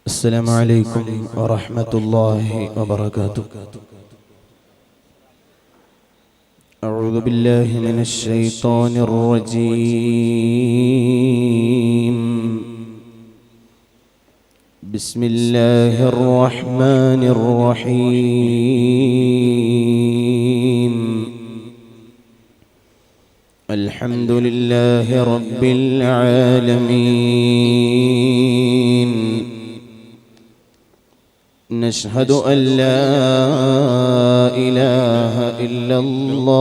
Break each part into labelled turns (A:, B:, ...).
A: السلام عليكم ورحمة الله وبركاته. أعوذ بالله من الشيطان الرجيم. بسم الله الرحمن الرحيم. الحمد لله رب العالمين. نشهد أن لا إله إلا الله،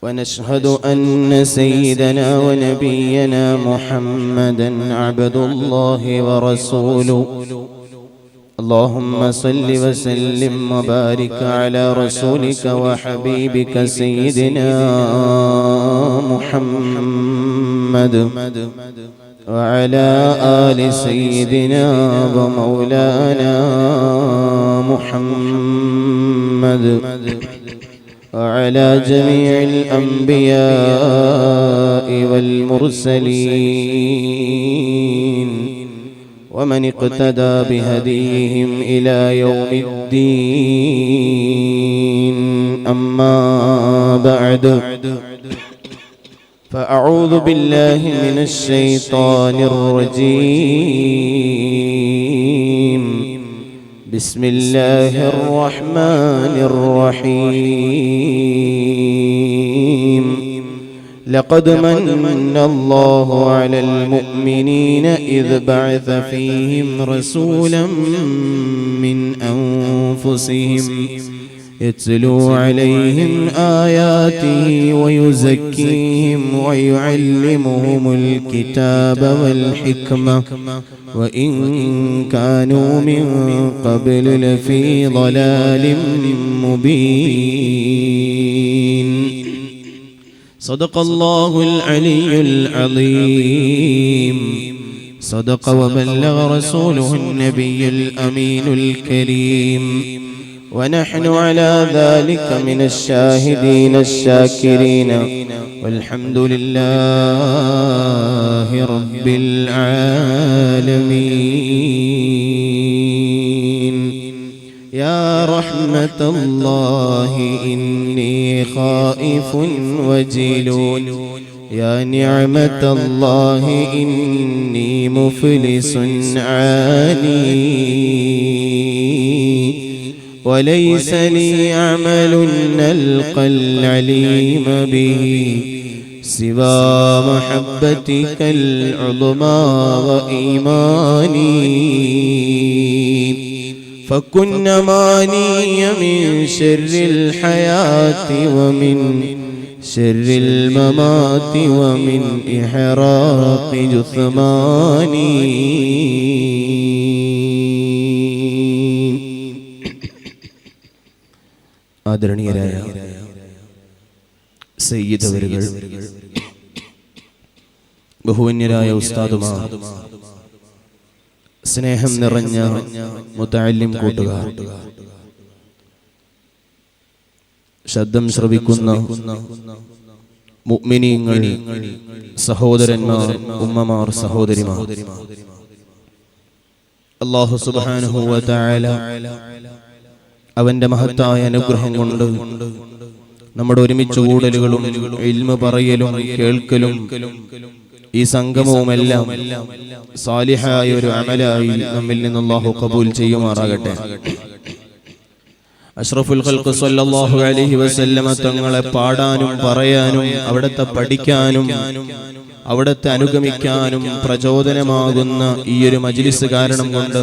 A: ونشهد أن سيدنا ونبينا محمدا عبد الله ورسوله. اللهم صل وسلم وبارك على رسولك وحبيبك سيدنا محمد وعلى آل سيدنا ومولانا محمد وعلى جميع الأنبياء والمرسلين ومن اقتدى بهديهم إلى يوم الدين. أما بعد، فأعوذ بالله من الشيطان الرجيم. بسم الله الرحمن الرحيم. لقد من الله على المؤمنين إذ بعث فيهم رسولا من أنفسهم يتلو عليهم آياته ويزكيهم ويعلمهم الكتاب والحكمة وإن كانوا من قبل لفي ضلال مبين. صدق الله العلي العظيم. صدق وبلغ رسوله النبي الأمين الكريم. ونحن على ذلك من الشاهدين الشاكرين، والحمد لله رب العالمين. يا رحمة الله إني خائف وجيل، يا نعمة الله إني مفلس عاني، وليس لي عمل نلقى العليم به سوى محبتك العظمى وإيماني. فكن ماني من شر الحياة ومن شر الممات ومن إحراق جثماني. ആദരണീയരായ സയ്യിദ് അവരുകൾ, ബഹുവന്യരായ ഉസ്താദുമാർ, സ്നേഹം നിറഞ്ഞ മുതഅല്ലിം കൂട്ടുകാർ, ശബ്ദം ശ്രവിക്കുന്ന മുഅ്മിനീങ്ങൾ, സഹോദരന്മാർ, ഉമ്മമാർ, സഹോദരിമാർ, അല്ലാഹു സുബ്ഹാനഹു വ തആല അവന്റെ മഹത്തായ അനുഗ്രഹം കൊണ്ട് നമ്മുടെ ഒരുമിച്ച് കൂടലുകളും ഇൽമു പറയലും കേൾക്കലും ഈ സംഗമവുമെല്ലാം സാലിഹായ ഒരു അമലായി നമ്മിൽ നിന്ന് അല്ലാഹു ഖബൂൽ ചെയ്യുമാറാകട്ടെ. അഷ്റഫുൽ ഖൽഖ് സ്വല്ലല്ലാഹു അലൈഹി വസല്ലമ തങ്ങളെ പാടാനും പറയാനും അവിടുത്തെ പഠിക്കാനും അവിടുത്തെ അനുഗമിക്കാനും പ്രചോദനമാകുന്ന ഈ ഒരു മജ്ലിസ് കാരണം കൊണ്ട്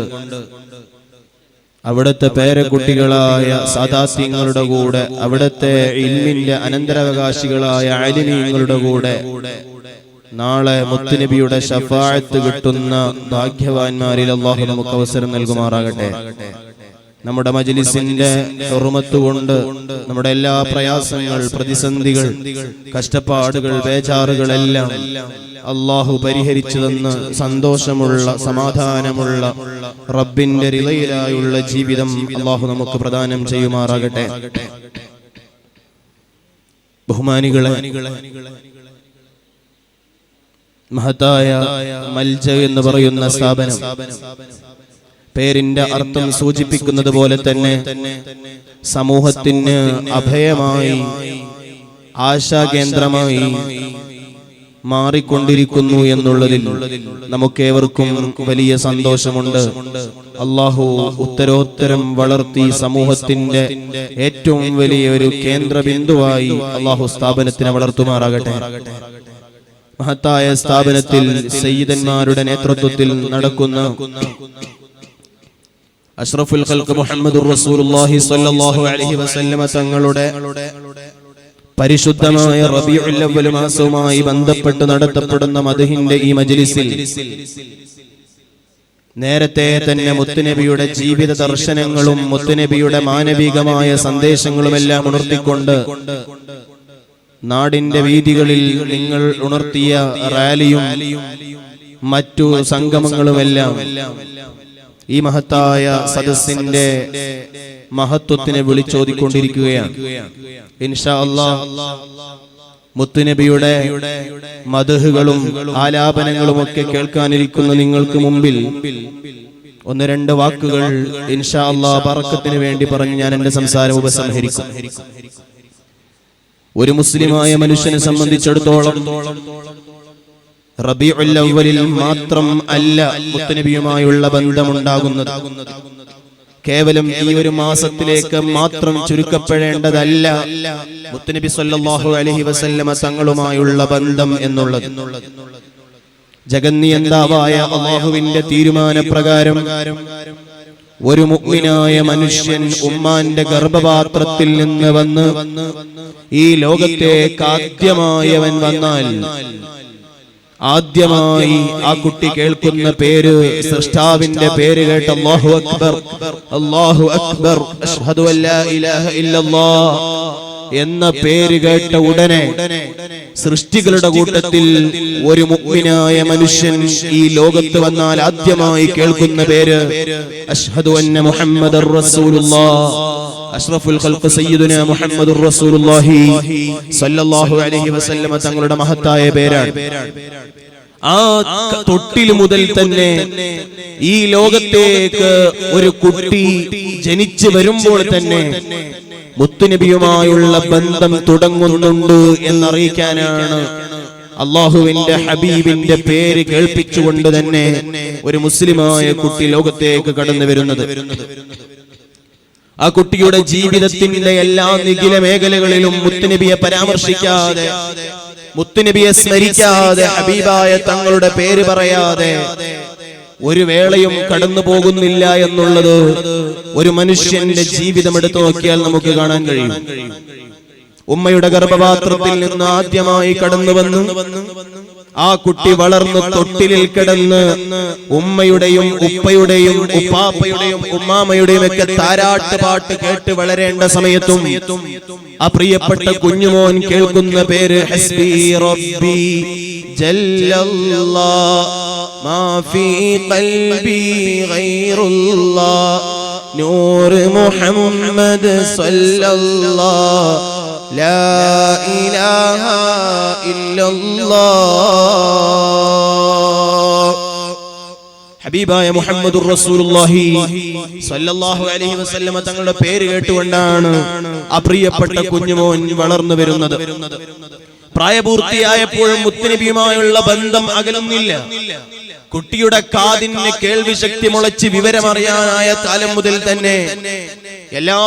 A: അവിടുത്തെ പേരക്കുട്ടികളായ സാദാത്യങ്ങളുടെ കൂടെ, അവിടുത്തെ ഇൽമിന്റെ അനന്തരാവകാശികളായ ആലിമീങ്ങളുടെ കൂടെ നാളെ മുത്തുനബിയുടെ ശഫാഅത്ത് കിട്ടുന്ന ഭാഗ്യവാന്മാരിൽ അല്ലാഹു നമുക്ക് അവസരം നൽകുമാറാകട്ടെ. നമ്മുടെ മജ്ലിസിന്റെ ഹുർമത്ത് കൊണ്ട് നമ്മുടെ എല്ലാ പ്രയാസങ്ങൾ, പ്രതിസന്ധികൾ, കഷ്ടപ്പാടുകൾ, ബേജാറുകളെല്ലാം അല്ലാഹു പരിഹരിച്ചു തന്ന് സന്തോഷമുള്ള, സമാധാനമുള്ള, റബ്ബിന്റെ റിളയിലായുള്ള ജീവിതം അല്ലാഹു നമുക്ക് പ്രദാനം ചെയ്യുമാറാകട്ടെ. ബഹുമാനികളെ, മഹത്തായ മൽജ എന്ന് പറയുന്ന സ്ഥാപനം പേരിന്റെ അർത്ഥം സൂചിപ്പിക്കുന്നത് പോലെ തന്നെ സമൂഹത്തിന് അഭയമായി, ആശാകേന്ദ്രമായി മാറിക്കൊണ്ടിരിക്കുന്നു എന്നുള്ളതിൽ നമുക്കേവർക്കും വലിയ സന്തോഷമുണ്ട്. അല്ലാഹു ഉത്തരോത്തരം വളർത്തി സമൂഹത്തിന്റെ ഏറ്റവും വലിയ ഒരു കേന്ദ്ര ബിന്ദുവായി അല്ലാഹു സ്ഥാപനത്തിനെ വളർത്തുമാറാകട്ടെ. മഹത്തായ സ്ഥാപനത്തിൽ സയ്യിദന്മാരുടെ നേതൃത്വത്തിൽ നടക്കുന്ന അഷ്റഫുൽ ഖൽഖ് മുഹമ്മദുർ റസൂലുള്ളാഹി സ്വല്ലല്ലാഹു അലൈഹി വസല്ലമ തങ്ങളുടെ പരിശുദ്ധമായ റബീഉൽ അവ്വൽ മാസവുമായി ബന്ധപ്പെട്ട് നടത്തപ്പെടുന്ന മദ്ഹിന്റെ ഈ മജ്ലിസിൽ നേരത്തെ തന്നെ മുത്തുനബിയുടെ ജീവിത ദർശനങ്ങളും മുത്തുനബിയുടെ മാനവികമായ സന്ദേശങ്ങളുമെല്ലാം ഉണർത്തിക്കൊണ്ട് നാടിന്റെ വീഥികളിൽ നിങ്ങൾ ഉണർത്തിയ റാലിയും മറ്റു സംഗമങ്ങളുമെല്ലാം ഈ മഹത്തായ സദസ്സിന്റെ മഹത്വത്തിനെ വിളിച്ചോതിക്കൊണ്ടിരിക്കുകയാണ്. ഇൻഷാ അല്ലാഹ് മുത്തുനബിയുടെ മദ്ഹുകളും ആലാപനങ്ങളും ഒക്കെ കേൾക്കാനിരിക്കുന്ന നിങ്ങൾക്ക് മുമ്പിൽ ഒന്ന് രണ്ട് വാക്കുകൾ ഇൻഷാ അല്ലാഹ് ബറക്കത്തിന് വേണ്ടി പറഞ്ഞ് ഞാൻ എന്റെ സംസാരം ഉപസംഹരിക്കും. ഒരു മുസ്ലിമായ മനുഷ്യനെ സംബന്ധിച്ചിടത്തോളം റബീഉൽ അവ്വലിൽ മാത്രം അല്ല മുത്തുനബിയുമായുള്ള ബന്ധമുണ്ടാകുന്നത്. കേവലം ഈ ഒരു മാസത്തിലേക്ക് മാത്രം ചുരുക്കപ്പെടേണ്ടതല്ല മുത്തുനബി സ്വല്ലല്ലാഹു അലൈഹി വസല്ലമ തങ്ങളുമായുള്ള ബന്ധം എന്നുള്ളത്. ജഗന്നിയന്താവായ അല്ലാഹുവിന്റെ തീരുമാനപ്രകാരം ഒരു മുഅ്മിനായ മനുഷ്യൻ ഉമ്മാന്റെ ഗർഭപാത്രത്തിൽ നിന്ന് വന്ന് ഈ ലോകത്തേക്ക് ആദ്യമായവൻ വന്നാൽ ആദ്യമായി ആ കുട്ടി കേൾക്കുന്ന പേര്, സൃഷ്ടാവിന്റെ പേര് കേട്ട് അല്ലാഹു അക്ബർ, അല്ലാഹു അക്ബർ, അശ്ഹദു അല്ലാ ഇലാഹ ഇല്ലല്ലാഹ് എന്ന പേര് കേട്ട ഉടനെ സൃഷ്ടികളുടെ കൂട്ടത്തിൽ ഒരു മുഅ്മിനായ മനുഷ്യൻ ഈ ലോകത്ത് വന്നാൽ ആദ്യമായി കേൾക്കുന്ന പേര് അശ്ഹദു അന്ന മുഹമ്മദർ റസൂലുള്ളാഹ്, അഷ്റഫുൽ ഖൽഖ് സയ്യിദുനാ മുഹമ്മദുർ റസൂലുള്ളാഹി സ്വല്ലല്ലാഹു അലൈഹി വസല്ലമ തങ്ങളുടെ മഹത്തായ പേരാണ്. ആ തൊട്ടിൽ മുതൽ തന്നെ ഈ ലോകത്തേക്ക് ഒരു കുട്ടി ജനിച്ചു വരുമ്പോൾ തന്നെ മുത്തുനബിയുമായുള്ള ബന്ധം തുടങ്ങുന്നുണ്ട് എന്നറിയിക്കാനാണ് അല്ലാഹുവിന്റെ ഹബീബിന്റെ പേര് കേൾപ്പിച്ചുകൊണ്ട് തന്നെ ഒരു മുസ്ലിമായ കുട്ടി ലോകത്തേക്ക് കടന്നു വരുന്നത്. ആ കുട്ടിയുടെ ജീവിതത്തിന്റെ എല്ലാ നിഖില മേഖലകളിലും മുത്തുനബിയെ പരാമർശിക്കാതെ, മുത്തുനബിയെ സ്മരിക്കാതെ, ഹബീബായ തങ്ങളുടെ പേര് പറയാതെ ഒരു വേളയും കടന്നു പോകുന്നില്ല എന്നുള്ളത് ഒരു മനുഷ്യന്റെ ജീവിതം എടുത്തു നോക്കിയാൽ നമുക്ക് കാണാൻ കഴിയും. ഉമ്മയുടെ ഗർഭപാത്രത്തിൽ നിന്ന് ആദ്യമായി കടന്നു വന്നു ആ കുട്ടി വളർന്ന് തൊട്ടിലിൽ കിടന്ന് ഉമ്മയുടെയും ഉപ്പയുടെയും ഉപ്പാപ്പയുടെയും ഉമ്മാമയുടെയും ഒക്കെ താരാട്ട് പാട്ട് കേട്ട് വളരേണ്ട സമയത്തും ആ പ്രിയപ്പെട്ട കുഞ്ഞുമോൻ കേൾക്കുന്ന പേര് ഹസ്ബി റബ്ബി ജല്ലല്ലാഹ് മാ ഫീ ഖൽബി ഗൈറുല്ലാഹ് നൂർ മുഹമ്മദ് സല്ലല്ലാഹ് ലാ ഇലാഹ ഇല്ലല്ലാഹ്. ഹബീബായ മുഹമ്മദുർ റസൂലുള്ളാഹി സ്വല്ലല്ലാഹു അലൈഹി വസല്ലമ തങ്ങളുടെ പേര് കേട്ടുകൊണ്ടാണ് ആ പ്രിയപ്പെട്ട കുഞ്ഞുമോൻ വളർന്നു വരുന്നത്. പ്രായപൂർത്തിയായപ്പോഴും മുത്തുനബിയുമായുള്ള ബന്ധം അകലുന്നില്ല. കുട്ടിയുടെ കാതിന് കേൾവി ശക്തി മുളച്ച് വിവരമറിയാനായ കാലം മുതൽ തന്നെ എല്ലാ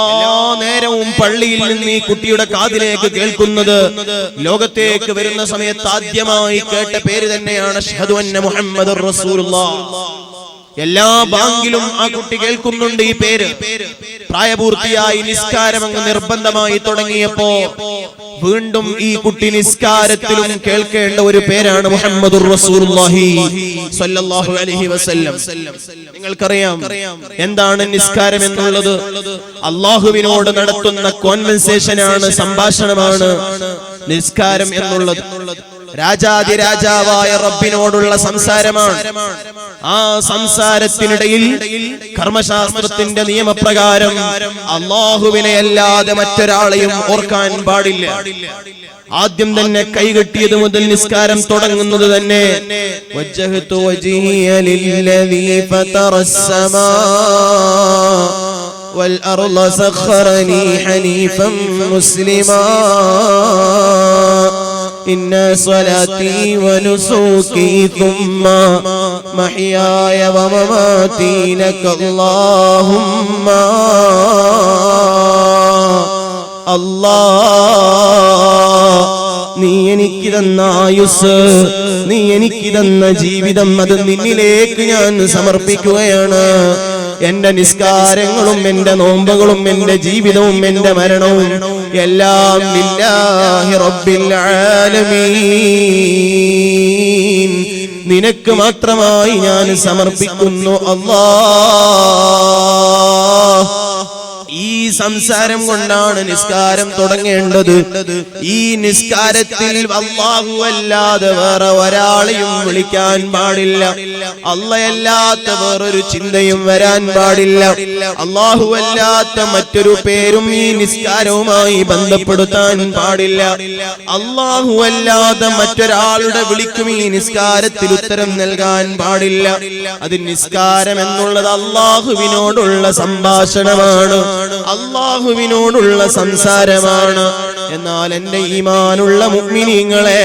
A: നേരവും പള്ളിയിൽ നിന്ന് ഈ കുട്ടിയുടെ കാതിലേക്ക് കേൾക്കുന്നത് ലോകത്തേക്ക് വരുന്ന സമയത്ത് ആദ്യമായി കേട്ട പേര് തന്നെയാണ് അശ്ഹദു അന്ന മുഹമ്മദുർ റസൂലുള്ളാഹ്. എല്ലാ ബാങ്കിലും ആ കുട്ടി കേൾക്കുന്നുണ്ട് ഈ പേര്. പ്രായപൂർത്തിയായി നിസ്കാരം അങ്ങ് നിർബന്ധമായി തുടങ്ങിയപ്പോ വീണ്ടും ഈ കുട്ടി നിസ്കാരത്തിലും കേൾക്കേണ്ട ഒരു പേരാണ് മുഹമ്മദുർ റസൂലുള്ളാഹി സ്വല്ലല്ലാഹു അലൈഹി വസല്ലം. നിങ്ങൾക്കറിയാം എന്താണ് നിസ്കാരം എന്നുള്ളത്? അല്ലാഹുവിനോട് നടത്തുന്ന കോൺവെർസേഷനാണ്, സംഭാഷണമാണ് നിസ്കാരം എന്നുള്ളത്. രാജാതിരാജാവായ റബ്ബിനോടുള്ള സംസാരമാണ്. ആ സംസാരത്തിനിടയിൽ കർമ്മശാസ്ത്രത്തിന്റെ നിയമപ്രകാരം അല്ലാഹുവിനെ അല്ലാതെ മറ്റൊരാളെയും ഓർക്കാൻ പാടില്ല. ആദ്യം തന്നെ കൈകെട്ടിയത് മുതൽ നിസ്കാരം തുടങ്ങുന്നത് തന്നെ വജ്ജഹ്തു വജ്ഹിയ ലില്ലദീ ഫതറസ്സമാ വൽ അർള സഖറനി ഹനീഫൻ മുസ്ലിമാ ഇന്ന സ്വലാത്തി വനുസൂകി തുമ്മ മഹ്യായ വമമാതി ലകല്ലാഹുമ്മ. അല്ലാഹ്, നീ എനിക്ക് തന്ന ആയുസ്, നീ എനിക്ക് തന്ന ജീവിതം, അത് നിന്നിലേക്ക് ഞാൻ സമർപ്പിക്കുകയാണ്. എന്റെ നിസ്കാരങ്ങളും എന്റെ നോമ്പുകളും എന്റെ ജീവിതവും എന്റെ മരണവും എല്ലാം ലില്ലാഹി റബ്ബിൽ ആലമീൻ, നിനക്ക് മാത്രമായി ഞാൻ സമർപ്പിക്കുന്നു അല്ലാഹ്. ഈ സംസാരം കൊണ്ടാണ് നിസ്കാരം തുടങ്ങേണ്ടത്. ഈ നിസ്കാരത്തിൽ അല്ലാഹു അല്ലാതെ വേറെ ഒരാളെയും വിളിക്കാൻ പാടില്ല. അല്ലാഹയല്ലാത്ത വേറൊരു ചിന്തയും വരാൻ പാടില്ല. അല്ലാഹു അല്ലാത്ത മറ്റൊരു പേരും ഈ നിസ്കാരവുമായി ബന്ധപ്പെടുത്താൻ പാടില്ല. അല്ലാഹു അല്ലാതെ മറ്റൊരാളുടെ വിളിക്കും ഈ നിസ്കാരത്തിൽ ഉത്തരം നൽകാൻ പാടില്ല. അത് നിസ്കാരം എന്നുള്ളത് അല്ലാഹുവിനോടുള്ള സംഭാഷണമാണ്, അല്ലാഹുവിനോടുള്ള സംസാരമാണ്. എന്നാൽ എന്റെ ഈമാനുള്ള മുഅ്മിനീങ്ങളെ,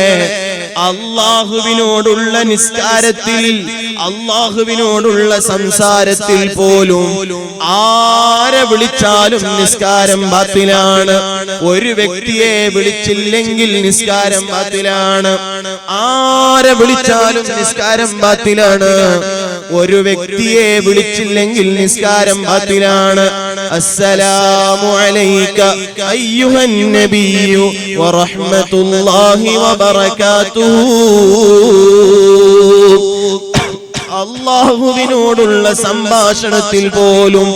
A: അല്ലാഹുവിനോടുള്ള നിസ്കാരത്തിൽ, അല്ലാഹുവിനോടുള്ള സംസാരത്തിൽ പോലും ആരെ വിളിച്ചാലും നിസ്കാരം ബാത്തിലാണ്. ഒരു വ്യക്തിയെ വിളിച്ചില്ലെങ്കിൽ നിസ്കാരം ബാത്തിലാണ്. ആരെ വിളിച്ചാലും നിസ്കാരം ബാത്തിലാണ്. ഒരു വ്യക്തിയെ വിളിച്ചില്ലെങ്കിൽ നിസ്കാരം ബാത്തിലാണ്. അസ്സലാമു അലൈക അയ്യുഹൻ നബിയ്യു വറഹ്മത്തുള്ളാഹി വബറകാതുഹു. അല്ലാഹുവിനോടുള്ള സംഭാഷണത്തിൽ പോലും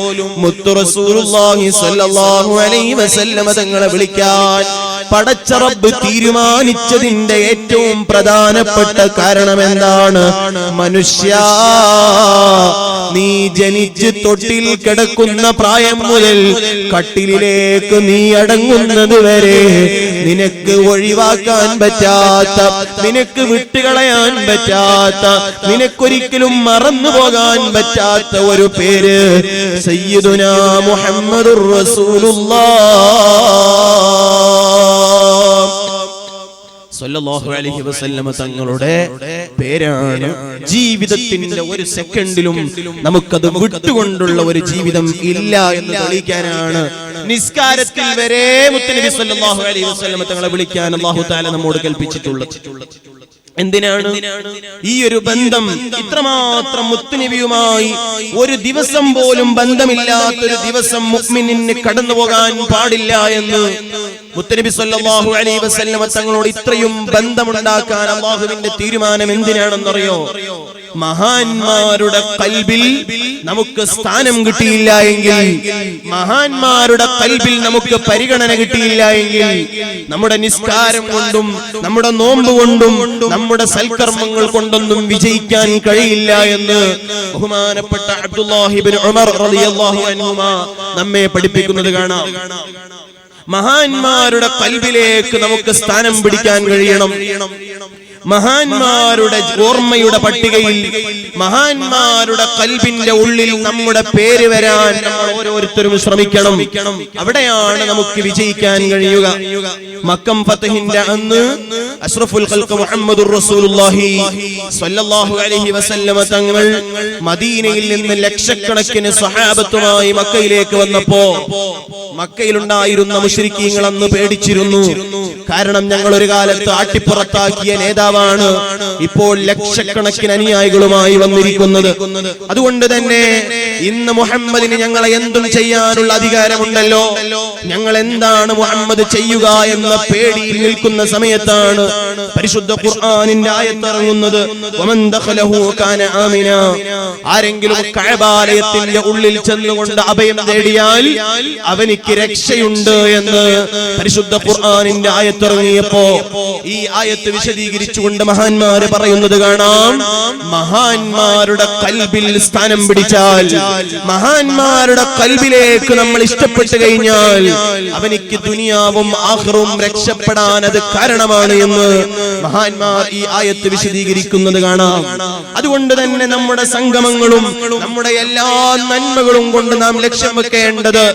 A: മുത്തു റസൂലുള്ളാഹി സ്വല്ലല്ലാഹു അലൈഹി വസല്ലം തങ്ങളെ വിളിക്കാൻ പടച്ച റബ്ബ് തീരുമാനിച്ചതിന്റെ ഏറ്റവും പ്രധാനപ്പെട്ട കാരണം എന്താണ്? മനുഷ്യ, നീ ജനിച്ച് തൊട്ടിൽ കിടക്കുന്ന പ്രായം മുതൽ കട്ടിലിലേക്ക് നീ അടങ്ങുന്നത് വരെ നിനക്ക് ഒഴിവാക്കാൻ പറ്റാത്ത, നിനക്ക് വിട്ടുകളയാൻ പറ്റാത്ത, നിനക്കൊരിക്കലും മറന്നു പോകാൻ പറ്റാത്ത ഒരു പേര് സയ്യിദുനാ മുഹമ്മദുർ റസൂലുള്ളാഹ് സ്വല്ലല്ലാഹു അലൈഹി വസല്ലം തങ്ങളുടെ പേരാണ്. ജീവിതത്തിന്റെ ഒരു സെക്കൻഡിലും നമുക്കത് വിട്ടുകൊണ്ടുള്ള ഒരു ജീവിതം ഇല്ല എന്ന് തെളിയിക്കാനാണ് നിസ്കാരത്തിൽ വരെ മുത്തുനബി സ്വല്ലല്ലാഹു അലൈഹി വസല്ലം തങ്ങളെ വിളിക്കാൻ അല്ലാഹു തആല നമ്മോട് കൽപ്പിച്ചിട്ടുള്ളത്. എന്തിനാണ്? ഈ ഒരു ബന്ധം ഇത്രമാത്രം മുത്തുനബിയുമായി ഒരു ദിവസം പോലും ബന്ധമില്ലാത്തൊരു ദിവസം മുഅ്മിനിന് കടന്നു പോകാൻ പാടില്ല എന്ന് മുത്തുനബി സ്വല്ലല്ലാഹു അലൈഹി വസല്ലം തങ്ങളോട് ഇത്രയും ബന്ധമുണ്ടാക്കാൻ അല്ലാഹുവിന്റെ തീരുമാനം എന്തിനാണെന്നറിയോ? മഹാന്മാരുടെ ഖൽബിൽ നമുക്ക് സ്ഥാനം കിട്ടിയില്ല എങ്കിൽ, മഹാന്മാരുടെ ഖൽബിൽ നമുക്ക് പരിഗണന കിട്ടിയില്ല എങ്കിൽ, നമ്മുടെ നിസ്കാരം കൊണ്ടും നമ്മുടെ നോമ്പ് കൊണ്ടും നമ്മുടെ സൽക്കർമ്മങ്ങൾ കൊണ്ടൊന്നും വിജയിക്കാൻ കഴിയില്ല എന്ന് ബഹുമാനപ്പെട്ട അബ്ദുല്ലാഹി ഇബ്നു ഉമർ റളിയല്ലാഹു അൻഹുമാ നമ്മെ പഠിപ്പിക്കുന്നത് കാണാം. മഹാന്മാരുടെ ഖൽബിലേക്ക് നമുക്ക് സ്ഥാനം പിടിക്കാൻ കഴിയണം. മഹാന്മാരുടെ ഓർമ്മയുടെ പട്ടികയിൽ, മഹാന്മാരുടെ ഖൽബിന്റെ ഉള്ളിൽ നമ്മുടെ പേര് വരാൻ നമ്മൾ ഓരോരുത്തരും ശ്രമിക്കണം. അവിടെയാണ് നമുക്ക് വിജയിക്കാൻ കഴിയുക. മക്കം ഫതഹിന്റെ അന്ന് അഷ്റഫുൽ ഖൽഖ് മുഹമ്മദുർ റസൂലുള്ളാഹി സ്വല്ലല്ലാഹു അലൈഹി വസല്ലം തങ്ങൾ മദീനയിൽ നിന്ന് ലക്ഷക്കണക്കിന് സ്വഹാബത്തുമായി മക്കയിലേക്ക് വന്നപ്പോ മക്കയിലുണ്ടായിരുന്ന മുശ്രിക്കീങ്ങൾ അന്ന് പേടിച്ചിരുന്നു. കാരണം ഞങ്ങൾ ഒരു കാലത്ത് ആട്ടിപ്പുറത്താക്കിയ നേതാവാണ് ഇപ്പോൾ ലക്ഷക്കണക്കിന് അനുയായികളുമായി വന്നിരിക്കുന്നത്. അതുകൊണ്ട് തന്നെ ഇന്ന് മുഹമ്മദിന് ഞങ്ങളെ എന്തും ചെയ്യാനുള്ള അധികാരമുണ്ടല്ലോ. ഞങ്ങൾ എന്താണ് മുഹമ്മദ് ചെയ്യുക എന്ന പേടിയിൽ നിൽക്കുന്ന സമയത്താണ് പരിശുദ്ധ ഖുർആനിന്റെ ആയത്ത് ഇറങ്ങുന്നത്. വമൻ ദഖലഹു കാന ആമിന. ആരെങ്കിലും കഅബാലയത്തിന്റെ ഉള്ളിൽ ചെന്നുകൊണ്ട് അഭയം തേടിയാൽ അവനിക്ക് രക്ഷയുണ്ട് എന്ന് പരിശുദ്ധ ഖുർആനിന്റെ ആയത്ത് ഇറങ്ങിയപ്പോ ഈ ആയത്ത് വിശദീകരിച്ചുകൊണ്ട് മഹാന്മാര് പറയുന്നത് കാണാം. മഹാന്മാരുടെ ഖൽബിൽ സ്ഥാനം പിടിച്ചാൽ, മഹാന്മാരുടെ ഖൽബിലേക്ക് നമ്മൾ ഇഷ്ടപ്പെട്ടു കഴിഞ്ഞാൽ അവനിക്ക് ദുനിയാവും ആഖിറവും രക്ഷപ്പെടാൻ അത് കാരണമാണ് എന്ന് മഹാന്മാർ ഈ ആയത്ത് വിശദീകരിക്കുന്നത് കാണാം. അതുകൊണ്ട് തന്നെ നമ്മുടെ സംഗമങ്ങളും നമ്മുടെ എല്ലാ നന്മകളും കൊണ്ട് നാം ലക്ഷ്യം വെക്കേണ്ടത്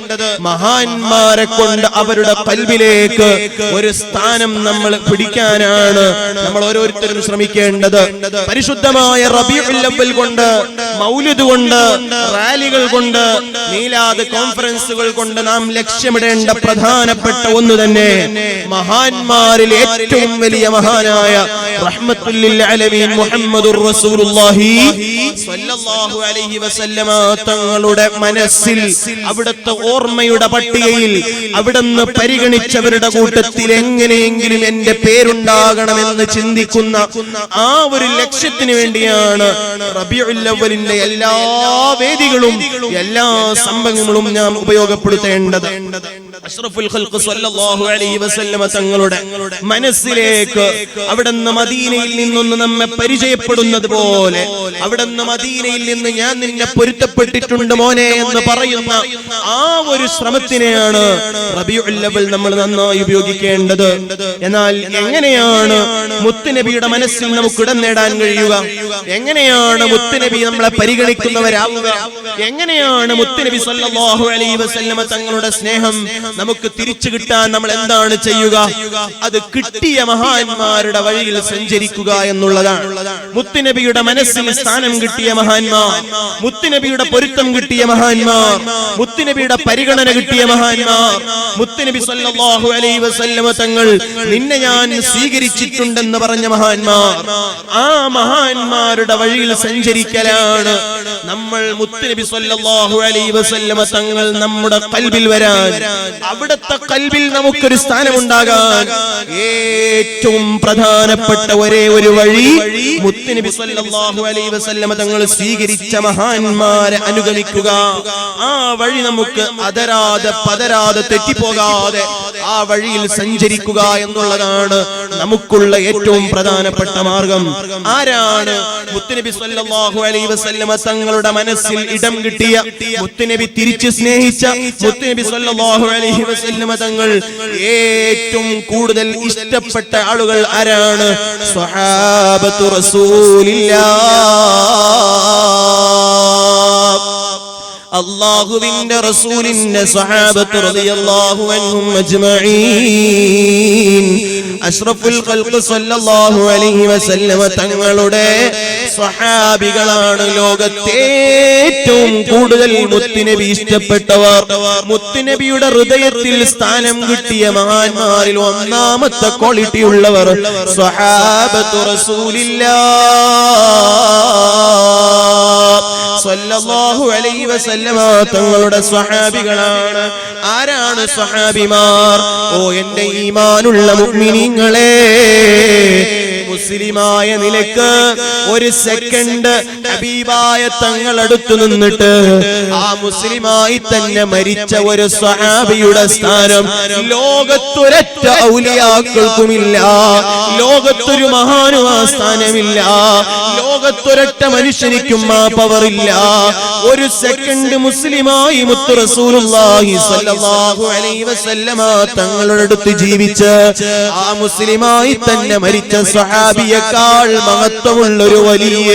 A: മഹാന്മാരെ കൊണ്ട് അവരുടെ ഖൽബിലേക്ക് ഒരു സ്ഥാനം നമ്മൾ പിടിക്കാനാണ് നമ്മൾ ഓരോരുത്തരും ശ്രമിക്കേണ്ടത്. പരിശുദ്ധമായ റബീഉൽ അവ്വൽ കൊണ്ട്, മൗലിദ് കൊണ്ട്, റാലികൾ കൊണ്ട്, മീലാദ് കോൺഫറൻസുകൾ കൊണ്ട് നാം ലക്ഷ്യമിടേണ്ട പ്രധാനപ്പെട്ട ഒന്ന് തന്നെ മഹാന്മാരിൽ ഏറ്റവും വലിയ മഹാനായ റഹ്മത്തുൽ ലിൽ ആലമീൻ മുഹമ്മദുർ റസൂലുള്ളാഹി സ്വല്ലല്ലാഹു അലൈഹി വസല്ലമ തങ്ങളുടെ മനസ്സിൽ, അവിടുത്തെ ഓർമ്മയുടെ പട്ടികയിൽ അവിടുന്ന് പരിഗണിച്ചവരുടെ കൂട്ടത്തിൽ എങ്ങനെയെങ്കിലും എന്റെ പേരുണ്ടാകണമെന്ന് ചിന്തിക്കുന്ന ആ ഒരു ലക്ഷ്യത്തിന് വേണ്ടിയാണ് റബീഉൽ അവ്വലിന്റെ എല്ലാ വേദികളും എല്ലാ സംഭവങ്ങളും നാം ഉപയോഗപ്പെടുത്തേണ്ടത്. അഷ്റഫുൽ ഖൽഖ് സ്വല്ലല്ലാഹു അലൈഹി വസല്ലമ തങ്ങളുടെ മനസ്സിലേക്ക് അവിടുന്ന് മദീനയിൽ നിന്നൊന്ന് നമ്മെ പരിചയപ്പെടുന്നത് പോലെ, അവിടുന്ന് മദീനയിൽ നിന്ന് ഞാൻ നിന്നെ പൊരുത്തപ്പെട്ടിട്ടുണ്ട് മോനെ എന്ന് പറയുന്ന ആ ഒരു ശ്രമത്തിനെയാണ് റബീഉൽ അവ്വൽ നമ്മൾ നന്നായി ഉപയോഗിക്കേണ്ടത്. എന്നാൽ എങ്ങനെയാണ് മുത്തുനബിയുടെ മനസ്സിൽ നമുക്ക് ഇടം നേടാൻ കഴിയുക? എങ്ങനെയാണ് മുത്തുനബി നമ്മളെ പരിഗണിക്കുന്നവരാവുക? എങ്ങനെയാണ് മുത്തുനബി സ്വല്ലല്ലാഹു അലൈഹി വസല്ലമ തങ്ങളുടെ സ്നേഹം നമുക്ക് തിരിച്ചു കിട്ടാൻ നമ്മൾ എന്താണ് ചെയ്യുക? അത് കിട്ടിയ മഹാന്മാരുടെ വഴിയിൽ സഞ്ചരിക്കുക എന്നുള്ളതാണ്. മുത്തുനബിയുടെ മനസ്സിൽ സ്ഥാനം കിട്ടിയ മഹാന്മാർ, മുത്തുനബിയുടെ പൊരുത്തം കിട്ടിയ മഹാന്മാർ, മുത്തുനബിയുടെ പരിഗണന കിട്ടിയ മഹാന്മാർ, മുത്തുനബി സ്വല്ലല്ലാഹു അലൈഹി വസല്ലമ തങ്ങൾ നിന്നെ ഞാൻ സ്വീകരിച്ചിട്ടുണ്ടെന്ന് പറഞ്ഞ മഹാന്മാർ, ആ മഹാന്മാരുടെ വഴിയിൽ സഞ്ചരിക്കലാണ് നമ്മൾ. മുത്തുനബി സ്വല്ലല്ലാഹു അലൈഹി വസല്ലമ തങ്ങൾ നമ്മുടെ ഖൽബിൽ വരാൻ, അവിടുത്തെ ഖൽബിൽ നമുക്കൊരു സ്ഥാനമുണ്ടാകാൻ ഏറ്റവും പ്രധാനപ്പെട്ട ഒരേ ഒരു വഴി മുത്തുനബി സ്വല്ലല്ലാഹു അലൈഹി വസല്ലമ തങ്ങൾ സ്വീകരിച്ച മഹാന്മാരെ അനുഗമിക്കുക. ആ വഴി നമുക്ക് അതരാതെ പതരാതെ തെറ്റിപ്പോകാതെ ആ വഴിയിൽ സഞ്ചരിക്കുക എന്നുള്ളതാണ് നമുക്കുള്ള ഏറ്റവും പ്രധാനപ്പെട്ട മാർഗം. ആരാണ് മുത്തുനബി സ്വല്ലല്ലാഹു അലൈഹി വസല്ലമ തങ്ങളുടെ മനസ്സിൽ ഇടം കിട്ടിയ, മുത്തുനബി തിരിച്ചു സ്നേഹിച്ച, മുത്തുനബി സ്വല്ലല്ലാഹു അലൈഹി വസല്ലമ തങ്ങൾ ഏറ്റവും കൂടുതൽ ഇഷ്ടപ്പെട്ട ആളുകൾ ആരാണ്? സ്വഹാബത്തു റസൂലില്ലാഹ്, അല്ലാഹുവിന്റെ റസൂലിന്റെ സ്വഹാബത്ത് റളിയല്ലാഹു അൻഹും അജ്മഈൻ. അഷ്റഫുൽ ഖൽഖ് സ്വല്ലല്ലാഹു അലൈഹി വസല്ലമ തങ്ങളുടെ സ്വഹാബികളാണ് ലോകത്തെ ഏറ്റവും കൂടുതൽ മുത്തുനബി ഇഷ്ടപ്പെട്ടവർ. മുത്തുനബിയുടെ ഹൃദയത്തിൽ സ്ഥാനം കിട്ടിയ മഹാന്മാരിൽ ഒന്നാമത്തെ ക്വാളിറ്റി ഉള്ളവർ സ്വഹാബത്തു റസൂലില്ലാഹ് സ്വല്ലല്ലാഹു അലൈഹി വസല്ലമ തങ്ങളുടെ സ്വഹാബികളാണ്. ആരാണ് സ്വഹാബിമാർ? ഓ എന്റെ ഈമാനുള്ള മുഅ്മിനീങ്ങളെ, മുസ്ലിമായ നിലക്ക് ഒരു സെക്കൻഡ് ഹബീബായ തങ്ങൾ അടുത്തു നിന്നിട്ട് ആ മുസ്ലിമായി തന്നെ മരിച്ച ഒരു സ്വഹാബിയുടെ സ്ഥാനം ലോകത്തൊരൊറ്റ ഔലിയാക്കൾക്കുമില്ല, ലോകത്തൊരു മഹാനും ആ സ്ഥാനമില്ല, ലോകത്തൊരൊറ്റ മനുഷ്യനിക്കും ആ പവറില്ല. ഒരു സെക്കൻഡ് മുസ്ലിമായി മുത്തു റസൂലുള്ളാഹി സ്വല്ലല്ലാഹു അലൈഹി വസല്ലമ തങ്ങളുടെ അടുത്ത് ജീവിച്ച് ആ മുസ്ലിമായി തന്നെ മരിച്ച സ്വഹാബിയേക്കാൾ മഹത്വമുള്ളൊരു വലിയ,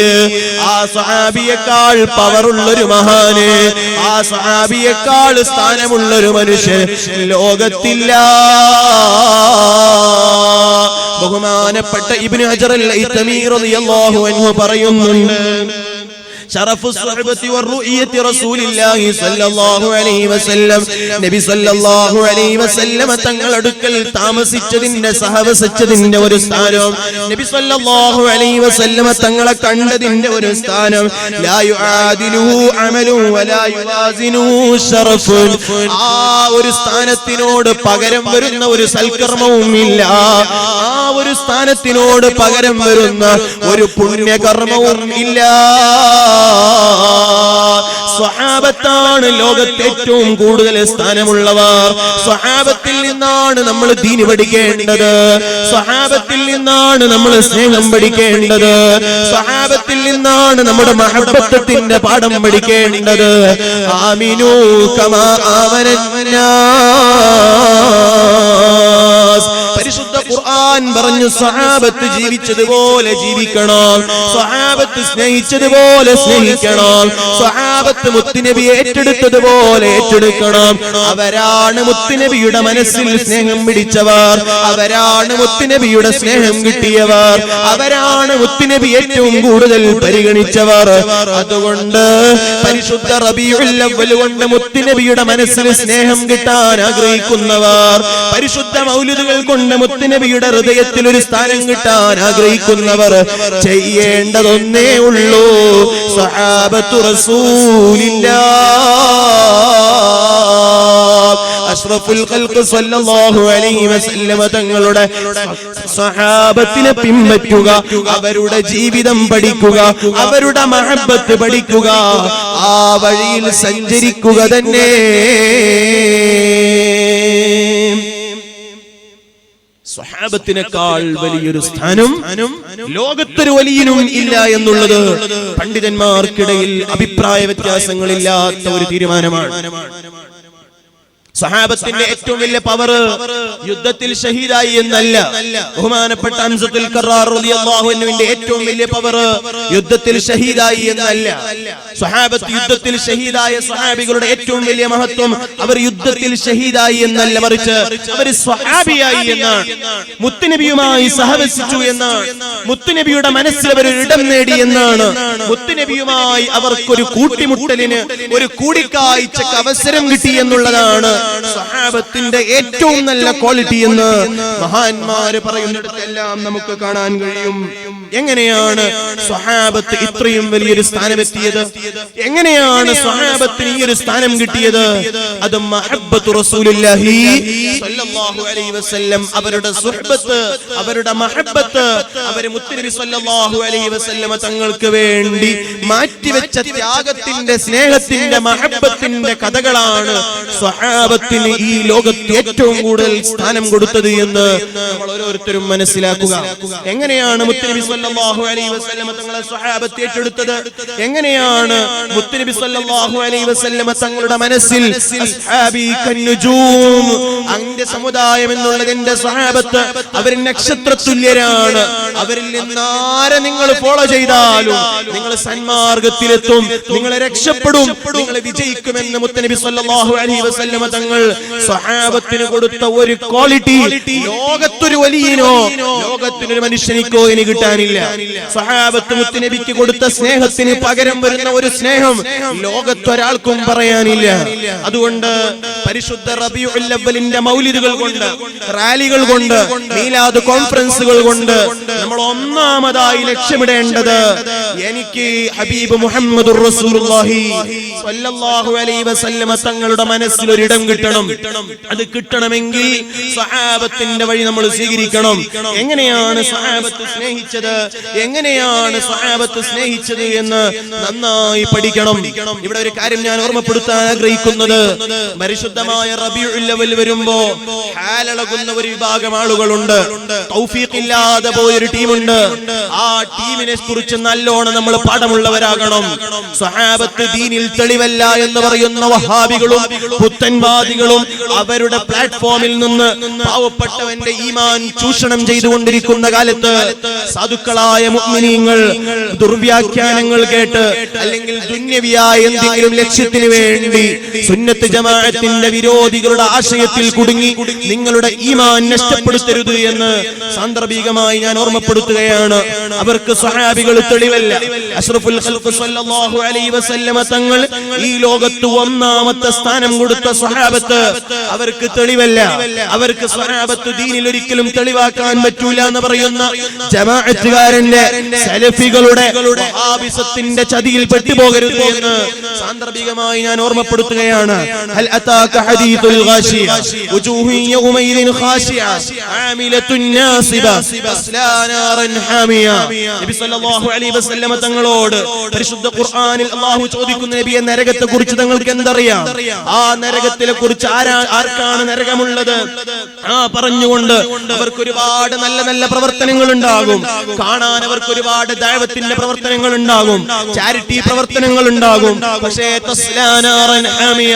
A: ആ സ്വഹാബിയേക്കാൾ പവറുള്ളൊരു മഹാന്, ആ സ്വഹാബിയേക്കാൾ സ്ഥാനമുള്ളൊരു മനുഷ്യൻ ലോകത്തില്ല. ബഹുമാനപ്പെട്ട ഇബ്നു ഹജർ അൽ ഹൈതമി റളിയല്ലാഹു അൻഹു പറയുന്നുണ്ട്, ശറഫു സ്വഹബത്തി വറുഇയത്തി റസൂലില്ലാഹി സ്വല്ലല്ലാഹു അലൈഹി വസല്ലം നബി സ്വല്ലല്ലാഹു അലൈഹി വസല്ലം തങ്ങൾ അടുക്കൽ താമസിച്ചതിന്റെ സഹവസിച്ചതിന്റെ ഒരു സ്ഥാനം, നബി സ്വല്ലല്ലാഹു അലൈഹി വസല്ലം തങ്ങളെ കണ്ടതിന്റെ ഒരു സ്ഥാനം, ലാ യുആദിലുഹു അമലു വലാ യുവാസിനുഹു ശറഫുൻ, ആ ഒരു സ്ഥാനത്തിനോട് പകരം വരുന്ന ഒരു സൽക്കർമ്മവും ഇല്ല, ആ ഒരു സ്ഥാനത്തിനോട് പകരം വരുന്ന ഒരു പുണ്യകർമ്മവും ഇല്ല. സ്വഹാബത്താണ് ലോകത്തെ ഏറ്റവും കൂടുതൽ സ്ഥാനമുള്ളവർ. സ്വഹാബത്തിൽ നിന്നാണ് നമ്മൾ ദീൻ പഠിക്കേണ്ടത്, സ്വഹാബത്തിൽ നിന്നാണ് നമ്മൾ സ്നേഹം പഠിക്കേണ്ടത്, സ്വഹാബത്തിൽ നിന്നാണ് നമ്മുടെ മഹബ്ബത്തിന്റെ പാഠം പഠിക്കേണ്ടത്. ആമിനൂ കമാ ആമനന്നാസ്, പരിശുദ്ധ ഖുർആൻ പറഞ്ഞു സ്വഹാബത്ത് ജീവിച്ചതുപോലെ ജീവിക്കണം, സ്വഹാബത്ത് സ്നേഹിച്ചതുപോലെ സ്നേഹിക്കണം, സ്വഹാബത്ത് മുത്തുനബിയെ ഏറ്റെടുത്തതുപോലെ ഏറ്റെടുക്കണം. അവരാണ് മുത്തുനബിയുടെ മനസ്സിൽ സ്നേഹം പിടിച്ചവർ, അവരാണ് മുത്തുനബിയുടെ സ്നേഹം കിട്ടിയവർ, അവരാണ് മുത്തുനബി ഏറ്റവും കൂടുതൽ പരിഗണിച്ചവർ. അതുകൊണ്ട് പരിശുദ്ധ റബീഉൽ അവ്വൽ കൊണ്ട് മുത്തുനബിയുടെ മനസ്സിൽ സ്നേഹം കിട്ടാൻ ആഗ്രഹിക്കുന്നവർ, പരിശുദ്ധ മൗലിദുകൾ കൊണ്ട് മുത്തുനബിയുടെ ഹൃദയത്തിൽ ഒരു സ്ഥാനം കിട്ടാൻ ആഗ്രഹിക്കുന്നവർ ചെയ്യേണ്ടതൊന്നേ ഉള്ളൂ, സ്വഹാബത്തു റസൂലില്ലാഹ് അഷ്റഫുൽ ഖൽഖ് സ്വല്ലല്ലാഹു അലൈഹി വസല്ലം തങ്ങളുടെ സ്വഹാബത്തിനെ പിൻപറ്റുക, അവരുടെ ജീവിതം പഠിക്കുക, അവരുടെ മഹബ്ബത്ത് പഠിക്കുക, ആ വഴിയിൽ സഞ്ചരിക്കുക തന്നെ. സ്വഹാബത്തിനേക്കാൾ വലിയൊരു സ്ഥാനം ലോകത്തൊരു വലിയനും ഇല്ല എന്നുള്ളത് പണ്ഡിതന്മാർക്കിടയിൽ അഭിപ്രായ വ്യത്യാസങ്ങളില്ലാത്ത ഒരു തീരുമാനമാണ്. സഹാബത്തിന്റെ ഏറ്റവും വലിയ പവർ യുദ്ധത്തിൽ ഷഹീദായി എന്നല്ല. ബഹുമാനപ്പെട്ട ഹംസത്തുൽ കറാർ റളിയല്ലാഹു അൻഹുവിന്റെ ഏറ്റവും വലിയ പവർ യുദ്ധത്തിൽ ഷഹീദായി എന്നല്ല. സഹാബത്ത് യുദ്ധത്തിൽ ഷഹീദായ സഹാബികളുടെ ഏറ്റവും വലിയ മഹത്വം അവർ യുദ്ധത്തിൽ ഷഹീദായി എന്നല്ല, മറിച്ച് അവർ സ്വഹാബിയായി എന്നാണ്. മുത്തുനബിയുമായി സഹവസിച്ചു എന്നാണ്, മുത്തുനബിയുടെ മനസ്സിൽ അവർ ഒരു ഇടം നേടി എന്നാണ്, മുത്തുനബിയുമായി അവർക്കൊരു കൂട്ടിമുട്ടലിന്, ഒരു കൂടിക്കാഴ്ചക്ക് അവസരം കിട്ടി എന്നുള്ളതാണ് സ്വഹാബത്തിന്റെ ഏറ്റവും നല്ല ക്വാളിറ്റി എന്ന് മഹാന്മാര് പറയുന്നിടത്തെല്ലാം നമുക്ക് കാണാൻ കഴിയും. എങ്ങനെയാണ് സ്വഹാബത്ത് ഇത്രയും വലിയൊരു സ്ഥാനമെത്തിയത്? എങ്ങനെയാണ് സ്വഹാബത്തിന് ഈ ഒരു സ്ഥാനം കിട്ടിയത്? അത് മഹബ്ബത്തു റസൂലുള്ളാഹി സ്വല്ലല്ലാഹു അലൈഹി വസല്ലം, അവരുടെ സുഹബത്ത്, അവരുടെ മഹബ്ബത്ത്, അവർ മുത്തുനബി സ്വല്ലല്ലാഹു അലൈഹി വസല്ലം തങ്ങൾക്ക് വേണ്ടി മാറ്റിവെച്ച ത്യാഗത്തിന്റെ, സ്നേഹത്തിന്റെ, മഹബ്ബത്തിന്റെ കഥകളാണ് സ്വഹാബത്തിന് ഈ ലോകത്ത് ഏറ്റവും കൂടുതൽ സ്ഥാനം കൊടുത്തത് എന്ന് നമ്മൾ ഓരോരുത്തരും മനസ്സിലാക്കുക. എങ്ങനെയാണ് മുത്തുനബി സ്വല്ലല്ലാഹു അലൈഹി വസല്ലം തങ്ങളെ സ്വഹാബത്ത് ഏറ്റെടുത്തത്? എങ്ങനെയാണ് മുത്തുനബി സ്വല്ലല്ലാഹു അലൈഹി വസല്ലം തങ്ങളുടെ മനസ്സിൽ അസ്ഹാബി കന്നുജൂം, അന്റെ സമുദായം എന്നുള്ളത് എന്റെ സ്വഹാബത്ത്, അവർ നക്ഷത്ര തുല്യരാണ്, അവരിൽ നിന്നാരെ നിങ്ങൾ ഫോളോ ചെയ്താലും നിങ്ങൾ സന്മാർഗത്തിലെത്തും, നിങ്ങൾ രക്ഷപ്പെടും, നിങ്ങൾ വിജയിക്കുമെന്ന് മുത്തുനബി സ്വല്ലല്ലാഹു അലൈഹി വസല്ലം തങ്ങൾ സ്വഹാബത്തിന് കൊടുത്ത ഒരു ക്വാളിറ്റി ലോകത്തൊരു വലിയനോ, ലോകത്തിനൊരു മനുഷ്യനിക്കോ ഇനി കിട്ടാനില്ല. സ്വഹാബത്ത് മുത്തുനബിക്ക് കൊടുത്ത സ്നേഹത്തിന് പകരം വരുന്ന ഒരു സ്നേഹം ലോകത്തൊരാൾക്കും പറയാനില്ല. അതുകൊണ്ട് പരിശുദ്ധ റബീഉൽ അവ്വലിന്റെ മൗലിദുകൾ കൊണ്ട്, റാലികൾ കൊണ്ട്, മീലാദ് കോൺഫറൻസുകൾ കൊണ്ട് നമ്മൾ ഒന്നാമതായി ലക്ഷ്യമിടേണ്ടത് എനിക്ക് ഹബീബ് മുഹമ്മദുർ റസൂലുള്ളാഹി സ്വല്ലല്ലാഹു അലൈഹി വസല്ലം തങ്ങളുടെ മനസ്സിൽ ഒരു ഇടം കിട്ടണം. അത് കിട്ടണമെങ്കിൽ സ്വഹാബത്തിന്റെ വഴി നമ്മൾ സ്വീകരിക്കണം. എങ്ങനെയാണ് സ്വഹാബത്ത് സ്നേഹിച്ചത്, എങ്ങനെയാണ് സ്വഹാബത്ത് സ്നേഹിച്ചത് എന്ന് നന്നായി പഠിക്കണം. ഇവിടെ ഒരു കാര്യം ഞാൻ ഓർമ്മപ്പെടുത്താൻ ആഗ്രഹിക്കുന്നത്, പരിശുദ്ധമായ റബീഉൽ അവ്വൽ വരുമ്പോ ഹാലളകുന്ന ഒരു വിഭാഗം ആളുകളുണ്ട്, തൗഫീഖ് ഇല്ലാതെ പോയൊരു ടീമുണ്ട്. ആ ടീമിനെ കുറിച്ച് നല്ലോണം നമ്മൾ പാഠമുള്ളവരാകണം. സ്വഹാബത്ത് ദീനിൽ തെളിവല്ല എന്ന് പറയുന്ന വഹാബികളും പുത്തൻവാദികളും അവരുടെ പ്ലാറ്റ്ഫോമിൽ നിന്ന് പാവപ്പെട്ടവന്റെ ഈമാൻ ചൂഷണം ചെയ്തുകൊണ്ടിരിക്കുന്ന കാലത്ത് സാധുക്കളായ മുഅ്മിനീങ്ങൾ ദുർവ്യാഖ്യാനങ്ങൾ കേട്ട് അല്ലെങ്കിൽ ദുന്യവിയായ എന്തെങ്കിലും ലക്ഷ്യത്തിന് വേണ്ടി സുന്നത്ത് ജമാഅത്തിന്റെ വിരോധികളുടെ ആശയത്തിൽ കുടുങ്ങി നിങ്ങളുടെ ഈമാൻ നഷ്ടപ്പെടുത്തരുത് എന്ന് സാന്ദർഭികമായി ഞാൻ ഓർമ്മപ്പെടുത്തുകയാണ്. അവർക്ക് സ്വഹാബികൾ തെളിവല്ല. അഷ്റഫുൽ ഖൽഖ് സ്വല്ലല്ലാഹു അലൈഹി വസല്ലമ തങ്ങൾ ഈ ലോകത്ത് ഒന്നാമത്തെ സ്ഥാനം കൊടുത്ത സ്വഹാബത്ത് അവർക്ക് തെളിവല്ല. അവർക്ക് സ്വഹാബത്ത് ദീനിൽ ഒരിക്കലും തെളിവാക്കാൻ പറ്റൂല എന്ന് പറയുന്ന ജമാഅത്തുകാരന്റെ സലഫികളുടെ വഹാബിസത്തിന്റെ ചതിയിൽ പെട്ടുപോകരുത് എന്ന് സാന്ദർഭികമായി ഞാൻ ഓർമ്മപ്പെടുത്തുകയാണ്. ഹൽ അതാക ഹദീതുൽ ഗാശിയ വജൂഹു യൗമൈദിൻ ഖാശിയ ആമിലത്തുൻ നാസിബ തസ്ലാ നാറൻ ഹാമിയ. നബി സല്ലല്ലാഹു അലൈഹി വസല്ലമ തങ്ങളോട് പരിശുദ്ധ ഖുർആനിൽ അല്ലാഹു ചോദിക്കുന്ന നബിയെ നരകത്തെ കുറിച്ച് തങ്ങൾക്ക് എന്തറിയാം? ആ നരകത്തിനെ കുറിച്ച് ആർക്കാണ് നരകമുള്ളത്? പറഞ്ഞുകൊണ്ട് അവർക്ക് ഒരുപാട് നല്ല നല്ല പ്രവർത്തനങ്ങൾ ഉണ്ടാകും. കാണാൻ അവർക്ക് ഒരുപാട് ദഅവത്തിന്റെ പ്രവർത്തനങ്ങൾ ഉണ്ടാകും, ചാരിറ്റി പ്രവർത്തനങ്ങൾ ഉണ്ടാകും. പക്ഷേ തസ്ലാ നാറൻ ഹാമിയ,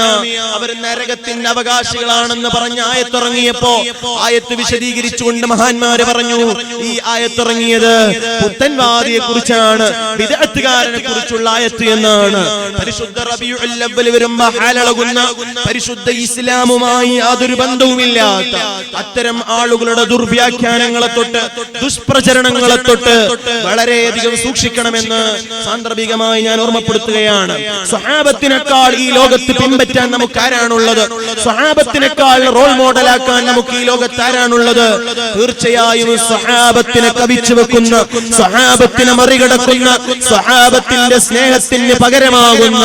A: അവർ നരകത്തിന്റെ അവകാശികളാണെന്ന് പറഞ്ഞ ആയത്തിറങ്ങിയപ്പോ ആയത്ത് വിശദീകരിച്ചുകൊണ്ട് മഹാന്മാര് പറഞ്ഞു, ഈ ആയത്തിറങ്ങിയത് പുത്തൻവാദിയെ കുറിച്ചാണ്, ബിദ്അത്തുകാരനെ കുറിച്ചുള്ള ആയത്ത് എന്നാണ്. പരിശുദ്ധ റബീഉൽ അവ്വൽ വരുമ്പോ ഹാലളകുന്ന പരിശുദ്ധ ഇസ്ലാമുമായി യാതൊരു ബന്ധവുമില്ലാത്ത അത്തരം ആളുകളുടെ ദുർവ്യാഖ്യാനങ്ങളെ തൊട്ട് ദുഷ്പ്രചരണങ്ങളെ തൊട്ട് വളരെയധികം സൂക്ഷിക്കണമെന്ന് സാന്ദർഭികമായി ഞാൻ ഓർമ്മപ്പെടുത്തുകയാണ്. സ്വഹാബത്തിനേക്കാൾ ഈ ലോകത്ത് പിൻപറ്റാൻ നമുക്ക് ആരാണുള്ളത്? സ്വഹാബത്തിനേക്കാൾ റോൾ മോഡലാക്കാൻ നമുക്ക് ഈ ലോകത്ത് ആരാണുള്ളത്? തീർച്ചയായും സ്വഹാബത്തിനെ കവിച്ചു വെക്കുന്ന, സ്വഹാബത്തിനെ മറികടക്കുന്ന, സ്വഹാബത്തിന്റെ സ്നേഹത്തിന് പകരമാകുന്ന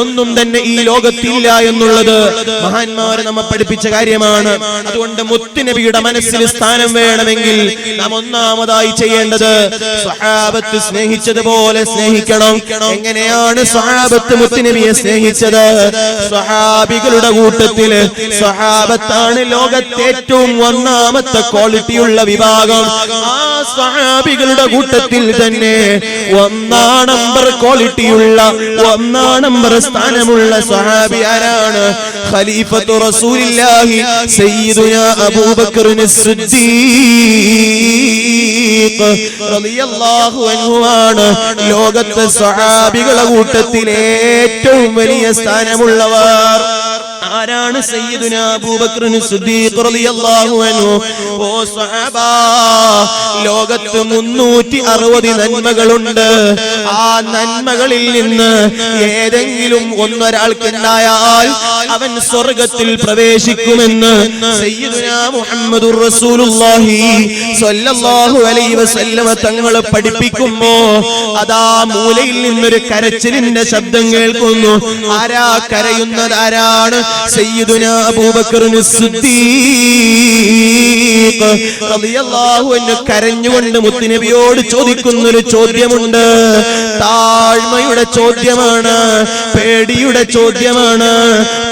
A: ഒന്നും തന്നെ ഈ ലോകത്തില്ല എന്നുള്ളത് മഹാന്മാർ നമ്മെ പഠിപ്പിച്ച കാര്യമാണ്. അതുകൊണ്ട് മുത്തുനബിയുടെ മനസ്സിൽ സ്ഥാനം വേണമെങ്കിൽ നാം ഒന്നാമതായി ചെയ്യേണ്ടത് സ്വഹാബത്ത് സ്നേഹിച്ചതുപോലെ സ്നേഹിക്കണം. എങ്ങനെയാണ് സ്വഹാബത്ത് മുത്തുനബിയെ സ്നേഹിച്ചത്? സ്വഹാബികളുടെ കൂട്ടത്തില് സ്വഹാബത്താണ് ലോകത്തെ ഏറ്റവും ഒന്നാമത്തെ ക്വാളിറ്റിയുള്ള വിഭാഗം. ആ സ്വഹാബികളുടെ കൂട്ടത്തിൽ തന്നെ ഒന്നാം നമ്പർ ക്വാളിറ്റിയുള്ള, ഒന്നാം നമ്പർ സ്ഥാനമുള്ള സ്വഹാബി ആരാണ്? ഖലീഫത്തു റസൂലില്ലാഹി സയ്യിദുനാ അബൂബക്കർ സിദ്ദീഖ് റളിയല്ലാഹു അൻഹു ആണ് ലോകത്തെ സ്വഹാബികളുടെ കൂട്ടത്തിൽ ഏറ്റവും വലിയ സ്ഥാനമുള്ളവർ. ആരാണ്? സയ്യിദുനാ അബൂബക്കർ സിദ്ദീഖ് റളിയല്ലാഹു അൻഹു. ഓ സ്വഹാബാ, ലോകത്ത് 360 നന്മകളുണ്ട്. ആ നന്മകളിൽ നിന്ന് ഏതെങ്കിലും ഒന്നൊരാൾക്ക് ഉണ്ടായാൽ അവൻ സ്വർഗ്ഗത്തിൽ പ്രവേശിക്കുമെന്ന് സയ്യിദുനാ മുഹമ്മദുർ റസൂലുള്ളാഹി സ്വല്ലല്ലാഹു അലൈഹി വസല്ലമ തങ്ങൾ പഠിപ്പിക്കുമ്പോ അതാ മൂലയിൽ നിന്നൊരു കരച്ചിലിന്റെ ശബ്ദം കേൾക്കുന്നു. ആരാ കരയുന്നത്? ആരാണ്? സയ്യിദുനാ അബൂബക്കർ സിദ്ദീഖ് റളിയല്ലാഹു അൻഹു കരഞ്ഞുകൊണ്ട് മുത്തുനബിയോട് ചോദിക്കുന്നൊരു ചോദ്യമുണ്ട്. താഴ്മയുടെ ചോദ്യമാണ്, പേടിയുടെ ചോദ്യമാണ്,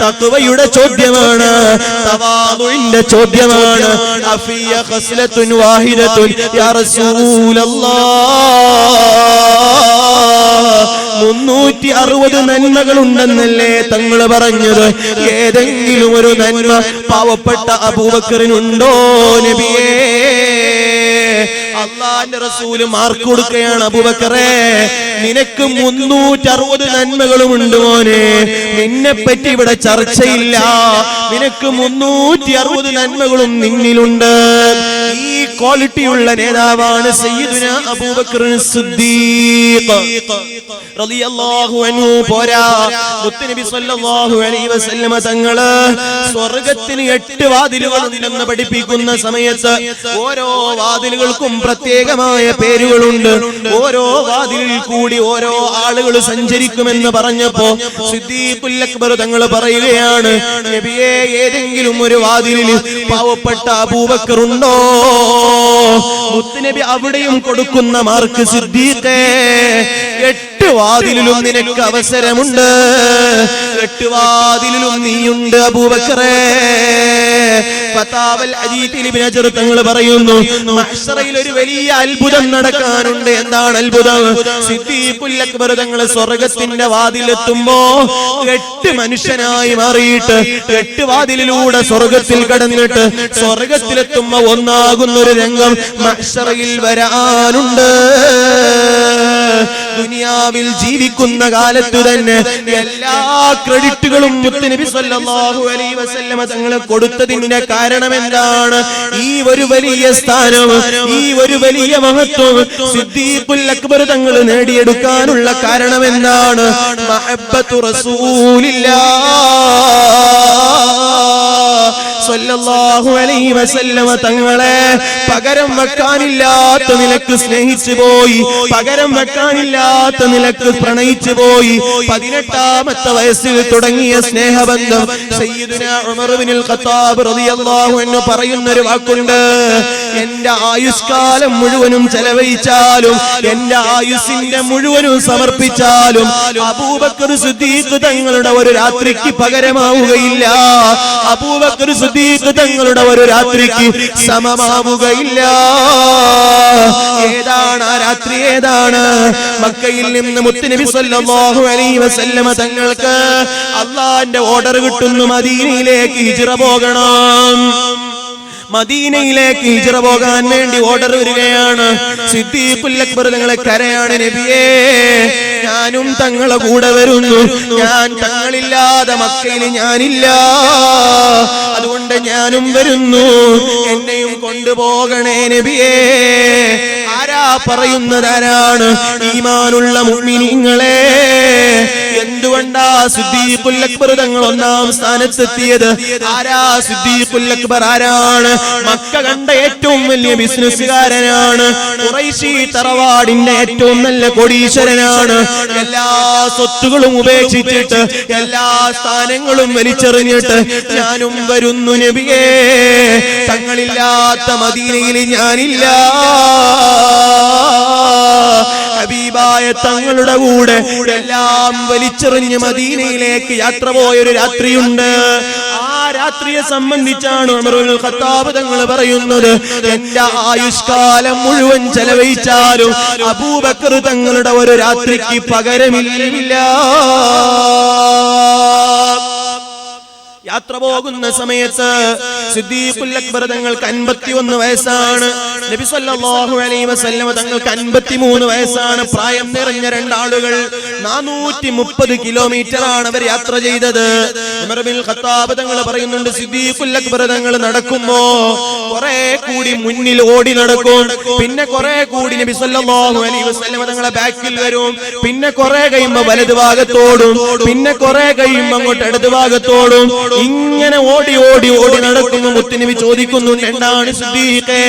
A: തഖ്വയുടെ ചോദ്യമാണ്, തവാദുഇന്റെ ചോദ്യമാണ്. അഫിയ ഖസ്ലത്തുൻ വാഹിദത്തുൻ യാ റസൂലല്ലാഹ്, 360 നന്മകളുണ്ടെന്നല്ലേ തങ്ങൾ പറഞ്ഞത്? ഏതെങ്കിലും ഒരു നന്മ പാവപ്പെട്ട അബൂബക്കറിനുണ്ടോ നബിയേ? അല്ലാഹുവിന്റെ റസൂല് മാർക്ക് കൊടുക്കുകയാണ്. അബൂബക്കറേ, നിനക്ക് 360 നന്മകളുമുണ്ട് മോനെ, നിന്നെ പറ്റി ഇവിടെ ചർച്ചയില്ല. നിനക്ക് 360 നന്മകളും നിന്നിലുണ്ട്. ഈ ക്വാളിറ്റിയുള്ള നേതാവാണ് സയ്യിദുനാ അബൂബക്കർ സിദ്ദീഖ് റളിയല്ലാഹു അൻഹു. പോരാ, മുത്തുനബി സ്വല്ലല്ലാഹു അലൈഹി വസല്ലമ തങ്ങള് സ്വർഗ്ഗത്തിന് 8 വാതിലുകളുണ്ടെന്ന് പഠിപ്പിക്കുന്ന സമയത്ത് ഓരോ വാതിലുകൾക്കും പ്രത്യേകമായ പേരുകളുണ്ട്. ഓരോ വാതിലിൽ കൂടി ഓരോ ആളുകൾ സഞ്ചരിക്കുമെന്ന് പറഞ്ഞപ്പോ സിദ്ദീഖുൽ അക്ബർ തങ്ങൾ പറയുകയാണ്, നബിയേ, ഏതെങ്കിലും ഒരു വാതിലിൽ പാവപ്പെട്ട അബൂബക്കർ ഉണ്ടോ? മുത്തുനബി അവിടെയും കൊടുക്കുന്ന മാർക്ക്, സിദ്ദീഖേ, 8 വാതിലിലും നിനക്ക് അവസരമുണ്ട്, 8 വാതിലിലും നീയുണ്ട് അബൂബക്കറേ. ഫതാവൽ അജീത്തിൽ ഇബ്നു ഹജർ തങ്ങൾ പറയുന്നു, മഹ്ശറയിൽ ഒരു വലിയ അത്ഭുതം നടക്കാനുണ്ട്. എന്താണ് അത്ഭുതം? സിദ്ദീഖുൽ അക്ബർ തങ്ങൾ സ്വർഗ്ഗത്തിന്റെ വാതിലെത്തുമ്പോ 8 മനുഷ്യനായി മാറിയിട്ട് 8 വാതിലിലൂടെ സ്വർഗ്ഗത്തിൽ കടന്നിട്ട് സ്വർഗ്ഗത്തിലെത്തുമ്പോ ഒന്നാകുന്ന ഒരു രംഗം മഹ്ശറയിൽ വരാനുണ്ട്. ദുനിയാവിൽ ജീവിക്കുന്ന കാലത്ത് തന്നെ എല്ലാ ക്രെഡിറ്റുകളും മുത്തുനബി സല്ലല്ലാഹു അലൈഹി വസല്ലമ തങ്ങൾ കൊടുത്തതിന്റെ കാരണം എന്താണ്? ഈ ഒരു വലിയ സ്ഥാനം, ഈ ഒരു വലിയ മഹത്വം സിദ്ദീഖുൽ അക്ബർ തങ്ങൾ നേടിയെടുക്കാനുള്ള കാരണം എന്താണ്? മഹബ്ബത്തു റസൂലില്ലാഹ് സല്ലല്ലാഹു അലൈഹി വസല്ലമ തങ്ങളെ പകരം വെക്കാനില്ലാത്ത നിലക്ക് സ്നേഹിച്ചു പോയി, പകരം വെക്കാനില്ലാത്ത നിലക്ക് പ്രണയിച്ചു പോയി. 18ാമത്തെ വയസ്സിൽ തുടങ്ങിയ സ്നേഹബന്ധം സയ്യിദുനാ ഉമർ ഇബ്നുൽ ഖത്താബ് റളിയല്ലാഹു അൻഹു പറയുന്ന ഒരു വാക്കുണ്ട്, എന്റെ ആയുഷ്കാലം മുഴുവനും ചെലവഴിച്ചാലും, എന്റെ ആയുസ്സിന്റെ മുഴുവനും സമർപ്പിച്ചാലും അബൂബക്കർ സിദ്ദീഖ് തങ്ങളുടെ ഒരു രാത്രിക്ക് പകരമാവുകയില്ല. അബൂബക്കർ സിദ്ദീഖ് തങ്ങളുടെ ഒരു രാത്രിക്ക് സമമാവുകയില്ല. ഏതാണ് ആ രാത്രി? ഏതാണ്? മക്കയിൽ നിന്ന് മുത്തുനബി സല്ലല്ലാഹു അലൈഹി വസല്ലമ തങ്ങൾക്ക് അല്ലാഹുവിന്റെ ഓർഡർ കിട്ടുന്നു, മദീനയിലേക്ക് ഹിജ്റ പോകണം. മദീനയിലേക്ക് ഹിജ്റ പോകാൻ വേണ്ടി ഓർഡർ വരികയാണ്. സിദ്ദീഖുൽ അക്ബർ തങ്ങളെ കരയാണ്, നബിയേ ഞാനും തങ്ങളെ കൂടെ വരുന്നു, ഞാൻ തങ്ങളില്ലാതെ മക്കയിൽ ഞാനില്ല, അതുകൊണ്ട് ഞാനും വരുന്നു, എന്നെയും കൊണ്ടുപോകണേ നബിയേ. ആരാ പറയുന്നത്? ആരാണ്? ഈമാനുള്ള മുഅ്മിനീങ്ങളെ. എന്തുകൊണ്ടാ സിദ്ദീഖുൽ അക്ബർ തങ്ങൾ ഒന്നാം സ്ഥാനത്തെത്തിയത്? ആരാ സിദ്ദീഖുൽ അക്ബർ? ആരാണ്? മക്ക കണ്ട ഏറ്റവും വലിയ ബിസിനസ്സുകാരനാണ്, ഖുറൈശി തറവാടിന്റെ ഏറ്റവും നല്ല കോടീശ്വരനാണ്. എല്ലാ സ്വത്തുകളും ഉപേക്ഷിച്ചിട്ട്, എല്ലാ സ്ഥാനങ്ങളും വലിച്ചെറിഞ്ഞിട്ട് ഞാനും വരുന്നു നബിയേ, തങ്ങളില്ലാത്ത മദീനയിൽ ഞാനില്ല. ഹബീബായ തങ്ങളുടെ കൂടെ എല്ലാം വലിച്ചെറിഞ്ഞ് മദീനയിലേക്ക് യാത്ര പോയൊരു രാത്രിയുണ്ട്. ആ രാത്രിയെ സംബന്ധിച്ചാണ് ഉമർ ഇബ്നുൽ ഖത്താബ് തങ്ങൾ പറയുന്നത്, എന്റെ ആയുഷ്കാലം മുഴുവൻ ചെലവഴിച്ചാലും അബൂബക്കർ തങ്ങളുടെ ഒരു രാത്രിക്ക് പകരമില്ല. യാത്ര പോകുന്ന സമയത്ത് സിദ്ദീഖുൽ അക്ബർ തങ്ങൾക്ക് 51 വയസ്സാണ്. നബി സല്ലല്ലാഹു അലൈഹി വസല്ലമ തങ്ങൾക്ക് 53 വയസ്സാണ്. പ്രായം നിറഞ്ഞ രണ്ടാളുകൾ 430 കിലോമീറ്റർ ആണ് അവർ യാത്ര ചെയ്തത്. ഉമർ ഇബ്നുൽ ഖത്താബ് തങ്ങൾ പറയുന്നുണ്ട്, സിദ്ദീഖുൽ അക്ബർ തങ്ങൾ നടക്കുമ്പോ കുറെ കൂടി മുന്നിൽ ഓടി നടക്കും, പിന്നെ കുറെ കൂടി നബി സല്ലല്ലാഹു അലൈഹി വസല്ലമ തങ്ങളെ ബാക്കിൽ വരും, പിന്നെ കുറെ കഴിയുമ്പോ വലതു ഭാഗത്തോടും, പിന്നെ കുറെ കഴിയുമ്പോ അങ്ങോട്ട് ഇടതു ഭാഗത്തോടും, ഇങ്ങനെ ഓടി ഓടി ഓടി നടക്കുന്നു. മുത്തുനബി ചോദിക്കുന്നു, എന്താണ് സിദ്ദീഖേ,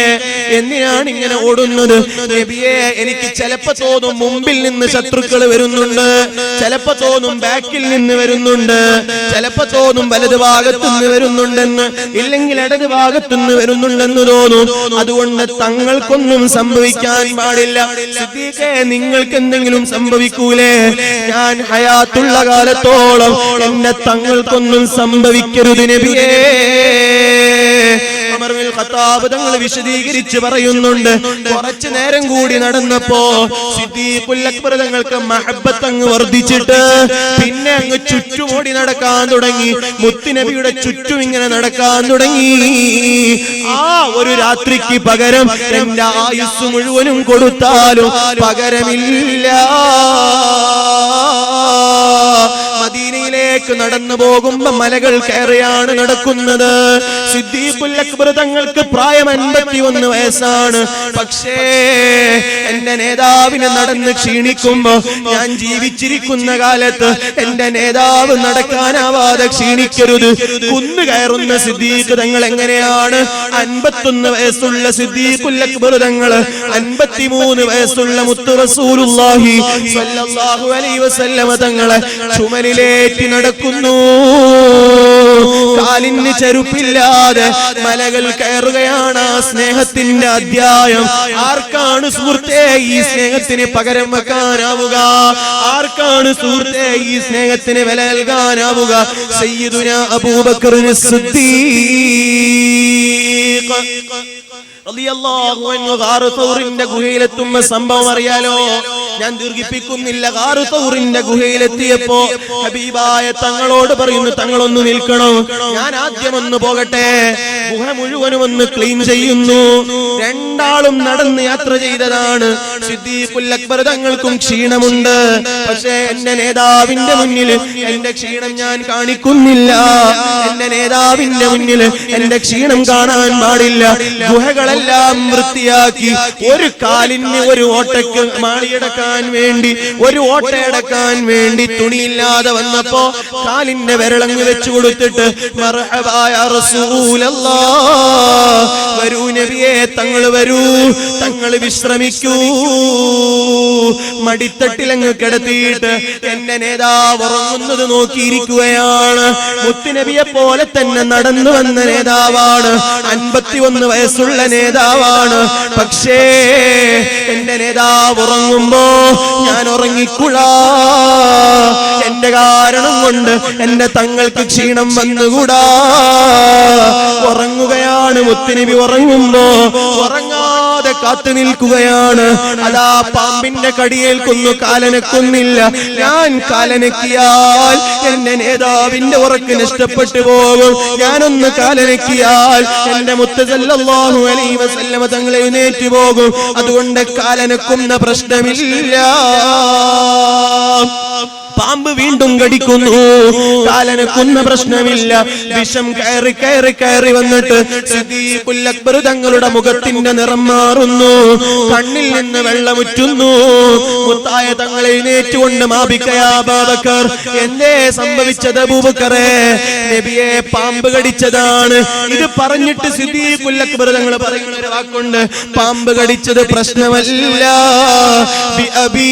A: എന്തിനാണ് ഇങ്ങനെ ഓടുന്നത്? നബിയേ, എനിക്ക് ചിലപ്പോ തോന്നും മുമ്പിൽ നിന്ന് ശത്രുക്കൾ വരുന്നുണ്ട്, ചിലപ്പോ തോന്നും ബാക്കിൽ നിന്ന് വരുന്നുണ്ട്, ചിലപ്പോ തോന്നും വലതു ഭാഗത്തു നിന്ന് വരുന്നുണ്ടെന്ന്, ഇല്ലെങ്കിൽ ഇടത് ഭാഗത്തു നിന്ന് വരുന്നുണ്ടെന്ന് തോന്നും. അതുകൊണ്ട് തങ്ങൾക്കൊന്നും സംഭവിക്കാൻ പാടില്ല. സിദ്ദീഖേ, നിങ്ങൾക്ക് എന്തെങ്കിലും സംഭവിക്കൂലേ? ഞാൻ ഹയാത്തുള്ള കാലത്തോളം എന്നെ തങ്ങൾക്കൊന്നും സംഭവിക്കരുത് നബിയേ. ഉമർ ഇബ്നുൽ ഖത്താബ് തങ്ങൾ വിശദീകരിച്ച് പറയുന്നുണ്ട്, കുറച്ചു നേരം കൂടി നടന്നപ്പോ സിദ്ദീഖുൽ അക്ബർ തങ്ങൾക്ക് മഹബ്ബത്ത് അങ്ങ് വർദ്ധിച്ചിട്ട് പിന്നെ അങ്ങ് ചുറ്റുമോടി നടക്കാൻ തുടങ്ങി, മുത്തുനബിയുടെ ചുറ്റും ഇങ്ങനെ നടക്കാൻ തുടങ്ങി. ആ ഒരു രാത്രിക്ക് പകരം എന്റെ ആയുസ് മുഴുവനും കൊടുത്താലും പകരമില്ല. മദീനയിലേക്ക് നടന്നു പോകുമ്പോ മലകൾ കയറിയാണ് നടക്കുന്നത്. സിദ്ദീഖുൽ അക്ബർ തങ്ങൾക്ക് പ്രായം 51 വയസ്സാണ്. പക്ഷേ എന്റെ നേതാവിനെ നടന്ന് ക്ഷീണിക്കുമ്പോ, ഞാൻ ജീവിച്ചിരിക്കുന്ന കാലത്ത് എന്റെ നേതാവ് നടക്കാനാവാതെ ക്ഷീണിക്കരുത്. കുന്നു കയറുന്ന സിദ്ദീഖ് തങ്ങൾ എങ്ങനെയാണ്? 51 വയസ്സുള്ള സിദ്ദീഖുൽ അക്ബർ തങ്ങൾ 53 വയസ്സുള്ള മുത്തു റസൂലുള്ളാഹി സ്വല്ലല്ലാഹു അലൈഹി വസല്ലമ തങ്ങളെ ചുമലിലേറ്റി നടക്കുന്നു. കാലിന് ചെരുപ്പില്ലാതെ മലകൾ കയറുകയാണ്. സ്നേഹത്തിന്റെ അധ്യായം ആർക്കാണ് സുഹൃത്തേ ഈ സ്നേഹത്തിന് പകരം വെക്കാനാവുക? ആർക്കാണ് സുഹൃത്തേ ഈ സ്നേഹത്തിന് വില നൽകാനാവുക? സയ്യിദുനാ അബൂബക്കർ സിദ്ദീഖ് റളിയല്ലാഹു അൻഹു ഗാറു തൗറിന്റെ ഗുഹയിലെത്തുന്ന സംഭവം അറിയാലോ? ഞാൻ ദീർഘിപ്പിക്കുന്നില്ല. ഗാറു തൗറിന്റെ ഗുഹയിലെത്തിയപ്പോ ഹബീബായ തങ്ങളോട് പറയുന്നു, തങ്ങളൊന്ന് നിൽക്കണോ, ഞാൻ ആദ്യം ഒന്ന് പോകട്ടെ. ഗുഹ മുഴുവനും ഒന്ന് ക്ലീൻ ചെയ്യുന്നു. രണ്ടാളും നടന്ന് യാത്ര ചെയ്തതാണ്. സിദ്ദീഖുൽ അക്ബർ തങ്ങൾക്കും ക്ഷീണമുണ്ട്. പക്ഷേ എന്റെ നേതാവിന്റെ മുന്നിൽ എന്റെ ക്ഷീണം ഞാൻ കാണിക്കുന്നില്ല. എന്റെ നേതാവിന്റെ മുന്നിൽ എന്റെ ക്ഷീണം കാണാൻ പാടില്ല. ഗുഹകളെല്ലാം വൃത്തിയാക്കി ഒരു കാലിന് ഒരു ഓട്ടയ്ക്ക് മാളിയടക്കാൻ വേണ്ടി, ഒരു ഓട്ടയടക്കാൻ വേണ്ടി തുണിയില്ലാതെ വന്നപ്പോ കാലിന്റെ വിരളങ്ങ് വെച്ചു കൊടുത്തിട്ട് മർഹബാ യാ റസൂലല്ലാഹ്, വരൂ നബിയേ, തങ്ങൾ വരൂ, തങ്ങൾ വിശ്രമിക്കൂ. മടിത്തട്ടിലങ്ങ് കിടത്തിയിട്ട് എന്റെ നേതാവ് ഉറങ്ങുന്നത് നോക്കിയിരിക്കുകയാണ്. മുത്തുനബിയെ പോലെ തന്നെ നടന്നു വന്ന നേതാവാണ്. 51 വയസ്സുള്ള നേതാവാണ്. പക്ഷേ എന്റെ നേതാവ് ഉറങ്ങുമ്പോ ഞാൻ ഉറങ്ങിക്കൂടാ. എന്റെ കാരണം കൊണ്ട് എന്റെ തങ്ങൾക്ക് ക്ഷീണം വന്നുകൂടാ. ഉറങ്ങുകയാണ് മുത്തുനബി. ഉറങ്ങുമ്പോ ഉറങ്ങാതെ കാത്തു നിൽക്കുകയാണ്. അതാ പാമ്പിന്റെ കടിയേൽക്കുന്നു, കാലനക്കുന്നില്ല. ഞാൻ കാലനക്കിയാൽ എന്റെ നേതാവിന്റെ ഉറക്ക് നഷ്ടപ്പെട്ടു പോകും. ഞാനൊന്ന് കാലനക്കിയാൽ എന്റെ മുത്ത് സല്ലല്ലാഹു അലൈഹി വസല്ലമ തങ്ങൾ എഴുന്നേറ്റ് പോകും. അതുകൊണ്ട് കാലനക്കുന്ന പ്രശ്നമില്ല. പാമ്പ് വീണ്ടും കടിക്കുന്നു, കാലനക്കുന്ന പ്രശ്നമില്ല. വിഷം കയറി കയറി കയറി വന്നിട്ട് സിദ്ദീഖുൽ അക്ബർ തങ്ങളുടെ മുഖത്തിന്റെ നിറം മാറുന്നു, കണ്ണിൽ നിന്ന് വെള്ളമുറ്റുന്നു. മുത്തായ തങ്ങൾ എഴുന്നേറ്റുകൊണ്ട് മാബിക്കയാ അബൂബക്കർ, എന്തേ സംഭവിച്ചത് അബൂബക്കറേ? നബിയെ പാമ്പ് കടിച്ചതാണ്. ഇത് പറഞ്ഞിട്ട് സിദ്ദീഖുൽ അക്ബർ തങ്ങൾ പറയുന്ന ഒരു വാക്കുണ്ട്, പാമ്പ് കടിച്ചത് പ്രശ്നമല്ല. ബി അബീ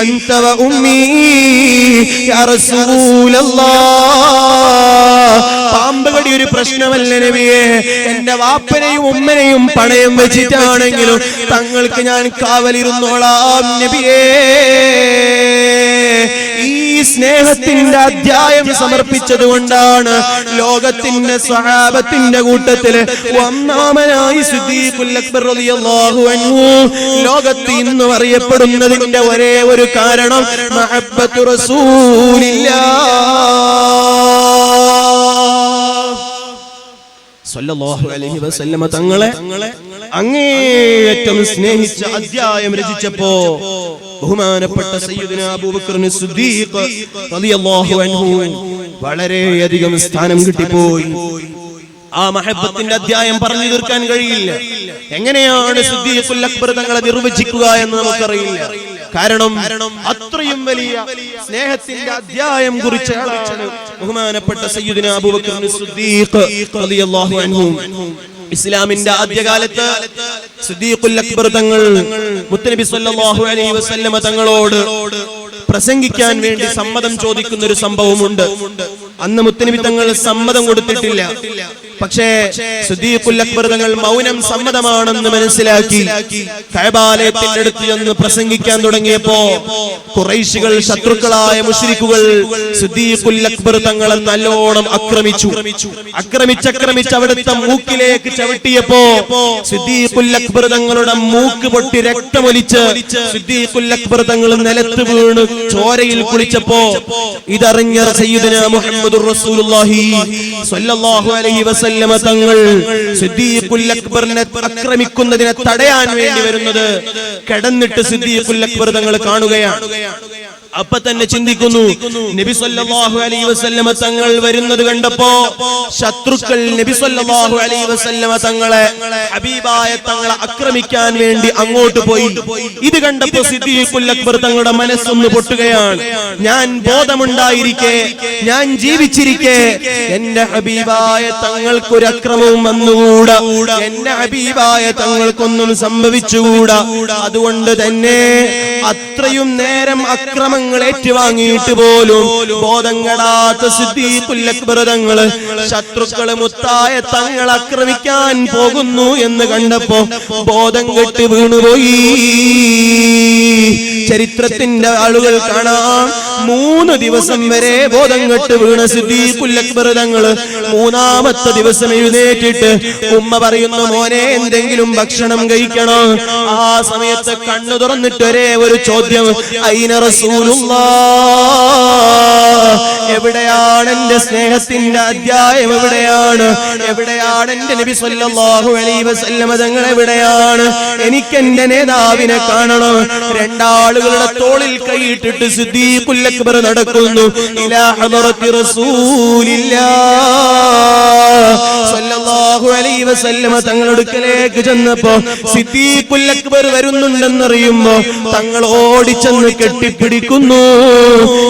A: അൻത വ ഉമ്മീ യാ റസൂലല്ലാഹ്, പാമ്പ് കടി ഒരു പ്രശ്നമല്ല നബിയെ. എന്റെ വാപ്പനെയും ഉമ്മനെയും പണയം വെച്ചിട്ടാണെങ്കിലും തങ്ങൾക്ക് ഞാൻ കാവലിരുന്നോളാം നബിയേ. ഈ സ്നേഹത്തിന്റെ അധ്യായം സമർപ്പിച്ചത് കൊണ്ടാണ് ലോകത്തിന്റെ സ്വഹാബത്തിന്റെ കൂട്ടത്തില് ഒന്നാമനായി സിദ്ദീഖുൽ അക്ബർ റളിയല്ലാഹു അൻഹു ലോകത്ത് ഇന്ന് അറിയപ്പെടുന്നതിന്റെ ഒരേ ഒരു കാരണം മഹബ്ബത്തു റസൂലില്ലാഹ് സ്വല്ലല്ലാഹു അലൈഹി വസല്ലമ തങ്ങളെ അങ്ങേയറ്റം സ്നേഹിച്ച അധ്യായം രചിച്ചപ്പോ ബഹുമാനപ്പെട്ട സയ്യിദുനാ അബൂബക്കർ സിദ്ദീഖ് റളിയല്ലാഹു അൻഹു വളരെയധികം സ്ഥാനം കിട്ടിപ്പോയി. ആ മഹബ്ബത്തിന്റെ അധ്യായം പറഞ്ഞു തീർക്കാൻ കഴിയില്ല. എങ്ങനെയാണ് സിദ്ദീഖുൽ അക്ബർ തങ്ങളെ നിർവചിക്കുക എന്ന് നമുക്കറിയില്ല. കാരണം അത്രയും വലിയ സ്നേഹത്തിന്റെ അധ്യായം കുറിച്ച ആളാണ് ബഹുമാനപ്പെട്ട സയ്യിദുനാ അബൂബക്കർ സിദ്ദീഖ് റളിയല്ലാഹു അൻഹു. ഇസ്ലാമിന്റെ ആദ്യകാലത്ത് സിദ്ദീഖുൽ അക്ബർ തങ്ങൾ മുത്തനബി സല്ലല്ലാഹു അലൈഹി വസല്ലമ തങ്ങളോട് പ്രസംഗിക്കാൻ വേണ്ടി സമ്മതം ചോദിക്കുന്ന ഒരു സംഭവമുണ്ട്. അന്ന് മുത്തനബി തങ്ങൾ സമ്മതം കൊടുത്തിട്ടില്ല. പക്ഷേ സിദ്ദീഖുൽ അക്ബർ തങ്ങൾ മൗനം സമ്മതമാണെന്ന് മനസ്സിലാക്കി കഅബാലയത്തിന്റെ അടുത്ത് ചെന്ന് പ്രസംഗിക്കാൻ തുടങ്ങിയപ്പോ ഖുറൈശികൾ, ശത്രുക്കളായ മുശ്രിക്കുകൾ സിദ്ദീഖുൽ അക്ബർ തങ്ങളെ നല്ലോണം ആക്രമിച്ച് അവിടുത്തെ മൂക്കിലേക്ക് ചവിട്ടിയപ്പോ സിദ്ദീഖുൽ അക്ബർ തങ്ങളുടെ മൂക്ക് പൊട്ടി രക്തമൊലിച്ച് സിദ്ദീഖുൽ അക്ബർ തങ്ങൾ നിലത്ത് വീണ് ചോരയിൽ കുളിച്ചപ്പോ ഇതറിഞ്ഞ സയ്യിദുനാ മുഹമ്മദുർ റസൂലുള്ളാഹി സ്വല്ലല്ലാഹു അലൈഹി വസല്ലം തങ്ങൾ സിദ്ദീഖുൽ അക്ബറിനെ ആക്രമിക്കുന്നതിനെ തടയാൻ വേണ്ടി വരുന്നത് കിടന്നിട്ട് സിദ്ദീഖുൽ അക്ബർ തങ്ങൾ കാണുകയാണ്. അപ്പൊ തന്നെ ചിന്തിക്കുന്നു, നബി സല്ലല്ലാഹു അലൈഹി വസല്ലമ തങ്ങൾ വരുന്നത് കണ്ടപ്പോ ശത്രുക്കൾ നബി സല്ലല്ലാഹു അലൈഹി വസല്ലമ തങ്ങളെ, ഹബീബായ തങ്ങളെ ആക്രമിക്കാൻ വേണ്ടി അങ്ങോട്ട് പോയി. ഇത് കണ്ടപ്പോ സിദ്ദീഖുൽ അക്ബർ തങ്ങളുടെ മനസ്സൊന്ന് പൊട്ടുകയാണ്. ഞാൻ ബോധമുണ്ടായിരിക്കെ, ഞാൻ ജീവിച്ചിരിക്കെ എന്റെ ഹബീബായ തങ്ങൾക്കൊരു അക്രമവും വന്നുകൂടാ, എന്റെ ഹബീബായ തങ്ങൾക്കൊന്നും സംഭവിച്ചുകൂടാ. അതുകൊണ്ട് തന്നെ അത്രയും നേരം അക്രമങ്ങൾ ഏറ്റുവാങ്ങിയിട്ട് പോലും ബോധം കെടാത്ത സിദ്ദീഖുൽ അക്ബർ തങ്ങള് ശത്രുക്കള് മുത്തായ തങ്ങൾ ആക്രമിക്കാൻ പോകുന്നു എന്ന് കണ്ടപ്പോ ബോധം കെട്ട് വീണുപോയി. ചരിത്രത്തിന്റെ ആളുകൾ കാണാം 3 ദിവസം വരെ ബോധം കെട്ട് വീണ സിദ്ദീഖുൽ അക്ബർ തങ്ങള് 3-ാമത്തെ ദിവസം എഴുന്നേറ്റിട്ട് ഉമ്മ പറയുന്നു, മോനെ എന്തെങ്കിലും ഭക്ഷണം കഴിക്കണം. ആ സമയത്ത് കണ്ണു തുറന്നിട്ട് ഒരേ ഒരു ചോദ്യം, ഐന റസൂലുള്ളാഹ്, എവിടെയാണ് എന്റെ സ്നേഹത്തിന്റെ അധ്യായം? എവിടെയാണ് എന്റെ നബി സല്ലല്ലാഹു അലൈഹി വസല്ലം തങ്ങൾ? എവിടെയാണ്? എനിക്ക് എന്റെ നേതാവിനെ കാണണം. രണ്ടാളുകളുടെ തോളിൽ കൈയിട്ടിട്ട് സിദ്ദീഖുൽ അക്ബർ നടക്കുന്നു. ഇലാ ഹദറത്തി റസൂലില്ലാഹ് സല്ലല്ലാഹു അലൈഹി വസല്ലം തങ്ങളുടെ അടുക്കലേക്ക് ചെന്നപ്പോ സിദ്ദീഖുൽ അക്ബർ വരുന്നുണ്ടെന്നറിയുമ്പോ തങ്ങൾ ഓടിച്ചെന്ന് കെട്ടിപ്പിടിക്കുന്നു.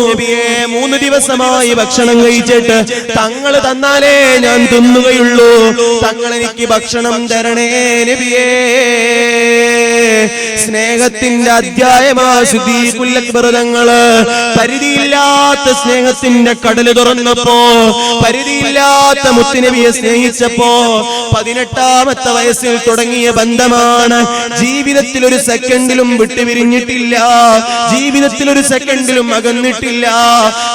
A: നബിയെ, 3 ദിവസമായി ഭക്ഷണം കഴിച്ചിട്ട് തങ്ങൾ തന്നാലേ ഞാൻ തിന്നുകയുള്ളൂ. തങ്ങൾ എനിക്ക് ഭക്ഷണം തരണേ നബിയേ. സ്നേഹത്തിന്റെ അധ്യായമാ സിദ്ദീഖുൽ അക്ബർ തങ്ങള്. പരിധിയില്ലാത്ത സ്നേഹത്തിന്റെ കടല് തുറന്നപ്പോ, പരിധിയില്ലാത്ത മുത്തുനബിയെ സ്നേഹിച്ചപ്പോ 18-ാമത്തെ വയസ്സിൽ തുടങ്ങിയ ബന്ധമാണ്. ജീവിതത്തിൽ ഒരു സെക്കൻഡിലും വിട്ടുപിരിഞ്ഞിട്ടില്ല, ജീവിതത്തിൽ ഒരു സെക്കൻഡിലും അകന്നിട്ടില്ല.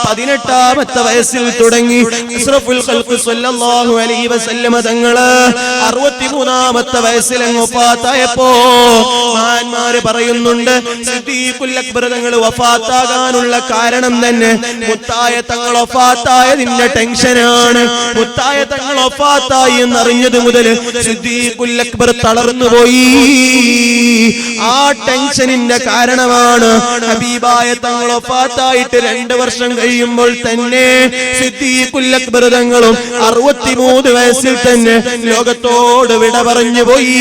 A: 18-ാമത്തെ വയസ്സിൽ തുടങ്ങി അഷ്റഫുൽ ഖൽഖ് സ്വല്ലല്ലാഹു അലൈഹി വസല്ലം തങ്ങള് 63-ാമത്തെ വയസ്സിൽ വഫാത്തായപ്പോ മഹാന്മാര് പറയുന്നുണ്ട്, സിദ്ദീഖുൽ അക്ബർ തങ്ങൾ വഫാത്താകാനുള്ള കാരണം തന്നെ മുത്തായ തങ്ങൾ വഫാത്തായതിന്റെ ടെൻഷനാണ്. മുത്തായ തങ്ങൾ വഫാത്തായി എന്നറിഞ്ഞത് മുതൽ സിദ്ദീഖുൽ അക്ബർ തളർന്നുപോയി. ആ ടെൻഷനിന്റെ കാരണമാണ് ഹബീബായ തങ്ങൾ വഫാത്തായിട്ട് 2 വർഷം കഴിയുമ്പോൾ തന്നെ സിദ്ദീഖുൽ അക്ബർ തങ്ങളും 63 വയസ്സിൽ തന്നെ ലോകത്തോട് വിട പറഞ്ഞു പോയി.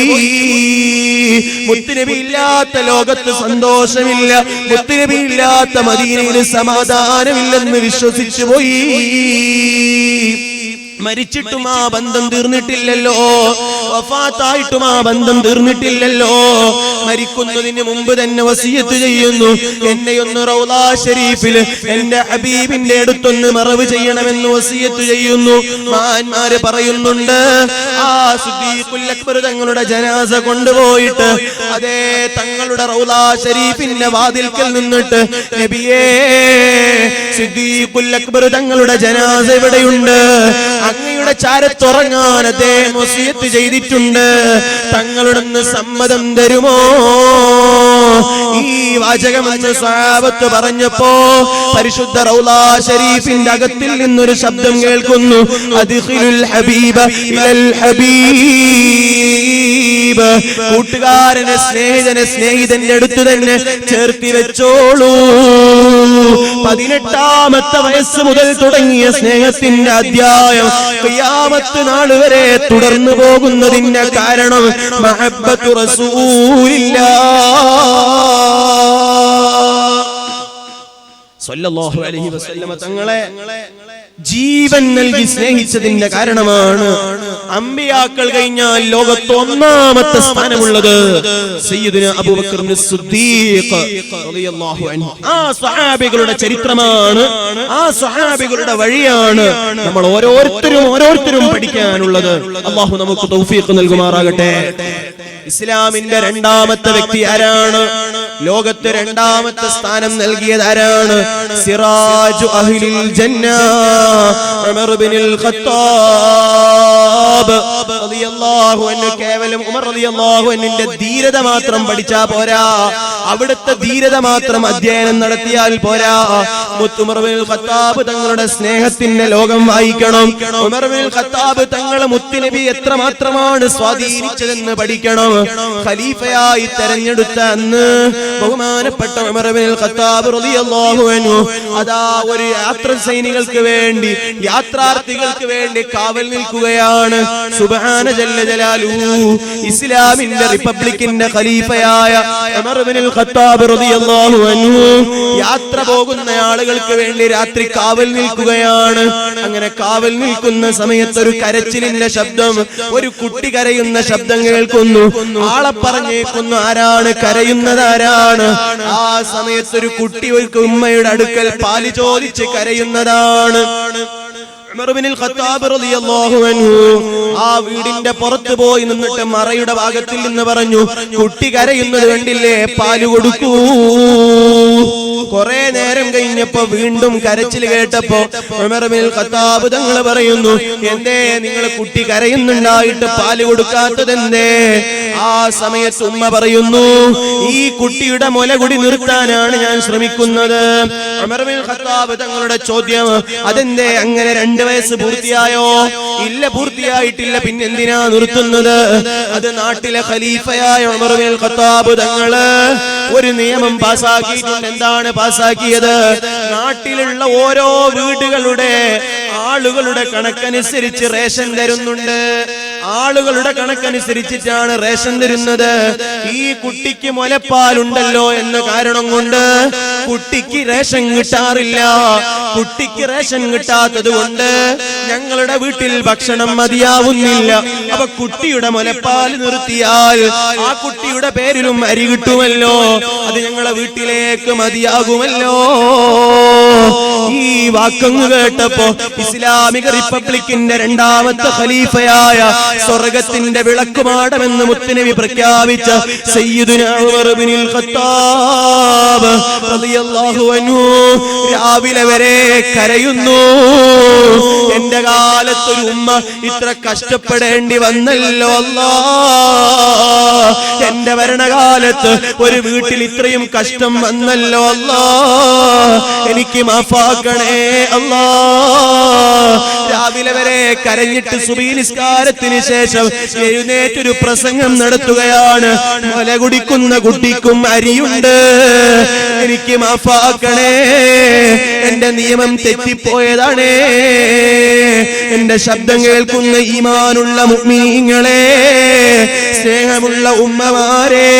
A: മുത്തുനബി ഇല്ലാത്ത ലോകത്ത് സന്തോഷമില്ല, മുത്തുനബി ഇല്ലാത്ത മദീനയിൽ സമാധാനമില്ലെന്ന് വിശ്വസിച്ചു പോയി. മരിച്ചിട്ടും ആ ബന്ധം തീർന്നിട്ടില്ലല്ലോ, വഫാത്തായിട്ടും ആ ബന്ധം തീർന്നിട്ടില്ലല്ലോ. മരിക്കുന്നതിന് മുമ്പ് തന്നെ വസിയത്ത് ചെയ്യുന്നു, എന്നെയൊന്ന് റൗളാ ഷരീഫിൽ എന്റെ ഹബീബിന്റെ അടുത്തൊന്ന് മറവ് ചെയ്യണമെന്ന് വസിയത്ത് ചെയ്യുന്നു. മഹാന്മാര് പറയുന്നുണ്ട്, ആ സിദ്ദീഖുൽ അക്ബർ തങ്ങളുടെ ജനാസ കൊണ്ടുപോയിട്ട് അതേ തങ്ങളുടെ റൗളാ ഷരീഫിന്റെ വാതിൽക്കൽ നിന്നിട്ട്, നബിയേ, സിദ്ദീഖുൽ അക്ബർ തങ്ങളുടെ ജനാസ ഇവിടെയുണ്ട്, അങ്ങയുടെ ചാരത്തുറങ്ങാൻ അദ്ദേഹം വസിയത്ത് ചെയ്തിട്ടുണ്ട്, തങ്ങളുടെ സമ്മതം തരുമോ? ഈ വാചകമെന്ന് സ്വഹാബത്ത് പറഞ്ഞപ്പോ പരിശുദ്ധ റൗളാ ഷരീഫിന്റെ അകത്തിൽ നിന്നൊരു ശബ്ദം കേൾക്കുന്നു, അദ്ഖിലുൽ ഹബീബ ഇലൽ ഹബീബ്. കൂട്ടുകാരനെ, സ്നേഹിതനെ സ്നേഹിതന്റെ അടുത്ത് തന്നെ ചേർത്തി വെച്ചോളൂ. 18-ാമത്തെ വയസ്സ് മുതൽ തുടങ്ങിയ സ്നേഹത്തിന്റെ അധ്യായം ഖിയാമത്ത് നാൾ വരെ തുടർന്നു പോകുന്നതിന്റെ കാരണം മഹബ്ബത്തു റസൂലില്ലാഹ് സ്വല്ലല്ലാഹു അലൈഹി വസല്ലം തങ്ങളെ ജീവൻ നൽകി സ്നേഹിച്ചതിന്റെ കാരണമാണ് അമ്പിയാക്കൾ കഴിഞ്ഞാൽ ലോകത്ത് 1-ാമത്തെ സ്ഥാനമുള്ളത് സയ്യിദുനാ അബൂബക്കർ സിദ്ദീഖ് റളിയല്ലാഹു അൻഹു. ആ സ്വഹാബികളുടെ ചരിത്രമാണ്, ആ സ്വഹാബികളുടെ വഴിയാണ് നമ്മൾ ഓരോരുത്തരും പഠിക്കാനുള്ളത്. അല്ലാഹു നമുക്ക് തൗഫീഖ് നൽകുമാറാകട്ടെ. ഇസ്ലാമിന്റെ 2-ാമത്തെ വ്യക്തി ആരാണ്? ലോകത്ത് 2-ാമത്തെ സ്ഥാനം നൽകിയത് ആരാണ്? സിറാജു അഹ്ലിൽ ജന്ന ഉമർ ഇബ്നുൽ ഖത്താബ് റളിയല്ലാഹു അൻഹു. കേവലം ഉമർ റളിയല്ലാഹു അൻഹുവിന്റെ ധീരത മാത്രം പഠിച്ചാ പോരാ, അവിടുത്തെ ധീരത മാത്രം അധ്യയനം നടത്തിയാൽ പോരാ. ഉമർ ഇബ്നുൽ ഖത്താബ് തങ്ങളുടെ സ്നേഹത്തിന്റെ ലോകം വായിക്കണം. ഉമർ ഇബ്നുൽ ഖത്താബ് തങ്ങളെ മുത്തുനബി എത്രമാത്രമാണ് സ്വാധീനിച്ചതെന്ന് പഠിക്കണം. ഖലീഫയായി തെരഞ്ഞെടുത്ത അന്ന് ബഹുമാനപ്പെട്ട ഉമർ ഇബ്നുൽ ഖത്താബ് റളിയല്ലാഹു അൻഹു അതാ ഒരു യാത്ര സൈനികൾക്ക് വേണ്ടി, യാത്രാർത്ഥികൾക്ക് വേണ്ടി കാവൽ നിൽക്കുകയാണ്. സുബ്ഹാന ജല്ല ജലാലുഹു. ഇസ്ലാമിന്റെ റിപ്പബ്ലിക്കിന്റെ ഖലീഫയായ ഉമർ ഇബ്നുൽ ഖത്താബ് റളിയല്ലാഹു അൻഹു യാത്ര പോകുന്ന ആളുകൾക്ക് വേണ്ടി രാത്രി കാവൽ നിൽക്കുകയാണ്. അങ്ങനെ കാവൽ നിൽക്കുന്ന സമയത്ത് ഒരു കരച്ചിലിന്റെ ശബ്ദം, ഒരു കുട്ടി കരയുന്ന ശബ്ദം കേൾക്കുന്നു. ആളെ പറഞ്ഞേക്കുന്നു, ആരാണ് കരയുന്നത്, ആരാണ്? ആ സമയത്ത് ഒരു കുട്ടി ഒരു ഉമ്മയുടെ അടുക്കൽ പാല് ചോദിച്ച് കരയുന്നതാണ്. ഉമർ ഇബ്നുൽ ഖത്താബ് റളിയല്ലാഹു അൻഹു ആ വീടിന്റെ പുറത്ത് പോയി നിന്നിട്ട് മറയുടെ ഭാഗത്തിൽ നിന്ന് പറഞ്ഞു, കുട്ടി കരയുന്നത് കണ്ടില്ലേ, പാല് കൊടുക്കൂ. കുറെ നേരം കഴിഞ്ഞപ്പോ വീണ്ടും കരച്ചിൽ കേട്ടപ്പോ ഉമർ ഇബ്നുൽ ഖത്താബ് തങ്ങൾ പറയുന്നു, എന്തേ നിങ്ങൾ കുട്ടി കരയുന്നുണ്ടായിട്ട് പാല് കൊടുക്കാത്തതെന്തേ? ആ സമയത്ത് ഉമ്മ പറയുന്നു, ഈ കുട്ടിയുടെ മുലകുടി നിർത്താനാണ് ഞാൻ ശ്രമിക്കുന്നത്. ഉമർ ഇബ്നുൽ ഖത്താബ് തങ്ങളുടെ ചോദ്യം, അതെന്തേ അങ്ങനെ 2 വയസ്സ് പൂർത്തിയായോ? ഇല്ല, പൂർത്തിയായിട്ടില്ല. പിന്നെന്തിനാ നിർത്തുന്നത്? അത് നാട്ടിലെ ഖലീഫയായ ഉമർ ഇബ്നുൽ ഖത്താബ് തങ്ങള് ഒരു നിയമം പാസാക്കിയിട്ടുണ്ട്. എന്താണ് പാസാക്കിയത്? നാട്ടിലുള്ള ഓരോ വീടുകളുടെ ആളുകളുടെ കണക്കനുസരിച്ച് റേഷൻ തരുന്നുണ്ട്. ആളുകളുടെ കണക്കനുസരിച്ചിട്ടാണ് റേഷൻ തരുന്നത്. ഈ കുട്ടിക്ക് മുലപ്പാലുണ്ടല്ലോ എന്ന കാരണം കൊണ്ട് കുട്ടിക്ക് റേഷൻ കിട്ടാറില്ല. കുട്ടിക്ക് റേഷൻ കിട്ടാത്തത് കൊണ്ട് ഞങ്ങളുടെ വീട്ടിൽ ഭക്ഷണം മതിയാവുന്നില്ല. അപ്പൊ കുട്ടിയുടെ മുലപ്പാൽ നിർത്തിയാൽ ആ കുട്ടിയുടെ പേരിലും അരി കിട്ടുമല്ലോ, അത് ഞങ്ങളെ വീട്ടിലേക്ക് മതിയാകുമല്ലോ. ഈ വാക്കങ്ങ് കേട്ടപ്പോ ഇസ്ലാമിക റിപ്പബ്ലിക്കിന്റെ 2ാമത്തെ ഖലീഫയായ സ്വർഗത്തിന്റെ വിളക്കുമാടമെന്ന് മുത്തുനബി പ്രഖ്യാപിച്ച സയ്യിദുനാ ഉമർ ഇബ്നുൽ ഖത്താബ് റളിയല്ലാഹു അൻഹു രാവിലെ വരെ കരയുന്നു. എന്റെ കാലത്തൊരു ഉമ്മ ഇത്ര കഷ്ടപ്പെടേണ്ടി വന്നല്ലോ അല്ലാഹ്. എന്റെ ഭരണകാലത്ത് ഒരു വീട്ടിൽ ഇത്രയും കഷ്ടം വന്നല്ലോ അല്ലാഹ്. എനിക്ക് മാഫാക്കണേ അല്ലാഹ്. രാവിലെ വരെ കരഞ്ഞിട്ട് സുബഹി നിസ്കാരത്തിന് ശേഷം എഴുന്നേറ്റൊരു പ്രസംഗം നടത്തുകയാണ്. മുല കുടിക്കുന്ന കുട്ടിക്കും അരിയുണ്ട്, എനിക്ക് മാഫാക്കണേ, എന്റെ നിയമം തെറ്റിപ്പോയതാണ്. എന്റെ ശബ്ദം കേൾക്കുന്ന ഈമാനുള്ള മുഅ്മിനീങ്ങളെ, സ്നേഹമുള്ള ഉമ്മമാരെ,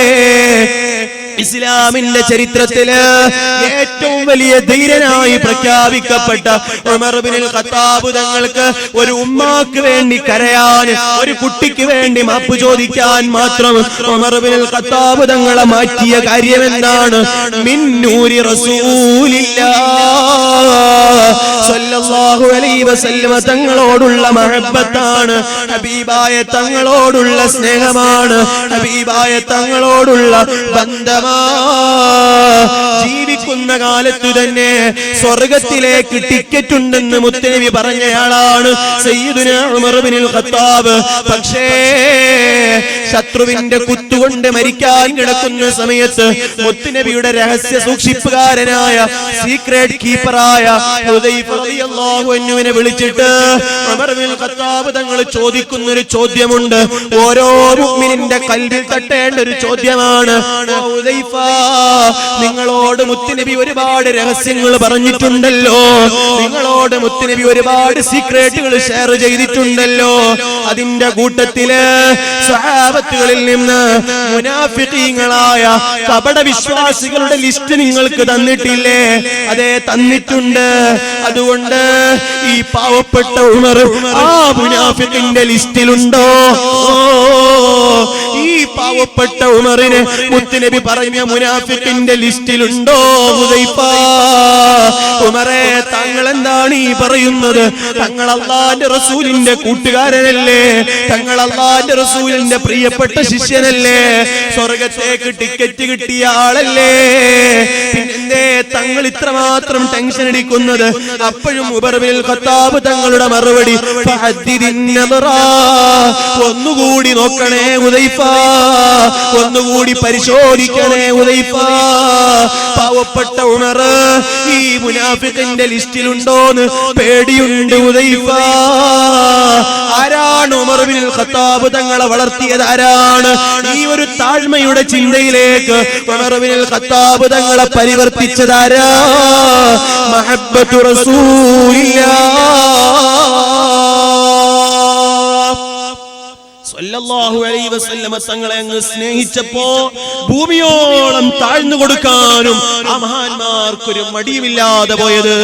A: ഇസ്ലാമിന്റെ ചരിത്രത്തില് ഏറ്റവും വലിയ ധീരനായി പ്രഖ്യാപിക്കപ്പെട്ട ഉമർ ഇബ്നുൽ ഖത്താബ് തങ്ങൾക്ക് ഒരു ഉമ്മാക്ക് വേണ്ടി കരയാൻ, ഒരു കുട്ടിക്ക് വേണ്ടി മാപ്പ് ചോദിക്കാൻ മാത്രം ഉമർ ഇബ്നുൽ ഖത്താബ് തങ്ങളെ മാറ്റിയ കാര്യം എന്താണ്? മിൻ നൂരി റസൂലില്ലാഹ് സ്വല്ലല്ലാഹു അലൈഹി വസല്ലമ തങ്ങളോടുള്ള മഹബ്ബത്താണ്, ഹബീബായ തങ്ങളോടുള്ള സ്നേഹമാണ്, ഹബീബായ തങ്ങളോടുള്ള ബന്ധമാണ്. ജീവിക്കുന്ന കാലത്തു തന്നെ സ്വർഗത്തിലേക്ക് ടിക്കറ്റ് ഉണ്ടെന്ന് മുത്തുനബി പറഞ്ഞയാളാണ് സയ്യിദുനാ ഉമർ ഇബ്നുൽ ഖത്താബ്. പക്ഷേ ശത്രുവിന്റെ കുത്തുകൊണ്ട് മരിക്കാൻ കിടക്കുന്ന സമയത്ത് മുത്തുനബിയുടെ രഹസ്യ സൂക്ഷിപ്പുകാരനായ സീക്രട്ട് കീപ്പറായ ഹുദൈഫ റളിയല്ലാഹു അൻഹുവിനെ വിളിച്ചിട്ട് ഉമർ ഇബ്നുൽ ഖത്താബ് തങ്ങൾ ചോദിക്കുന്ന ഒരു ചോദ്യമുണ്ട്. ഓരോ മുഅ്മിനിന്റെ കൽബിൽ തട്ടേണ്ട ഒരു ചോദ്യമാണ്. നിങ്ങളോട് മുത്തുനബി ഒരുപാട് രഹസ്യങ്ങൾ പറഞ്ഞിട്ടുണ്ടല്ലോ, നിങ്ങളോട് മുത്തുനബി ഒരുപാട് സീക്രട്ടുകൾ ഷെയർ ചെയ്തിട്ടുണ്ടല്ലോ. അതിന്റെ കൂട്ടത്തില് സ്വഹാബത്തുകളിൽ നിന്ന് മുനാഫിഖീങ്ങളായ കപട വിശ്വാസികളുടെ ലിസ്റ്റ് നിങ്ങൾക്ക് തന്നിട്ടില്ലേ? അതെ, തന്നിട്ടുണ്ട്. അതുകൊണ്ട് ഈ പാവപ്പെട്ട ഉമർ ആ മുനാഫിഖിന്റെ ലിസ്റ്റിലുണ്ടോ? ഈ പാവപ്പെട്ട ഉമറിന് മുത്തുനബി പറഞ്ഞ മുനാഫിഖിന്റെ ലിസ്റ്റിലുണ്ടോ? ഹുദൈഫ, ഉമറേ, താങ്കൾ എന്താണ് ഈ പറയുന്നത്? തങ്ങൾ അല്ലാഹുവിന്റെ റസൂലിന്റെ കൂട്ടുകാരനല്ലേ? തങ്ങൾ അല്ലാഹുവിന്റെ റസൂലിന്റെ പ്രിയപ്പെട്ട ശിഷ്യനല്ലേ? സ്വർഗത്തേക്ക് ടിക്കറ്റ് കിട്ടിയ ആളല്ലേ? പിന്നെന്തേ തങ്ങൾ ഇത്രമാത്രം ടെൻഷൻ അടിക്കുന്നത്? അപ്പോഴും ഉമർ ഇബ്നുൽ ഖത്താബ് തങ്ങളുടെ മറുപടി, ഒന്നുകൂടി നോക്കണേ ഹുദൈഫ, ഒന്നുകൂടി പരിശോധിക്കണേ ഹുദൈഫ. പാവപ്പെട്ട ഉമർ ഈ മുനാഫിഖിന്റെ ലിസ്റ്റിലുണ്ടോന്ന് പേടിയുണ്ട് ഹുദൈഫ. ആരാണ് ഉമർ ഇബ്നുൽ ഖത്താബ് തങ്ങളെ വളർത്തിയത്? ആരാണ്? ഈ ഒരു താഴ്മയുടെ ചിന്തയിലേക്ക് ഉമർ ഇബ്നുൽ ഖത്താബ് തങ്ങളെ പരിവർത്തിച്ചതാരാ? മഹബ്ബത്തു റസൂലില്ലാഹ് സല്ലല്ലാഹു അലൈഹി വസല്ലമ തങ്ങളെ അങ്ങ് സ്നേഹിച്ചപ്പോ ഭൂമിയോളം താഴ്ന്നു കൊടുക്കാനും ആ മഹാന്മാർക്കൊരു മടിയുമില്ലാതെ പോയത്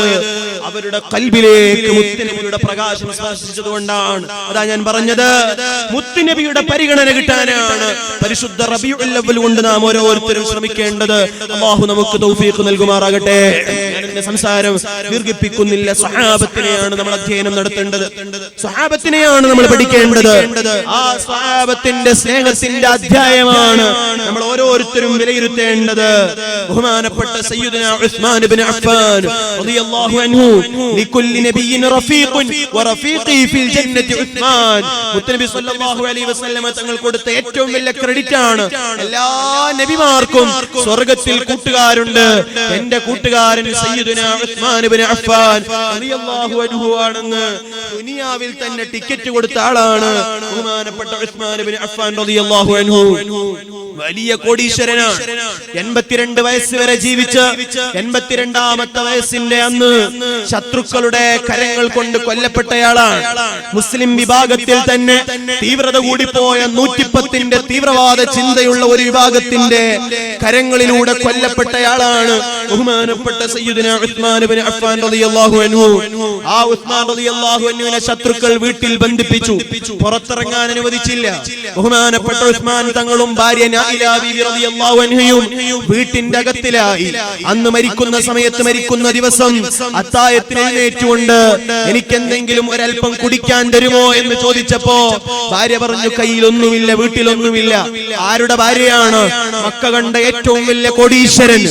A: അവരുടെ ഖൽബിലേക്ക് മുത്തുനബിയുടെ പ്രകാശം സ്പർശിച്ചതുകൊണ്ടാണ്. അതാ ഞാൻ പറഞ്ഞത്, മുത്തുനബിയുടെ പരിഗണന കിട്ടാനാണ് പരിശുദ്ധ റബീഉൽ അവ്വൽ കൊണ്ട് നാം ഓരോരുത്തരും ശ്രമിക്കേണ്ടത്. അല്ലാഹു നമുക്ക് തൗഫീഖ് നൽകുമാറാകട്ടെ. ഞാൻ എന്റെ സംസാരം ദീർഘിപ്പിക്കുന്നില്ല. സ്വഹാബത്തിനെയാണ് നമ്മൾ അധ്യയനം നടത്തേണ്ടത്, സ്വഹാബത്തിനെയാണ് നമ്മൾ പഠിക്കേണ്ടത്. ആ സ്വഹാബത്തിന്റെ സ്നേഹത്തിന്റെ അധ്യായമാണ് നമ്മൾ ഓരോരുത്തരും വിലയിരുത്തേണ്ടത്. ബഹുമാനപ്പെട്ട സയ്യിദുനാ ഉസ്മാൻ ഇബ്നു അഫ്ഫാൻ റളിയല്ലാഹു അൻഹു ലികുല്ലി നബിയ്യിൻ റഫീഖുൻ വറഫീഖി ഫിൽ ജന്നത്തി ഉസ്മാൻ. മുത്തനബി സല്ലല്ലാഹു അലൈഹി വസല്ലമ തങ്ങൾ കൊടുത്ത ഏറ്റവും വലിയ ക്രെഡിറ്റ് ആണ്. എല്ലാ നബിമാർക്കും സ്വർഗ്ഗത്തിൽ കൂട്ടുകാരുണ്ട്. എന്റെ കൂട്ടുകാരൻ സയ്യിദുനാ ഉസ്മാൻ ഇബ്നു അഫ്ഫാൻ റളിയല്ലാഹു അൻഹു ആണെന്ന് ദുനിയാവിൽ തന്നെ ടിക്കറ്റ് കൊടുത്ത ആളാണ് ബഹുമാനപ്പെട്ട ഉസ്മാൻ ഇബ്നു അഫ്ഫാൻ റളിയല്ലാഹു അൻഹു. വലിയ കോടീശ്വരനാണ്. 82 വയസ്സ് വരെ ജീവിച്ച് 82ാമത്തെ വയസ്സിന്റെ അന്ന് ശത്രുക്കളുടെ കരങ്ങൾ കൊണ്ട് കൊല്ലപ്പെട്ടയാളാണ്. മുസ്ലിം വിഭാഗത്തിൽ തന്നെ തീവ്രത കൂടിപ്പോയ 110ന്റെ തീവ്രവാദ ചിന്തയുള്ള ഒരു വിഭാഗത്തിന്റെ കരങ്ങളിലൂടെ കൊല്ലപ്പെട്ടയാളാണ് ബഹുമാനപ്പെട്ട സയ്യിദുനാ ഉസ്മാൻ ഇബ്നു അഫ്ഫാൻ റളിയല്ലാഹു അൻഹു. ആ ഉസ്മാൻ റളിയല്ലാഹു അൻഹുവിനെ ശത്രുക്കൾ വീട്ടിൽ ബന്ധിപ്പിച്ചു, പുറത്തിറങ്ങാൻ അനുവദിച്ചില്ല. ബഹുമാനപ്പെട്ട ഉസ്മാൻ തങ്ങളും ഭാര്യ നായില ബീവി റളിയല്ലാഹു അൻഹയും വീട്ടിന്റെ അകത്തിലായി. അന്ന് മരിക്കുന്ന സമയത്ത്, മരിക്കുന്ന ദിവസം അത്തായത്തിന് എഴുന്നേറ്റുകൊണ്ട് എനിക്കെന്തെങ്കിലും ഒരൽപ്പം കുടിക്കാൻ തരുമോ എന്ന് ചോദിച്ചപ്പോ ഭാര്യ പറഞ്ഞു, കയ്യിലൊന്നുമില്ല, വീട്ടിലൊന്നുമില്ല. ആരുടെ ഭാര്യയാണ്? മക്ക കണ്ട ഏറ്റവും വലിയ കോടീശ്വരൻ,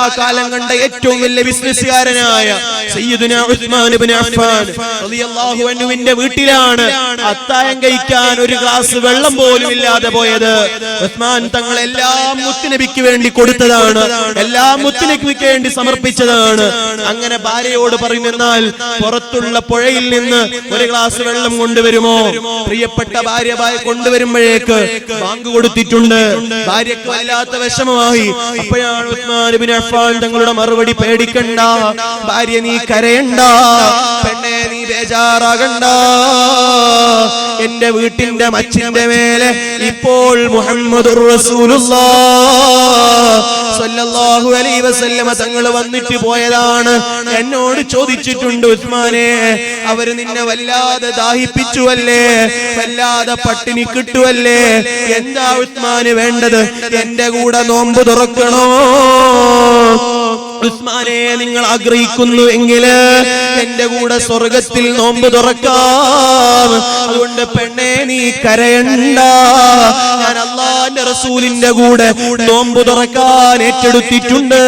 A: ആ കാലം കണ്ട ഏറ്റവും വലിയ ബിസിനസ്സുകാരനായ സയ്യിദുനാ ഉസ്മാൻ ഇബ്നു അഫ്ഫാൻ റളിയല്ലാഹു അൻഹുവിന്റെ വീട്ടിലാണ് അത്തായം കഴിക്കാൻ ഒരു ഗ്ലാസ് വെള്ളം പോലും ഇല്ലാതെ പോയത്. ഉസ്മാൻ തങ്ങൾ എല്ലാം മുത്തുനബിക്ക് വേണ്ടി കൊടുത്തതാണ്, എല്ലാം മുത്തുനബിക്ക് വേണ്ടി സമർപ്പിച്ചതാണ്. അങ്ങനെ ഭാര്യയോട് പറയുമെന്നാൽ പുറത്തുള്ള പുഴയിൽ നിന്ന് ഒരു ഗ്ലാസ് വെള്ളം കൊണ്ടുവരുമോ? പ്രിയപ്പെട്ട ഭാര്യ കൊണ്ടുവരുമ്പോഴേക്ക് ബാങ്ക് കൊടുത്തിട്ടുണ്ട്. ഭാര്യക്ക് വല്ലാത്ത വിഷമമായി. അപ്പോഴാണ് ഉസ്മാൻ ഇബ്നു അഫ്ഫാൻ തങ്ങളുടെ മറുപടി, പേടിക്കണ്ട ഭാര്യ, നീ കരയണ്ട, പെണ്ണെ നീ ബേജാറാകണ്ട. എന്റെ വീട്ടിന്റെ മച്ചിന്റെ മേലെ ഇപ്പോൾ മുഹമ്മദുർ റസൂലുള്ളാഹ് സ്വല്ലല്ലാഹു അലൈഹി വസല്ലമ തങ്ങൾ വന്നിട്ട് പോയതാണ്. എന്നോട് ചോദിച്ചിട്ടുണ്ട്, ഉസ്മാനെ അവര് നിന്നെ വല്ലാതെ ദാഹിപ്പിച്ചുവല്ലേ, വല്ലാതെ പട്ടിണി കിട്ടുവല്ലേ, എന്താ ഉസ്മാന് വേണ്ടത്? എന്റെ കൂടെ നോമ്പ് തുറക്കണോ? ഉസ്മാനെ നിങ്ങൾ ആഗ്രഹിക്കുന്നു എങ്കിൽ എന്റെ കൂടെ സ്വർഗത്തിൽ നോമ്പ് തുറക്കാം. അതുകൊണ്ട് പെണ്ണെ നീ കരയണ്ട, ഞാൻ അല്ലാഹുവിന്റെ റസൂലിന്റെ കൂടെ നോമ്പ് തുറക്കാൻ ഏറ്റെടുത്തിട്ടുണ്ട്.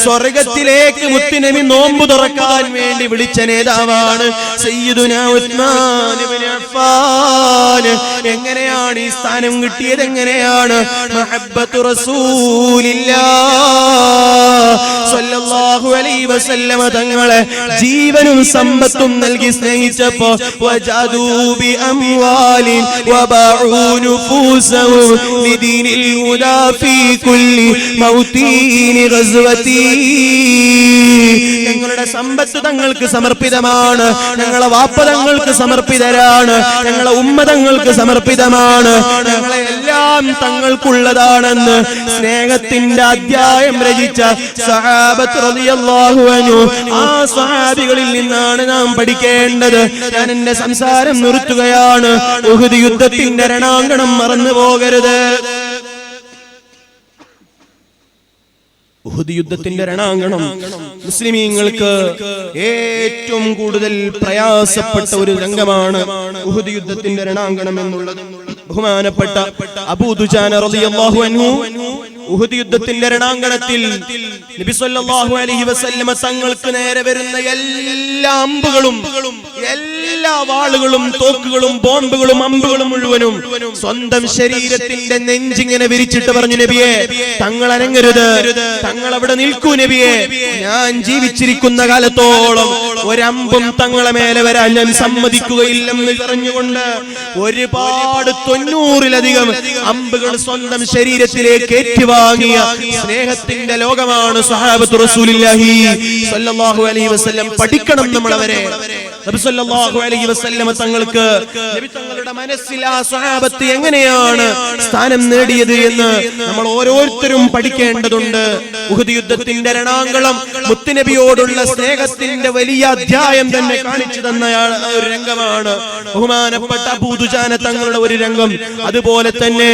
A: സ്വർഗത്തിലേക്ക് മുത്തുനബി നോമ്പ് തുറക്കാൻ വേണ്ടി വിളിച്ച നേതാവാണ് സയ്യിദുനാ ഉസ്മാൻ ഇബ്നു അഫ്ഫാൻ. എങ്ങനെയാണ് ഈ സ്ഥാനം കിട്ടിയത്? എങ്ങനെയാണ്? മഹബ്ബത്തു റസൂലില്ലാഹ് സ്വല്ലല്ലാഹു അലൈഹി വസല്ലമ തങ്ങളെ ജീവനും സമ്പത്തും നൽകി സ്നേഹിച്ചപ്പോ വജദൂ ബി അംവാലിൻ വബഉ നുഫൂസഹും ലിദീനിൽ ഹുദാ ഫീ കുല്ലി മൗതീൻ ഗസ്വതി. ഞങ്ങളുടെ സമ്പത്ത് തങ്ങൾക്ക് സമർപ്പിതമാണ്, ഞങ്ങളെ വാപ്പ തങ്ങൾക്ക് സമർപ്പിതരാണ്, ഞങ്ങളെ ഉമ്മ തങ്ങൾക്ക് സമർപ്പിതമാണ്, ഞങ്ങളെ എല്ലാം തങ്ങൾക്കുള്ളതാണെന്ന് സ്നേഹത്തിന്റെ അധ്യായം രചിച്ച സഹാബത്ത് റളിയല്ലാഹു അൻഹു, ആ സ്വഹാബികളിൽ നിന്നാണ് നാം പഠിക്കേണ്ടത്. ഞാൻ എന്റെ സംസാരം നിർത്തുകയാണ്. ഉഹുദ് യുദ്ധത്തിന്റെ രണാങ്കണം മറന്നു പോകരുത്. ഉഹുദ് യുദ്ധത്തിന്റെ രണാങ്കണം മുസ്ലിമീങ്ങൾക്ക് ഏറ്റവും കൂടുതൽ പ്രയാസപ്പെട്ട ഒരു രംഗമാണ് ഉഹുദ് യുദ്ധത്തിന്റെ രണാങ്കണം എന്നുള്ളത്. ബഹുമാനപ്പെട്ട അബൂ ദുജാന റളിയല്ലാഹു അൻഹു ഉഹുദ് യുദ്ധത്തിന്റെ രണാങ്കണത്തിൽ നബി സല്ലല്ലാഹു അലൈഹി വസല്ലമ തങ്ങൾക്ക് നേരെ വരുന്ന എല്ലാ അമ്പുകളും, എല്ലാ വാളുകളും, തോക്കുകളും, ബോംബുകളും, അമ്പുകളും മുഴുവനും സ്വന്തം ശരീരത്തിന്റെ നെഞ്ചിങ്ങനെ വിരിച്ചിട്ട് പറഞ്ഞു, നബിയെ തങ്ങൾ അനങ്ങരുത്, തങ്ങൾ അവിടെ നിൽക്കൂ നബിയെ, ഞാൻ ജീവിച്ചിരിക്കുന്ന കാലത്തോളം ഒരമ്പും തങ്ങളെ മേലെ വരാൻ ഞാൻ സമ്മതിക്കുകയില്ലെന്ന് പറഞ്ഞുകൊണ്ട് ഒരുപാട് 90-ലധികം അമ്പുകൾ സ്വന്തം ശരീരത്തിലേക്ക് ഏറ്റുവാങ്ങിയ സ്നേഹത്തിന്റെ ലോകമാണ് സ്വഹാബത്തു റസൂലുള്ളാഹി സ്വല്ലല്ലാഹു അലൈഹി വസല്ലം. പഠിക്കണം നമ്മൾ അവരെ. നബി സല്ലല്ലാഹു അലൈഹി വസല്ലം തങ്ങൾക്ക് നബി തങ്ങളുടെ മനസ്സിൽ ആ സ്വഹാബത്ത് എങ്ങനെയാണ് സ്ഥാനം നേടിയത് എന്ന് നമ്മൾ ഓരോരുത്തരും പഠിക്കേണ്ടതുണ്ട്. ഉഹദ് യുദ്ധത്തിന്റെ രണാങ്കളം മുത്തുനബിയോടുള്ള സ്നേഹത്തിന്റെ വലിയ അധ്യായം തന്നെ കാണിച്ചു തന്ന ഒരു രംഗമാണ് ബഹുമാനപ്പെട്ട അബൂ ദുജാന തങ്ങളുടെ ഒരു രംഗം. അതുപോലെ തന്നെ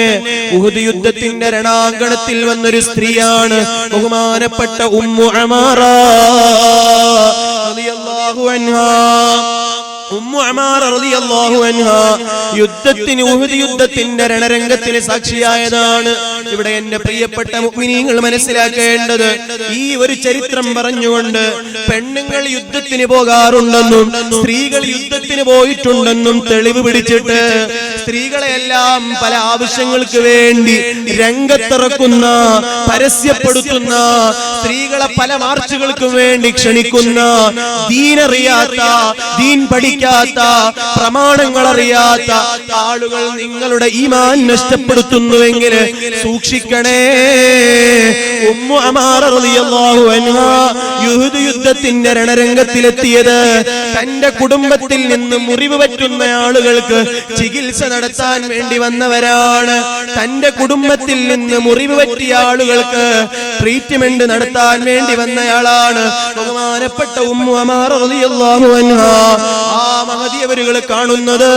A: ഉഹദ് യുദ്ധത്തിന്റെ രണാങ്കണത്തിൽ വന്നൊരു സ്ത്രീയാണ് ബഹുമാനപ്പെട്ട ഉമ്മു അമാറ റളിയല്ലാഹു അൻഹാ. ഉമ്മു അമാറ റളിയല്ലാഹു അൻഹാ യുദ്ധത്തിന് ഉഹദ് യുദ്ധത്തിന്റെ രണരംഗത്തിന് സാക്ഷിയായതാണ്. ഇവിടെ എന്റെ പ്രിയപ്പെട്ട മുഅ്മിനീങ്ങൾ മനസ്സിലാക്കേണ്ടത് ഈ ഒരു ചരിത്രം പറഞ്ഞുകൊണ്ട് പെണ്ണുങ്ങൾ യുദ്ധത്തിന് പോകാറുണ്ടെന്നും സ്ത്രീകൾ യുദ്ധത്തിന് പോയിട്ടുണ്ടെന്നും തെളിവ് പിടിച്ചിട്ട് സ്ത്രീകളെല്ലാം പല ആവശ്യങ്ങൾക്ക് വേണ്ടി രംഗത്തിറക്കുന്ന, പരസ്യപ്പെടുത്തുന്ന, സ്ത്രീകളെ പല മാർച്ചുകൾക്കും വേണ്ടി ക്ഷണിക്കുന്ന, ദീനറിയാത്ത, ദീൻ പഠിക്കാത്ത, പ്രമാണങ്ങൾ അറിയാത്ത ആളുകൾ നിങ്ങളുടെ ഈമാൻ നഷ്ടപ്പെടുത്തുന്നുവെങ്കിൽ സൂക്ഷിക്കണേ. ഉമ്മു അമാറ റളിയല്ലാഹു അൻഹാ ഉഹദ് യുദ്ധത്തിന്റെ രണരംഗത്തിലെത്തിയത് തന്റെ കുടുംബത്തിൽ നിന്ന് മുറിവ് പറ്റുന്ന ആളുകൾക്ക് ചികിത്സ നടത്താൻ വേണ്ടി വന്നവരാണ്. തന്റെ കുടുംബത്തിൽ നിന്ന് മുറിവ് പറ്റിയ ആളുകൾക്ക് ട്രീറ്റ്മെന്റ് നടത്താൻ വേണ്ടി വന്നയാളാണ് ബഹുമാനപ്പെട്ട ഉമ്മു അമാറ റളിയല്ലാഹു അൻഹാ. ആ മഹദിയവരുകൾ കാണുന്നത്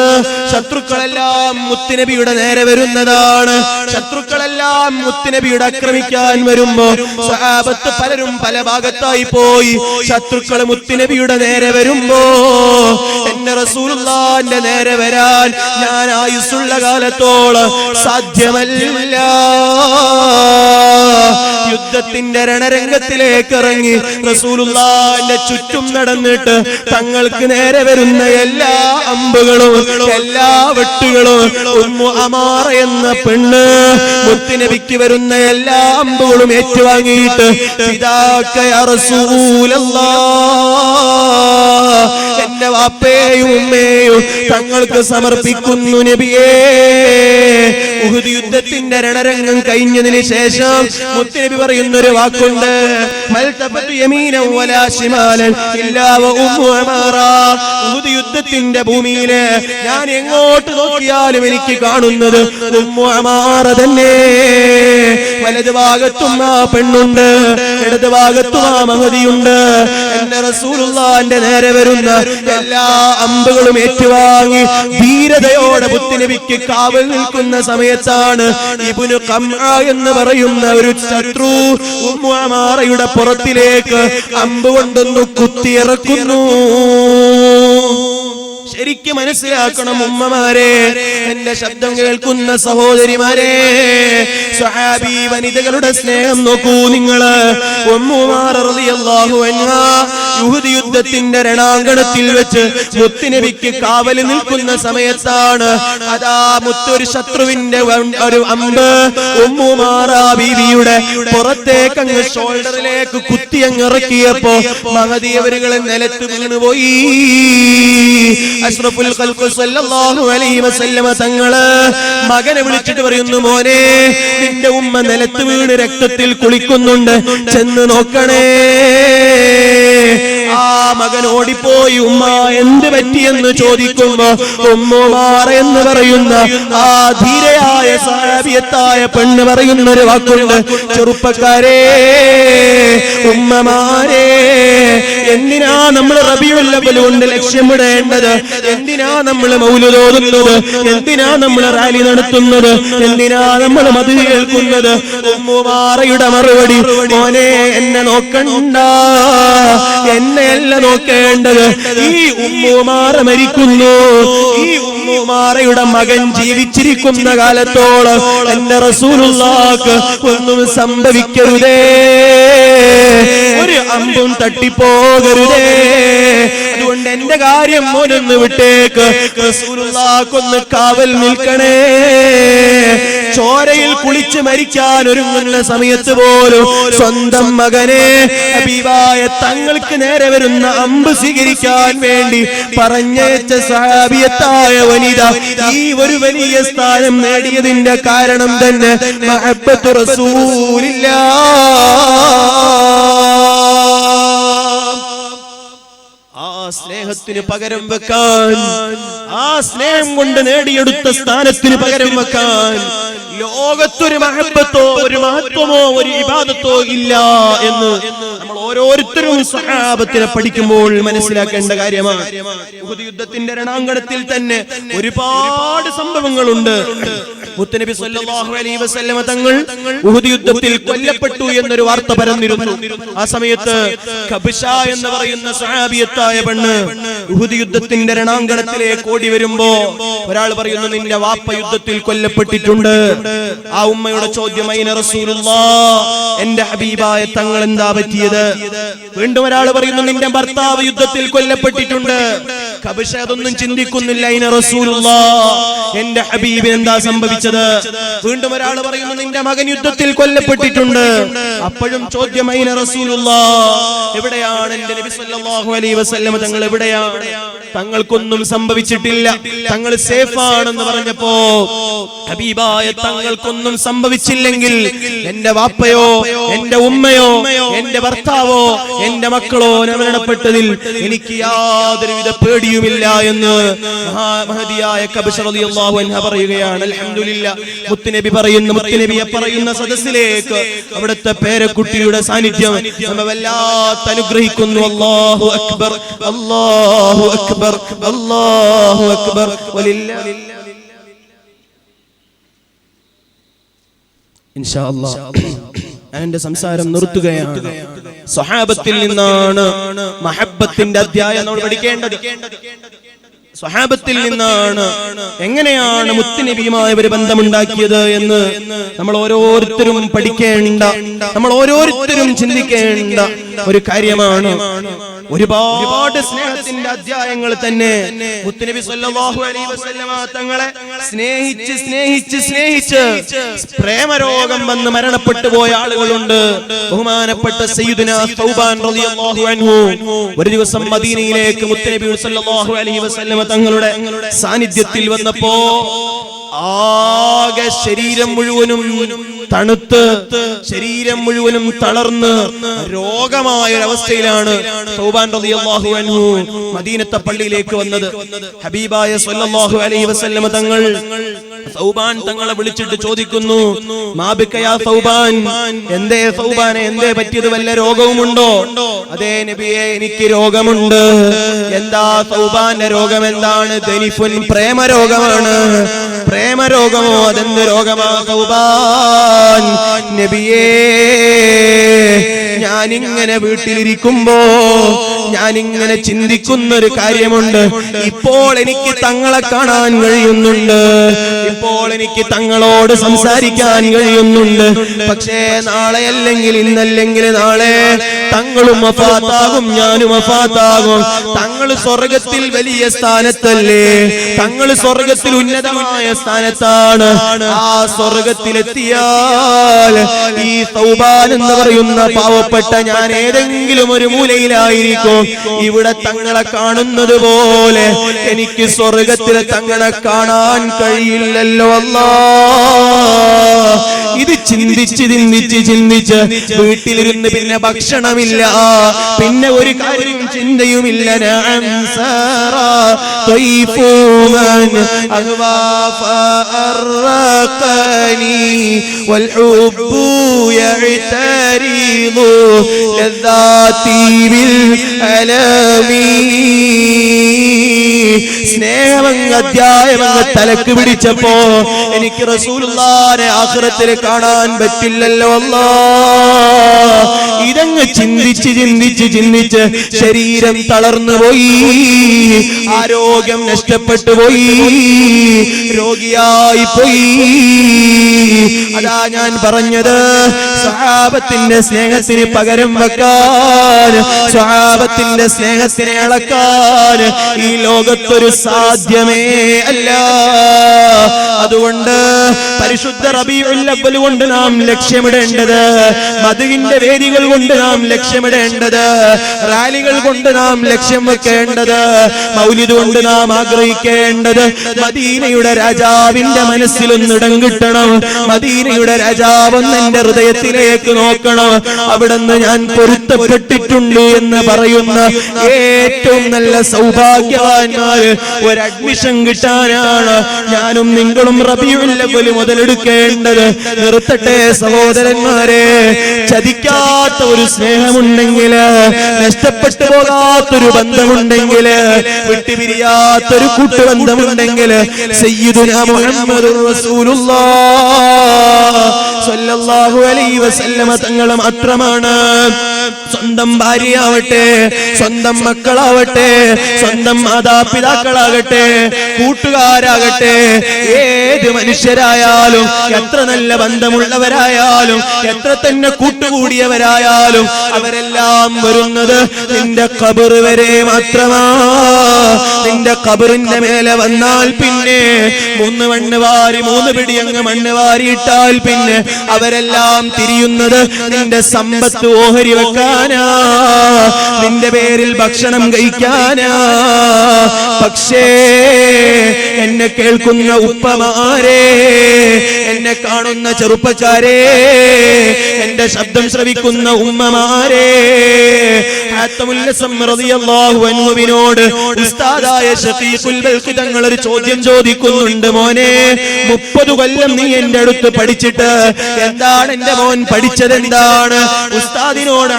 A: ശത്രുക്കളെല്ലാം മുത്തുനബിയുടെ നേരെ വരുന്നതാണ്. ശത്രുക്കളെല്ലാം മുത്തുനബിയുടെ ആക്രമിക്കാൻ വരുമ്പോ സഹാബത്ത് പലരും പല ഭാഗത്തായി പോയി. ശത്രുക്കൾ മുത്തുനബിയുടെ നേരെ വരുമ്പോ എന്റെ റസൂലുള്ളാഹിന്റെ നേരെ വരാൻ ഞാൻ ആയുസ്സുള്ള കാലത്തോളം സാധ്യമല്ല. യുദ്ധത്തിന്റെ രണരംഗത്തിലേക്ക് ഇറങ്ങി റസൂലുള്ളാഹിന്റെ ചുറ്റും നടന്നിട്ട് തങ്ങൾക്ക് നേരെ വരുന്ന എല്ലാ അമ്പുകളും എല്ലാ വെട്ടുകളും ഉമ്മു അമാറ എന്ന പെണ്ണ് മുത്തുനബിക്ക് വരുന്ന എല്ലാ അമ്പുകളും ഏറ്റുവാങ്ങിയിട്ട് ഫിദാക യാ റസൂലല്ലാഹ്, എന്റെ വാപ്പയെയും ഉമ്മയെയും തങ്ങൾക്ക് സമർപ്പിക്കുന്നു നബിയേ. ഉഹദ് യുദ്ധത്തിന്റെ രണരംഗം കഴിഞ്ഞതിന് ശേഷം മുത്തുനബി പറയുന്നൊരു വാക്കുണ്ട്, മൽതഫതു യമീനൻ വലാ ശിമാലൻ ഇല്ലാ വ ഉമ്മു അമാറ. ഉഹദ് യുദ്ധത്തിന്റെ ഭൂമിയില് ഞാൻ എങ്ങോട്ട് നോക്കിയാലും എനിക്ക് കാണുന്നത് ഉമ്മു അമാറ തന്നെ. വലത് ഭാഗത്തും ആ പെണ്ണുണ്ട്, ഇടത് ഭാഗത്തും ആ മഹദിയുണ്ട്. എന്റെ റസൂലുള്ളാഹിന്റെ നേരെ വരുന്ന എല്ലാ അമ്പുകളും ഏറ്റുവാങ്ങി ധീരതയോടെ മുത്തുനബിക്ക് കാവൽ നിൽക്കുന്ന സമയത്താണ് ഇബ്നു ഖംഅ എന്ന് പറയുന്ന ഒരു ശത്രു ഉമ്മു അമാറയുടെ പുറത്തിലേക്ക് അമ്പ് കൊണ്ടൊന്നു കുത്തിയിറക്കുന്നു. ശരിക്കും മനസ്സിലാക്കണം ഉമ്മമാരെ, എന്റെ ശബ്ദം കേൾക്കുന്ന സഹോദരിമാരെ, സ്വഹാബി വനിതകളുടെ സ്നേഹം നോക്കൂ നിങ്ങള്. ഉമ്മു അമാറ റളിയല്ലാഹു അൻഹാ ഉഹദ് യുദ്ധത്തിന്റെ രണാങ്കണത്തിൽ വെച്ച് മുത്തുനബിക്ക് കാവൽ നിൽക്കുന്ന സമയത്താണ് അതാ മുത്തൊരു ശത്രുവിന്റെ ഒരു അമ്പ് ഉമ്മു അമാറ ബീവിയുടെ പുറത്തേക്ക് അങ്ങ് ഷോൾഡറിലേക്ക് കുത്തി അങ്ങ് ഇറക്കിയപ്പോ മഹദിയവരുകളെ നിലത്ത് വീണുപോയി. അഷ്റഫുൽ ഖൽഖ് സല്ലല്ലാഹു അലൈഹി വസല്ലമ തങ്ങള് മകനെ വിളിച്ചിട്ട് പറയുന്നു, മോനെ നിന്റെ ഉമ്മ നിലത്ത് വീണ് രക്തത്തിൽ കുളിക്കുന്നുണ്ട്, ചെന്ന് നോക്കണേ. ആ മകൻ ഓടിപ്പോയി ഉമ്മ എന്ത് പറ്റിയെന്ന് ചോദിക്കുമ്പോ ഉമ്മു അമാറ എന്ന് പറയുന്ന ആ ധീരയായ സഹാബിയത്തായ പെണ്ണ് പറയുന്ന ഒരു വാക്കുണ്ട്, ചെറുപ്പക്കാരെ, ഉമ്മമാരെ, എന്തിനാ നമ്മൾ റബീഉൽ അവ്വൽ കൊണ്ട് ലക്ഷ്യമിടേണ്ടത്? എന്തിനാ നമ്മൾ മൗലിദ് ഓതുന്നത്? എന്തിനാ നമ്മൾ റാലി നടത്തുന്നത്? എന്തിനാ നമ്മൾ മദ്ഹ് കേൾക്കുന്നത്? ഉമ്മു അമാറയുടെ മറുപടി, മോനെ എന്നെ നോക്കണ്ട, എന്നെയല്ല നോക്കേണ്ടത്. ഈ ഉമ്മു അമാറ മരിക്കുന്നു. ഈ ഉമ്മു അമാറയുടെ മകൻ ജീവിച്ചിരിക്കുന്ന കാലത്തോളം എന്റെ റസൂലുള്ളാഹിക്ക് ഒന്നും സംഭവിക്കരുതേ, ഒരു അമ്പും തട്ടിപ്പോകരുതേ. അതുകൊണ്ട് എന്റെ കാര്യം മോനൊന്ന് വിട്ടേക്ക്, റസൂലുള്ളാഹിക്കൊന്ന് കാവൽ നിൽക്കണേ. ചോരയിൽ കുളിച്ച് മരിക്കാൻ ഒരുങ്ങുന്ന സമയത്ത് പോലും സ്വന്തം മകനെ ഹബീബായ തങ്ങൾക്ക് നേരെ വരുന്ന അമ്പ് സ്വീകരിക്കാൻ വേണ്ടി പറഞ്ഞയച്ച സഹാബിയത്തായ വനിത ഈ ഒരു വലിയ സ്ഥാനം നേടിയതിന്റെ കാരണം തന്നെ മഹബ്ബത്തു റസൂലില്ലാഹ്. ആ സ്നേഹത്തിന് പകരം വെക്കാൻ, ആ സ്നേഹം കൊണ്ട് നേടിയെടുത്ത സ്ഥാനത്തിന് പകരം വെക്കാൻ ലോകത്തൊരു മഹബത്തോ ഒരു മഹത്വമോ ഒരു ഇബാദത്തോ ഇല്ല എന്ന് നമ്മൾ ഓരോരുത്തരും സ്വഹാബത്തിനെ പഠിക്കുമ്പോൾ മനസ്സിലാക്കേണ്ട കാര്യമാണ്. ഉഹദ് യുദ്ധത്തിന്റെ രണാങ്കണത്തിൽ തന്നെ ഒരുപാട് സംഭവങ്ങളുണ്ട്. മുത്തനബി സല്ലല്ലാഹു അലൈഹി വസല്ലമ തങ്ങൾ ഉഹദ് യുദ്ധത്തിൽ കൊല്ലപ്പെട്ടു എന്നൊരു വാർത്ത പരന്നിരുന്നു. ആ സമയത്ത് കബിഷ എന്ന് പറയുന്ന സ്വഹാബിയത്തായ പെണ്ണ് ഉഹദ് യുദ്ധത്തിന്റെ രണാങ്കണത്തിലേക്ക് ഓടി വരുമ്പോ ഒരാൾ പറയുന്നു, നിന്റെ വാപ്പ യുദ്ധത്തിൽ കൊല്ലപ്പെട്ടിട്ടുണ്ട്. ആ ഉമ്മയുടെ ചോദ്യം, അയ്ന റസൂലുള്ളാഹ്, എന്റെ ഹബീബായ തങ്ങൾ എന്താ പറ്റിയത്? വീണ്ടും ഒരാൾ പറയുന്നു, നിന്റെ ഭർത്താവ് യുദ്ധത്തിൽ കൊല്ലപ്പെട്ടിട്ടുണ്ട്. കബിഷ അതൊന്നും ചിന്തിക്കുന്നില്ല, അയ്ന റസൂലുള്ളാഹ്, എന്റെ ഹബീബിന് എന്താ സംഭവിച്ചത്? വീണ്ടും ഒരാൾ പറയുന്നു, നിന്റെ മകൻ യുദ്ധത്തിൽ കൊല്ലപ്പെട്ടിട്ടുണ്ട്. അപ്പോഴും ചോദ്യം, അയ്ന റസൂലുള്ളാഹ്, എവിടെയാണ് എന്റെ നബി സല്ലല്ലാഹു അലൈഹി വസല്ലം തങ്ങൾ? എവിടെയാണ്? തങ്ങൾക്കൊന്നും സംഭവിച്ചിട്ടില്ല, തങ്ങൾ സേഫ് ആണെന്ന് പറഞ്ഞപ്പോ ഹബീബായ തങ്ങൾക്കൊന്നും സംഭവിച്ചില്ലെങ്കിൽ എന്റെ വാപ്പയോ എന്റെ ഉമ്മയോ എന്റെ ഭർത്താവോ എന്റെ മക്കളോ മരണപ്പെട്ടതിൽ എനിക്ക് യാതൊരുവിധ പേടിയുമില്ല എന്ന് മഹദിയായ കബിഷ റളിയല്ലാഹു അൻഹ പറയുകയാണ്. അൽഹംദുലില്ലാഹ്, മുത്തുനബി പറയുന്ന സദസ്സിലേക്ക് അവിടുത്തെ പേരക്കുട്ടിയുടെ സാന്നിധ്യം നമ്മെ വല്ലാതെ അനുഗ്രഹിക്കുന്നു. അല്ലാഹു അക്ബർ, അല്ലാഹു അക്ബർ, അല്ലാഹു അക്ബർ, വലില്ലാഹി. ഇൻഷാ അല്ലാഹ് ഞാൻ എന്റെ സംസാരം നിർത്തുകയാണ്. സ്വഹാബത്തിൽ നിന്നാണ് മഹബ്ബത്തിന്റെ അധ്യായം നമ്മൾ പഠിക്കേണ്ടത്. സ്വഹാബത്തിൽ നിന്നാണ് എങ്ങനെയാണ് മുത്തുനബിയുമായി ഒരു ബന്ധമുണ്ടാക്കിയത് എന്ന് നമ്മൾ ഓരോരുത്തരും പഠിക്കേണ്ട, നമ്മൾ ഓരോരുത്തരും ചിന്തിക്കേണ്ട ഒരു കാര്യമാണ്. ഒരുപാട് സ്നേഹത്തിന്റെ അധ്യായങ്ങൾ തന്നെ മുത്തുനബി സല്ലല്ലാഹു അലൈഹി വസല്ലമ തങ്ങളെ സ്നേഹിച്ച് സ്നേഹിച്ച് സ്നേഹിച്ച് പ്രേമരോഗം വന്ന് മരണപ്പെട്ടു പോയ ആളുകളുണ്ട്. ബഹുമാനപ്പെട്ട സയ്യിദുനാ തൗബാൻ റളിയല്ലാഹു അൻഹു ഒരു ദിവസം മദീനയിലേക്ക് മുത്തുനബി സല്ലല്ലാഹു അലൈഹി വസല്ലമ തങ്ങളുടെ സാന്നിധ്യത്തിൽ വന്നപ്പോ ആകെ ശരീരം മുഴുവനും തണുത്ത് ശരീരം മുഴുവനും തളർന്ന് രോഗമായ ഒരവസ്ഥയിലാണ് തൗബാൻ റളിയല്ലാഹു അൻഹു മദീനത്തെ പള്ളിയിലേക്ക് വന്നത്. ഹബീബായ സല്ലല്ലാഹു അലൈഹി വസല്ലമ തങ്ങൾ തൗബാൻ തങ്ങളെ വിളിച്ചിട്ട് ചോദിക്കുന്നു, മാബിക യാ തൗബാൻ, എന്തേ തൗബാനെ, എന്തേ പറ്റിയത്? വല്ല രോഗവുമുണ്ടോ? അതേ നബിയെ, എനിക്ക് രോഗമുണ്ട്. എന്താ തൗബാന്റെ രോഗം? എന്താണ്? ദനിഫുൻ, പ്രേമരോഗമാണ്. പ്രേമരോഗമോ? അതെന്ത് രോഗമാ തൗബാൻ? നബിയേ, ഞാനിങ്ങനെ വീട്ടിലിരിക്കുമ്പോ ഞാനിങ്ങനെ ചിന്തിക്കുന്നൊരു കാര്യമുണ്ട്. ഇപ്പോൾ എനിക്ക് തങ്ങളെ കാണാൻ കഴിയുന്നുണ്ട്, ഇപ്പോൾ എനിക്ക് തങ്ങളോട് സംസാരിക്കാൻ കഴിയുന്നുണ്ട്. പക്ഷേ നാളെ അല്ലെങ്കിൽ ഇന്നല്ലെങ്കിൽ നാളെ തങ്ങളും വഫാത്താകും, ഞാനും വഫാത്താകും. തങ്ങൾ സ്വർഗത്തിൽ വലിയ സ്ഥാനത്തല്ലേ, തങ്ങൾ സ്വർഗത്തിൽ ഉന്നതമായ സ്ഥാനത്താണ്. ആ സ്വർഗത്തിലെത്തിയാൽ ഈ തൗബാൻ എന്ന് പറയുന്ന പാവപ്പെട്ട ഞാൻ ഏതെങ്കിലും ഒരു മൂലയിലായിരിക്കും. ഇവിടെ തങ്ങളെ കാണുന്നത് പോലെ എനിക്ക് സ്വർഗത്തിലെ തങ്ങളെ കാണാൻ കഴിയില്ലല്ലോ അല്ലാഹ്. ഇത് ചിന്തിച്ച് ചിന്തിച്ച് ചിന്തിച്ച് വീട്ടിലിരുന്ന് പിന്നെ ഭക്ഷണമില്ല, പിന്നെ ഒരു കാര്യം ചിന്തയുമില്ല. സ്നേഹമങ്ങ് അധ്യായമങ്ങ് തലക്ക് പിടിച്ചപ്പോ എനിക്ക് റസൂലുള്ളാഹിനെ ആഖിറത്തിൽ കാണാൻ പറ്റില്ലല്ലോ അല്ലാഹ്. ഇതങ്ങ് ചിന്തിച്ച് ചിന്തിച്ച് ചിന്തിച്ച് ശരീരം തളർന്നു പോയി, ആരോഗ്യം നഷ്ടപ്പെട്ടു പോയി, രോഗിയായി പോയി. അതാ ഞാൻ പറഞ്ഞത്, സ്വഹാബത്തിന്റെ സ്നേഹത്തിന് പകരം വെക്കാൻ, സ്വഹാബത്തിന്റെ സ്നേഹത്തിനെ അളക്കാൻ ഈ ലോകത്തൊരു സാധ്യമേ അല്ല. അതുകൊണ്ട് പരിശുദ്ധ റബീഉൽ അവ്വൽ കൊണ്ട് നാം ലക്ഷ്യമിടേണ്ടത് മദ്ഹിന്റെ വേദികൾ കൊണ്ട് നാം ലക്ഷ്യമിടേണ്ടത്, റാലികൾ കൊണ്ട് നാം ലക്ഷ്യം വെക്കേണ്ടത്, മൗലിദ് കൊണ്ട് നാം ആഗ്രഹിക്കേണ്ടത് മദീനയുടെ രാജാവിന്റെ മനസ്സിലൊന്നിടം കിട്ടണം, മദീനയുടെ രാജാവൊന്ന് എന്റെ ഹൃദയത്തിലേക്ക് നോക്കണം, അവിടുന്ന് ഞാൻ പൊരുത്തപ്പെട്ടിട്ടുണ്ട് എന്ന് പറയുന്ന ഏറ്റവും നല്ല സൗഭാഗ്യവാന്മാര് ഒരു അഡ്മിഷൻ കിട്ടാനാണ് ഞാനും നിങ്ങളും റബീഉൽ അവ്വൽ മുതലെടുക്കേണ്ടത്. നിർത്തട്ടെ സഹോദരന്മാരെ, ചതിക്കാത്ത ഒരു സ്നേഹമുണ്ടെങ്കിൽ, നഷ്ടപ്പെട്ടു പോകാത്തൊരു ബന്ധമുണ്ടെങ്കിൽ, വിട്ടുപിരിയാത്തൊരു കൂട്ടുബന്ധമുണ്ടെങ്കിൽ സയ്യിദുനാ മുഹമ്മദുർ റസൂലുള്ളാഹ് സ്വല്ലല്ലാഹു അലൈഹി വസല്ലമ തങ്ങൾ മാത്രമാണ്. സ്വന്തം ഭാര്യയാവട്ടെ, സ്വന്തം മക്കളാവട്ടെ, സ്വന്തം മാതാപിതാക്കളാകട്ടെ, കൂട്ടുകാരാകട്ടെ, ഏത് മനുഷ്യരായാലും, എത്ര നല്ല ബന്ധമുള്ളവരായാലും, എത്ര തന്നെ കൂട്ടുകൂടിയവരായാലും, അവരെല്ലാം വരുന്നത് നിന്റെ ഖബർ വരെ മാത്രമാ. നിന്റെ ഖബറിന്റെ മേലെ വന്നാൽ പിന്നെ 3 മണ്ണ് വാരി 3 പിടി അങ്ങ് മണ്ണ് വാരിയിട്ടാൽ പിന്നെ അവരെല്ലാം തിരിയുന്നത് നിന്റെ സമ്പത്ത് ഓഹരി വെക്കാനാ, നിന്റെ പേരിൽ ഭക്ഷണം കഴിക്കാനാ. പക്ഷേ എന്നെ കേൾക്കുന്ന ഉപ്പമാരെ, എന്നെ കാണുന്ന ചെറുപ്പക്കാരെ, എന്റെ ശബ്ദം ശ്രവിക്കുന്ന ഉമ്മമാരെ, റളിയല്ലാഹു ഉസ്താദായ ശഫീഖുൽ ബൽഖി തങ്ങൾ ഒരു ചോദ്യം ചോദിക്കുന്നുണ്ട്. മോനെ, 30 കൊല്ലം നീ എന്റെ അടുത്ത് പഠിച്ചിട്ട് എന്താണ് എന്റെ മോൻ പഠിച്ചത്? എന്താണ്? ഉസ്താദിനോട്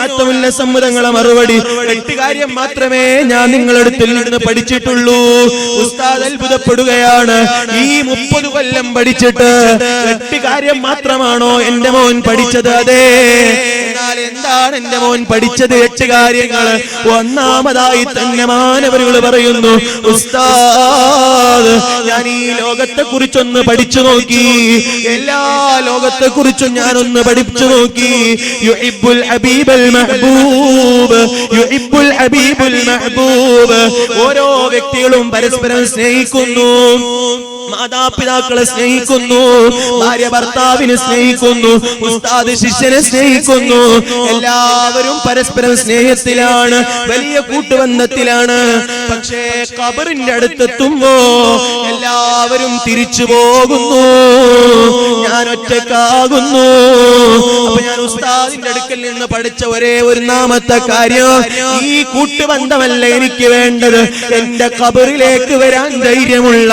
A: തങ്ങളെ മറുപടി, 8 കാര്യം മാത്രമേ ഞാൻ നിങ്ങളടുത്തിൽ നിന്ന് പഠിച്ചിട്ടുള്ളൂ. ഉസ്താദ് അത്ഭുതപ്പെടുകയാണ്, ഈ 30 കൊല്ലം പഠിച്ചിട്ട് 8 കാര്യം മാത്രമാണോ എന്റെ മോൻ പഠിച്ചത്? അതെ. എന്നാൽ എന്താണ് എന്റെ മോൻ പഠിച്ചത്? 8 കാര്യങ്ങൾ. ഒന്നാമതായി തന്നെ മാനവരുകൾ പറയുന്നു, ഉസ്താദ് ഞാൻ ഈ ലോകത്തെ കുറിച്ചൊന്ന് പഠിച്ചു നോക്കി, എല്ലാ ലോകത്തെ കുറിച്ചും ഞാനൊന്ന് പഠിച്ചു നോക്കി. യുഹിബ്ബുൽ ഹബീബൽ മഹ്ബൂബ്, യുഹിബ്ബുൽ ഹബീബുൽ മഹ്ബൂബ്. ഓരോ വ്യക്തികളും പരസ്പരം സ്നേഹിക്കുന്നു, മാതാപിതാക്കളെ സ്നേഹിക്കുന്നു, ഭാര്യ ഭർത്താവിനെ സ്നേഹിക്കുന്നു, ഉസ്താദ് ശിഷ്യനെ സ്നേഹിക്കുന്നു. എല്ലാവരും പരസ്പരം സ്നേഹത്തിലാണ്, വലിയ കൂട്ടുബന്ധത്തിലാണ്. പക്ഷേ ഖബറിന്റെ അടുത്തെത്തുമ്പോ എല്ലാവരും തിരിച്ചു പോകുന്നു, ഞാൻ ഒറ്റക്കാകുന്നു. അപ്പൊ ഞാൻ ഉസ്താദിന്റെ അടുക്കൽ നിന്ന് പഠിച്ച ഒരേ ഒരു നാമത്തെ കാര്യം, ഈ കൂട്ടുബന്ധമല്ല എനിക്ക് വേണ്ടത്, എന്റെ ഖബറിലേക്ക് വരാൻ ധൈര്യമുള്ള,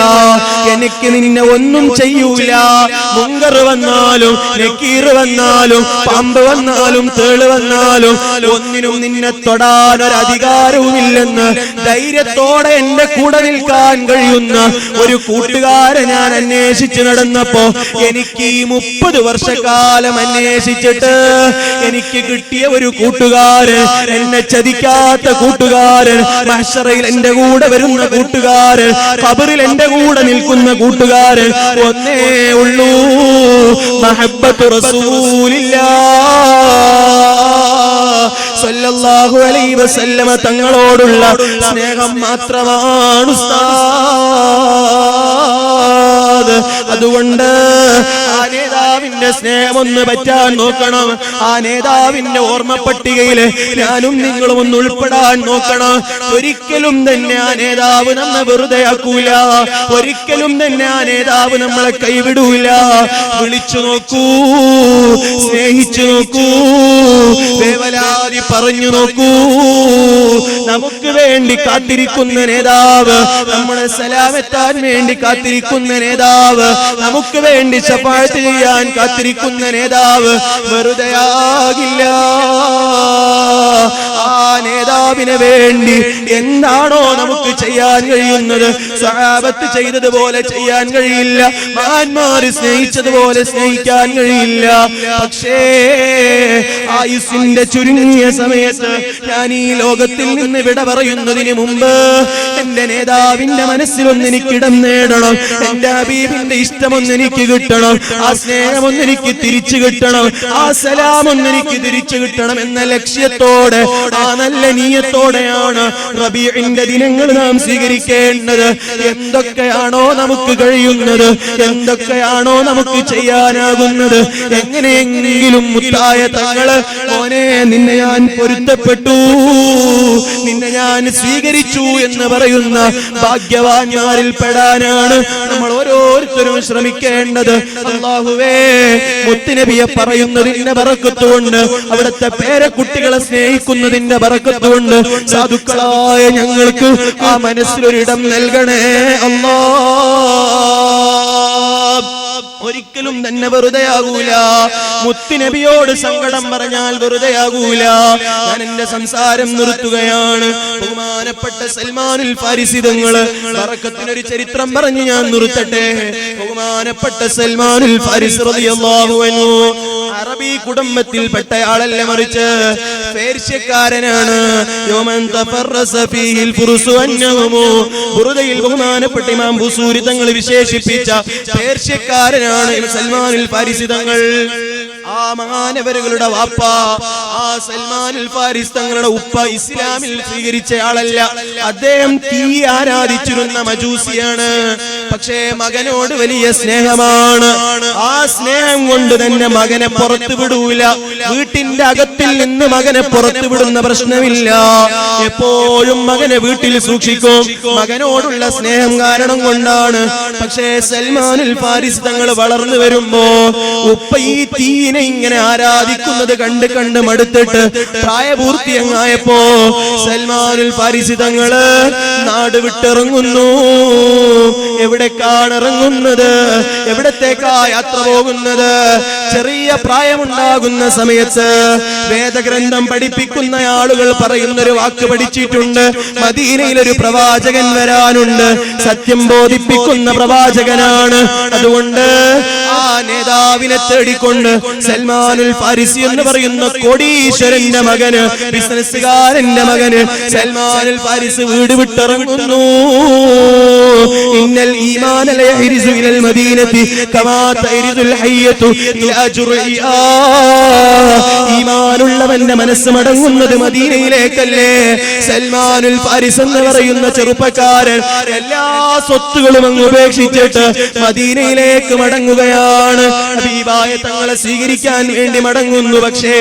A: എനിക്ക് നിന്നെ ഒന്നും ചെയ്യൂല, മുങ്കർ വന്നാലും നക്കീർ വന്നാലും പാമ്പ് വന്നാലും തേള് വന്നാലും ഒന്നിനും നിന്നെ തൊടാൻ ഒരു അധികാരവുമില്ലെന്ന് ധൈര്യത്തോടെ എന്റെ കൂടെ നിൽക്കാൻ കഴിയുന്ന ഒരു കൂട്ടുകാരെ ഞാൻ അന്വേഷിച്ചു നടന്നപ്പോ എനിക്ക് ഈ 30 വർഷക്കാലം അന്വേഷിച്ചിട്ട് എനിക്ക് കിട്ടിയ ഒരു കൂട്ടുകാരൻ, എന്നെ ചതിക്കാത്ത കൂട്ടുകാരൻ, മഹ്ശറയിൽ എന്റെ കൂടെ വരുന്ന കൂട്ടുകാരൻ, ഖബറിൽ എന്റെ കൂടെ നിൽക്കുന്ന കൂട്ടുകാരൻ ഒന്നേ ഉള്ളൂ, മഹബ്ബത്തു റസൂലില്ലാഹ് സ്വല്ലല്ലാഹു അലൈഹി വസല്ലമ തങ്ങളോടുള്ള സ്നേഹം മാത്രമാണ് ഉസ്താദ്. അതുകൊണ്ട് ആ നേതാവിന്റെ സ്നേഹം ഒന്ന് പറ്റാൻ നോക്കണം, ആ നേതാവിന്റെ ഓർമ്മ പട്ടികയിൽ ഞാനും നിങ്ങളും ഒന്ന് ഉൾപ്പെടാൻ നോക്കണം. ഒരിക്കലും തന്നെ ആ നേതാവ് നമ്മെ വെറുതെ ആക്കൂല, ഒരിക്കലും തന്നെ ആ നേതാവ് നമ്മളെ കൈവിടൂല. വിളിച്ചു നോക്കൂ, സ്നേഹിച്ചു നോക്കൂ, വേവലാതി പറഞ്ഞു നോക്കൂ. നമുക്ക് വേണ്ടി കാത്തിരിക്കുന്ന നേതാവ്, നമ്മളെ സലാമെത്താൻ വേണ്ടി കാത്തിരിക്കുന്ന നേതാവ്, നമുക്ക് വേണ്ടി ശഫാഅത്ത് ചെയ്യാൻ കാത്തിരിക്കുന്ന നേതാവ് വെറുതെയാകില്ല. ആ നേതാവിനെ വേണ്ടി എന്താണോ നമുക്ക് ചെയ്യാൻ കഴിയുന്നത്, സ്വഹാബത്ത് ചെയ്തതുപോലെ ചെയ്യാൻ കഴിയില്ല, മഹാന്മാർ സ്നേഹിച്ചതുപോലെ സ്നേഹിക്കാൻ കഴിയില്ല. പക്ഷേ ആയുസ്സിന്റെ ചുരുങ്ങിയ സമയത്ത് ഞാൻ ഈ ലോകത്തിൽ നിന്ന് വിട പറയുന്നതിന് മുമ്പ് എന്റെ നേതാവിന്റെ മനസ്സിലൊന്ന് എനിക്ക് ഇടം നേടണം, എന്റെ ഹബീബിന്റെ ഇഷ്ടമൊന്ന് എനിക്ക് കിട്ടണം, ആ സ്നേഹമൊന്ന് എനിക്ക് തിരിച്ചു കിട്ടണം, ആ സലാമൊന്ന് എനിക്ക് തിരിച്ചു കിട്ടണം എന്ന ലക്ഷ്യത്തോടെ, ആ നല്ല നീയത്തോടെയാണ് റബീഇന്റെ ദിനങ്ങൾ നാം സ്വീകരിക്കേണ്ടത്. എന്തൊക്കെയാണോ നമുക്ക് കഴിയുന്നത്, എന്തൊക്കെയാണോ നമുക്ക് ചെയ്യാനാകുന്നത്, എങ്ങനെയെങ്കിലും മുത്തായ തങ്ങള് മോനെ നിന്നെ ഞാൻ പൊരുത്തപ്പെട്ടു, നിന്നെ ഞാൻ സ്വീകരിച്ചു എന്ന് പറയുന്ന ഭാഗ്യവാന്മാരിൽ പെടാനാണ് നമ്മൾ ഓരോരുത്തരും ശ്രമിക്കേണ്ടത്. അല്ലാഹുവേ, മുത്തുനബിയെ പറയുന്നതിന്റെ ബറക്കത്തുകൊണ്ട്, അവിടുത്തെ പേരക്കുട്ടികളെ സ്നേഹിക്കുന്നതിന്റെ ബറക്കത്തുകൊണ്ട് സാധുക്കളായ ഞങ്ങൾക്ക് ആ മനസ്സിലൊരിടം നൽകണേ അല്ലാഹ്. ഒരിക്കലും തന്നെ വെറുതെയാകൂല. മുത്തുനബിയോട് സങ്കടം പറഞ്ഞാൽ വെറുതെയാകൂല. ഞാൻ എന്റെ സംസാരം നിർത്തുകയാണ്. ബഹുമാനപ്പെട്ട സൽമാനുൽ ഫാരിസി തങ്ങള് ബറക്കത്തിനൊരു ചരിത്രം പറഞ്ഞ് ഞാൻ നിർത്തട്ടെ. ബഹുമാനപ്പെട്ട സൽമാനുൽ ഫാരിസി റളിയല്ലാഹു അൻഹു അറബി കുടുംബത്തിൽപ്പെട്ടയാളല്ല, മറിച്ച് പേർഷ്യക്കാരനാണ്. ബുറുദയിൽ ബഹുമാനപ്പെട്ട ഇമാം ബുസൂരി തങ്ങൾ വിശേഷിപ്പിച്ച പേർഷ്യക്കാരനാണ് സൽമാനുൽ ഫാരിസി തങ്ങൾ. ആ മഹാനവരുകളുടെ വാപ്പ, ആ സൽമാനുൽ ഫാരിസി തങ്ങളുടെ ഉപ്പ ഇസ്ലാമിൽ സ്വീകരിച്ച ആളല്ല. അദ്ദേഹം തീ ആരാധിച്ചിരുന്ന മജൂസിയാണ്. പക്ഷേ മകനോട് വലിയ സ്നേഹമാണ്. ആ സ്നേഹം കൊണ്ട് തന്നെ മകനെ പുറത്തു വിടൂല. വീട്ടിന്റെ അകത്തിൽ നിന്ന് മകനെ പുറത്തു വിടുന്ന പ്രശ്നമില്ല. എപ്പോഴും മകനെ വീട്ടിൽ സൂക്ഷിക്കും. മകനോടുള്ള സ്നേഹം കാരണം കൊണ്ടാണ്. പക്ഷേ സൽമാനുൽ ഫാരിസി തങ്ങൾ വളർന്നു വരുമ്പോ ഉപ്പ ഈ തീനെ ഇങ്ങനെ ആരാധിക്കുന്നത് കണ്ട് കണ്ട് മടുത്തിട്ട് പ്രായപൂർത്തിയങ്ങായപ്പോ സൽമാനുൽ ഫാരിസി തങ്ങള് നാട് വിട്ടിറങ്ങുന്നു. എവിടേക്കാണ് ഇറങ്ങുന്നത്? എവിടത്തേക്കാ യാത്ര പോകുന്നത്? ചെറിയ പ്രായമുണ്ടാകുന്ന സമയത്ത് വേദഗ്രന്ഥം പഠിപ്പിക്കുന്ന ആളുകൾ പറയുന്നൊരു വാക്ക് പഠിച്ചിട്ടുണ്ട്. മദീനയിൽ ഒരു പ്രവാചകൻ വരാനുണ്ട്, സത്യം ബോധിപ്പിക്കുന്ന പ്രവാചകനാണ്. അതുകൊണ്ട് ആ നേതാവിനെ തേടിക്കൊണ്ട് സൽമാനുൽ ഫാരിസി എന്ന് പറയുന്ന കോടീശ്വരന്റെ മകന്, ബിസിനസ്സുകാരന്റെ മകന് സൽമാനുൽ ഫാരിസി വീട് വിട്ടിറങ്ങുന്നു. ഇന്നൽ ഈമാന ലയഹ്രിസു ഇലൽ മദീനതി കമാ തഹ്രിസുൽ ഹയ്യതു ഇലാ ജുർഇആ. ഈമാനുള്ളവന്റെ മനസ്സ് മടങ്ങുന്നത് മദീനയിലേക്കല്ലേ. സൽമാനുൽ ഫാരിസി എന്ന് പറയുന്ന ചെറുപ്പക്കാരൻ എല്ലാ സ്വത്തുകളും അങ്ങ് ഉപേക്ഷിച്ചിട്ട് മദീനയിലേക്ക് മടങ്ങുകയാണ്. ഹബീബായ തങ്ങളെ സ്വീകരിക്കാൻ വേണ്ടി മടങ്ങുന്നു. പക്ഷേ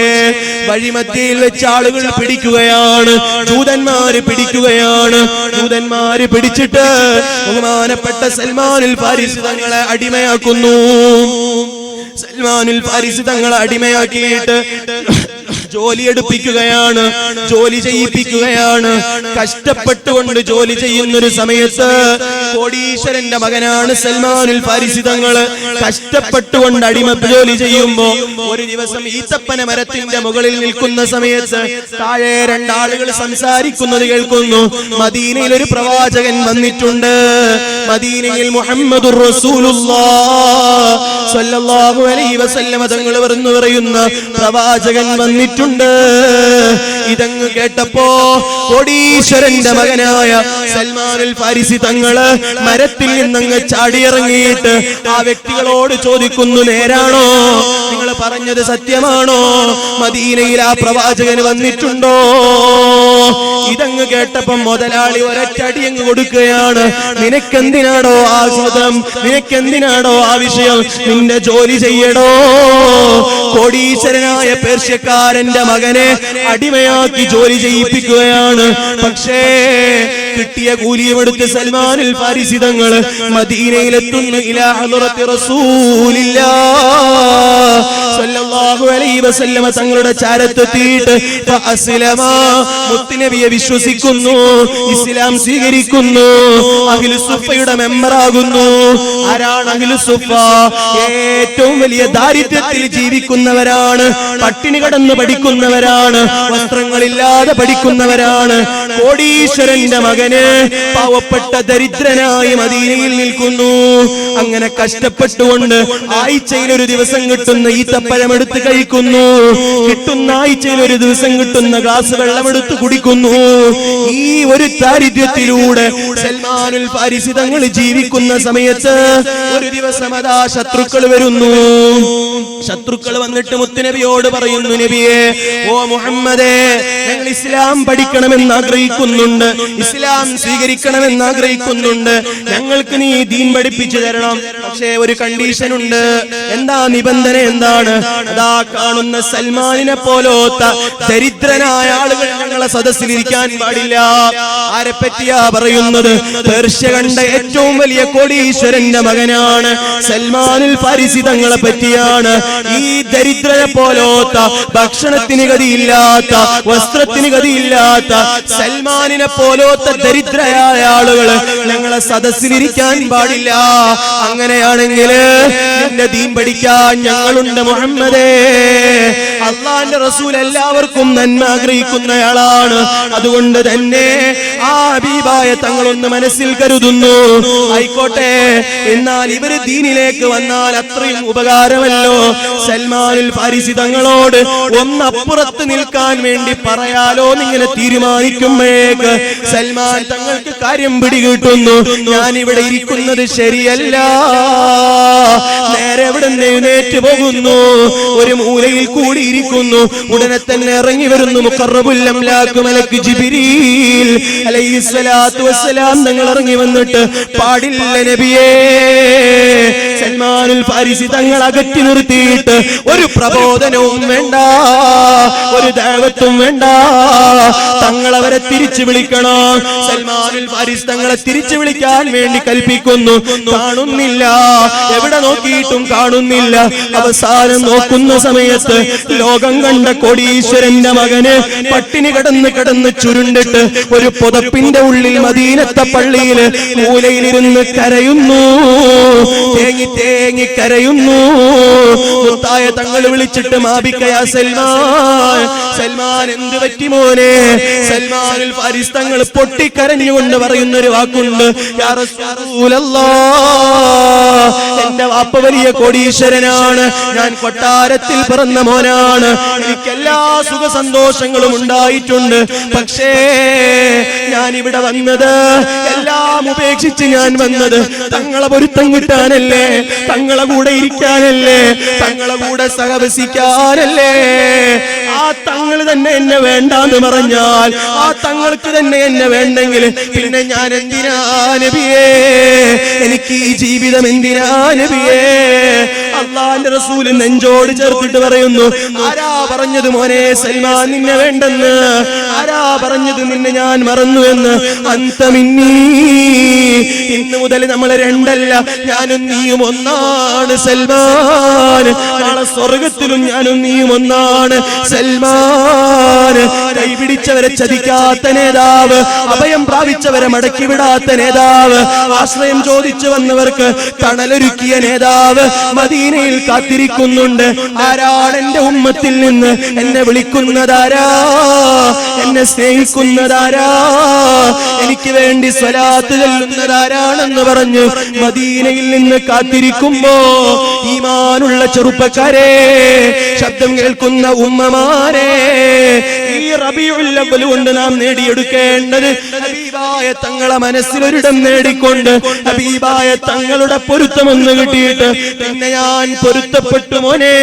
A: വഴിമധ്യയിൽ വെച്ച് ആളുകൾ പിടിക്കുകയാണ്, ജൂതന്മാര് പിടിക്കുകയാണ്. ജൂതന്മാര് പിടിച്ചിട്ട് ബഹുമാനപ്പെട്ട സൽമാനുൽ ഫാരിസി തങ്ങളെ അടിമയാക്കുന്നു. സൽമാനുൽ ഫാരിസി തങ്ങളെ അടിമയാക്കിയിട്ട് ജോലി എടുപ്പിക്കുകയാണ്, ജോലി ചെയ്യിപ്പിക്കുകയാണ്. കഷ്ടപ്പെട്ടുകൊണ്ട് ജോലി ചെയ്യുന്നൊരു സമയത്ത് കോടീശ്വരന്റെ മകനാണ് സൽമാനുൽ ഫാരിസി തങ്ങള്. കഷ്ടപ്പെട്ടുകൊണ്ട് അടിമ ജോലി ചെയ്യുമ്പോ ഒരു ദിവസം ഈത്തപ്പന മരത്തിന്റെ മുകളിൽ നിൽക്കുന്ന സമയത്ത് താഴെ രണ്ടാളുകൾ സംസാരിക്കുന്നത് കേൾക്കുന്നു. മദീനയിൽ ഒരു പ്രവാചകൻ വന്നിട്ടുണ്ട്. മദീനയിൽ മുഹമ്മദുർ റസൂലുള്ളാഹ് സ്വല്ലല്ലാഹു അലൈഹി വസല്ലം തങ്ങൾ എന്ന് പറയുന്ന പ്രവാചകൻ വന്നിട്ടുണ്ട്. ഇതങ്ങ് കേട്ടപ്പോ കോടീശ്വരന്റെ മകനായ സൽമാനുൽ ഫാരിസി തങ്ങള് മരത്തിൽ നിന്നങ്ങ് ചാടിയിറങ്ങിയിട്ട് ആ വ്യക്തികളോട് ചോദിക്കുന്നു, നേരാണോ? നിങ്ങൾ പറഞ്ഞത് സത്യമാണോ? മദീനയിൽ ആ പ്രവാചകൻ വന്നിട്ടുണ്ടോ? ഇതങ്ങ് കേട്ടപ്പം മുതലാളി ഒരറ്റടി അങ്ങ് കൊടുക്കുകയാണ്. നിനക്കെന്തിനാടോ ആശ്രിതം? നിനക്കെന്തിനാടോ ആവശ്യം? നിന്റെ ജോലി ചെയ്യടോ. കോടീശ്വരനായ പേർഷ്യക്കാരന്റെ മകനെ അടിമയാക്കി ജോലി ചെയ്യിപ്പിക്കുകയാണ്. പക്ഷേ കിട്ടിയ കൂലിയും എടുത്ത് സൽമാനുൽ ഫാരിസി തങ്ങൾ മദീനയിലെത്തുന്നു. ഇലാ ഹളറത്തി റസൂലില്ലാഹ് സ്വല്ലല്ലാഹു അലൈഹി വസല്ലം തങ്ങളുടെ ചാരത്തെത്തിയിട്ട് ഫഅസ്ലമ, മുത്തുനബിയെ വിശ്വസിക്കുന്നു, ഇസ്ലാം സ്വീകരിക്കുന്നു, അഹ്ലു സുഫയുടെ മെമ്പറാകുന്നു. ആരാണ് അഹ്ലു സുഫ? ഏറ്റവും വലിയ ദാരിദ്ര്യത്തിൽ ജീവിക്കുന്ന ജീവിക്കുന്നവരാണ്, പട്ടിണി കിടന്ന് പഠിക്കുന്നവരാണ്, വസ്ത്രങ്ങളില്ലാതെ പഠിക്കുന്നവരാണ്. കോടീശ്വരന്റെ മകന് പാവപ്പെട്ട ദരിദ്രനായി മദീനയിൽ നിൽക്കുന്നു. അങ്ങനെ കഷ്ടപ്പെട്ടുകൊണ്ട് ആഴ്ചയിൽ ഒരു ദിവസം കിട്ടുന്ന ഈത്തപ്പഴം എടുത്ത് കഴിക്കുന്നു, കിട്ടുന്ന ആഴ്ചയിൽ ഒരു ദിവസം കിട്ടുന്ന ഗ്ലാസ് വെള്ളമെടുത്ത് കുടിക്കുന്നു. ഈ ഒരു ദാരിദ്ര്യത്തിലൂടെ സൽമാനുൽ ഫാരിസി തങ്ങൾ ജീവിക്കുന്ന സമയത്ത് ഒരു ദിവസം അതാ ശത്രുക്കൾ വരുന്നു. ശത്രുക്കൾ വന്നിട്ട് മുത്തുനബിയോട് പറയുന്നു, നബിയെ, ഓ മുഹമ്മദേ, ഞങ്ങൾ ഇസ്ലാം പഠിക്കണമെന്ന് ആഗ്രഹിക്കുന്നുണ്ട്, ഇസ്ലാം സ്വീകരിക്കണമെന്ന് ആഗ്രഹിക്കുന്നുണ്ട്, ഞങ്ങൾക്ക് നീ ദീൻ പഠിപ്പിച്ചു തരണം. പക്ഷേ ഒരു കണ്ടീഷൻ ഉണ്ട്. എന്താ നിബന്ധന? എന്താണ്? അതാ കാണുന്ന സൽമാനിനെ പോലോത്ത ദരിദ്രനായ ആളുകൾ ഞങ്ങളെ സദസ്സിലിരിക്കാൻ പാടില്ല. ആരെ പറ്റിയാ പറയുന്നത്? പേർഷ്യ കണ്ട ഏറ്റവും വലിയ കോടീശ്വരന്റെ മകനാണ് സൽമാനുൽ ഫാരിസി തങ്ങളെ പറ്റിയാണ്. ഈ ദരിദ്രനെ പോലോത്ത, ഭക്ഷണത്തിന് ഗതിയില്ലാത്ത, വസ്ത്രത്തിന് ഗതിയില്ലാത്ത സൽമാനിനെ പോലോത്ത ദരിദ്രയായ ആളുകൾ ഞങ്ങളെ സദസ്സിലിരിക്കാൻ പാടില്ല. അങ്ങനെയാണെങ്കിൽ നിന്റെ ദീൻ പഠിക്കാൻ ഞങ്ങളുണ്ട് മുഹമ്മദേ. അള്ളാന്റെ റസൂൽ എല്ലാവർക്കും നന്മ ആഗ്രഹിക്കുന്നയാളാണ്. അതുകൊണ്ട് തന്നെ ആ ഹബീബായ തങ്ങളൊന്ന് മനസ്സിൽ കരുതുന്നു. ആയിക്കോട്ടെ, എന്നാൽ ഇവര് ദീനിലേക്ക് വന്നാൽ അത്രയും ഉപകാരമല്ലോ. സൽമാനുൽ ഫാരിസി തങ്ങളോട് ഒന്നപ്പുറത്ത് നിൽക്കാൻ വേണ്ടി പറയാലോ എന്നിങ്ങനെ തീരുമാനിക്കുമ്പോഴേക്ക് സൽമാൻ തങ്ങൾക്ക് കാര്യം പിടികിട്ടുന്നു. ഞാൻ ഇവിടെ ഇരിക്കുന്നത് ശരിയല്ല. നേരെ ഇവിടെ എഴുന്നേറ്റ് പോകുന്നു, ഒരു മൂലയിൽ കൂടി ഇരിക്കുന്നു. ഉടനെ തന്നെ ഇറങ്ങി വരുന്നു മുഖറബുൽ അംലാക്ക് മലക്ക് ജിബ്രീൽ അലൈഹിസ്സലാത്തു വസ്സലാം തങ്ങൾ ഇറങ്ങി വന്നിട്ട്, പാടില്ല നബിയേ, സൽമാനുൽ ഫാരിസി തങ്ങൾ അകറ്റി നിർത്തിയിട്ട് ഒരു പ്രബോധനവും വേണ്ട, ഒരു ദഅവത്തും വേണ്ട, തങ്ങൾ അവരെ തിരിച്ചു വിളിക്കണം. സൽമാനുൽ ഫാരിസി തങ്ങളെ തിരിച്ചു വിളിക്കാൻ വേണ്ടി കൽപ്പിക്കുന്നു. കാണുന്നില്ല, എവിടെ നോക്കിയിട്ടും കാണുന്നില്ല. അവസാനം നോക്കുന്ന സമയത്ത് ലോകം കണ്ട കോടീശ്വരന്റെ മകന് പട്ടിണി കിടന്ന് ചുരുണ്ടിട്ട് ഒരു പുതപ്പിന്റെ ഉള്ളിൽ മദീനത്തെ പള്ളിയിൽ മൂലയിലിരുന്ന് കരയുന്നു, തേങ്ങി തേങ്ങി കരയുന്നു. മുത്തായ തങ്ങൾ വിളിച്ചിട്ട്, മാബിക്കയാ സൽമാൻ, സൽമാൻ എന്ത് പറ്റി മോനെ? സൽമാനുൽ ഫാരിസി തങ്ങൾ പൊട്ടിക്കരഞ്ഞുകൊണ്ട് പറയുന്ന ഒരു വാക്കുണ്ട്, യാ റസൂലല്ലാഹ്, എന്റെ വാപ്പ വലിയ കോടീശ്വരനാണ്, ഞാൻ കൊട്ടാരത്തിൽ പിറന്ന മോനാണ്, എനിക്കെല്ലാ സുഖ സന്തോഷങ്ങളും ഉണ്ടായിട്ടുണ്ട്. പക്ഷേ ഞാൻ ഇവിടെ വന്നത്, എല്ലാം ഉപേക്ഷിച്ച് ഞാൻ വന്നത് തങ്ങളെ പൊരുത്തം കിട്ടാനല്ലേ, തങ്ങളെ കൂടെ ഇരിക്കാനല്ലേ, തങ്ങളെ കൂടെ സഹവസിക്കാനല്ലേ. ആ തങ്ങൾ തന്നെ എന്നെ വേണ്ടാന്ന് പറഞ്ഞാൽ, ആ തങ്ങൾക്ക് തന്നെ എന്നെ വേണ്ടെങ്കിൽ പിന്നെ ഞാൻ എന്തിനാ നബിയേ? എനിക്ക് ഈ ജീവിതം എന്തിനാ നബിയേ? അള്ളാന്റെ റസൂൽ നെഞ്ചോട് ചേർത്തിട്ട് പറയുന്നു, ആരാ പറഞ്ഞത് മോനെ സൽമാൻ നിന്നെ വേണ്ടെന്ന്? ആരാ പറഞ്ഞത് നിന്നെ ഞാൻ മറന്നു എന്ന്? അന്ത മിന്നീ, ഇന്ന് മുതൽ നമ്മൾ രണ്ടല്ല, ഞാനും നീയും ഒന്നാണ് സൽമാൻ. നാളെ സ്വർഗത്തിലും ഞാനും നീയും ഒന്നാണ് സൽമാൻ. കൈപിടിച്ചവരെ ചതിക്കാത്ത നേതാവ്, അഭയം പ്രാപിച്ചവരെ മടക്കി വിടാത്ത നേതാവ്, ആശ്രയം ചോദിച്ചു വന്നവർക്ക് തണലൊരുക്കിയ നേതാവ് മദീനയിൽ കാത്തിരിക്കുന്നുണ്ട്. ആരാണ് എന്റെ ഉമ്മത്തിൽ നിന്ന് എന്നെ വിളിക്കുന്നതാരാ? എന്നെ സ്നേഹിക്കുന്നതാരാ? എനിക്ക് വേണ്ടി സ്വലാത്ത് ചൊല്ലുന്നതാരാണെന്ന് പറഞ്ഞു മദീനയിൽ നിന്ന് കാത്തിരിക്കുമ്പോ, ഈമാനുള്ള ചെറുപ്പക്കാരെ, ശബ്ദം കേൾക്കുന്ന ഉമ്മമാരെ, ഈ റബീഉൽ അവ്വൽ കൊണ്ട് നാം നേടിയെടുക്കേണ്ടത് ഹബീബായ തങ്ങളെ മനസ്സിലൊരിടം നേടിക്കൊണ്ട്, ഹബീബായ തങ്ങളുടെ പൊരുത്തമൊന്ന് കിട്ടിയിട്ട്, നിന്നെ ഞാൻ പൊരുത്തപ്പെട്ടു മോനെ,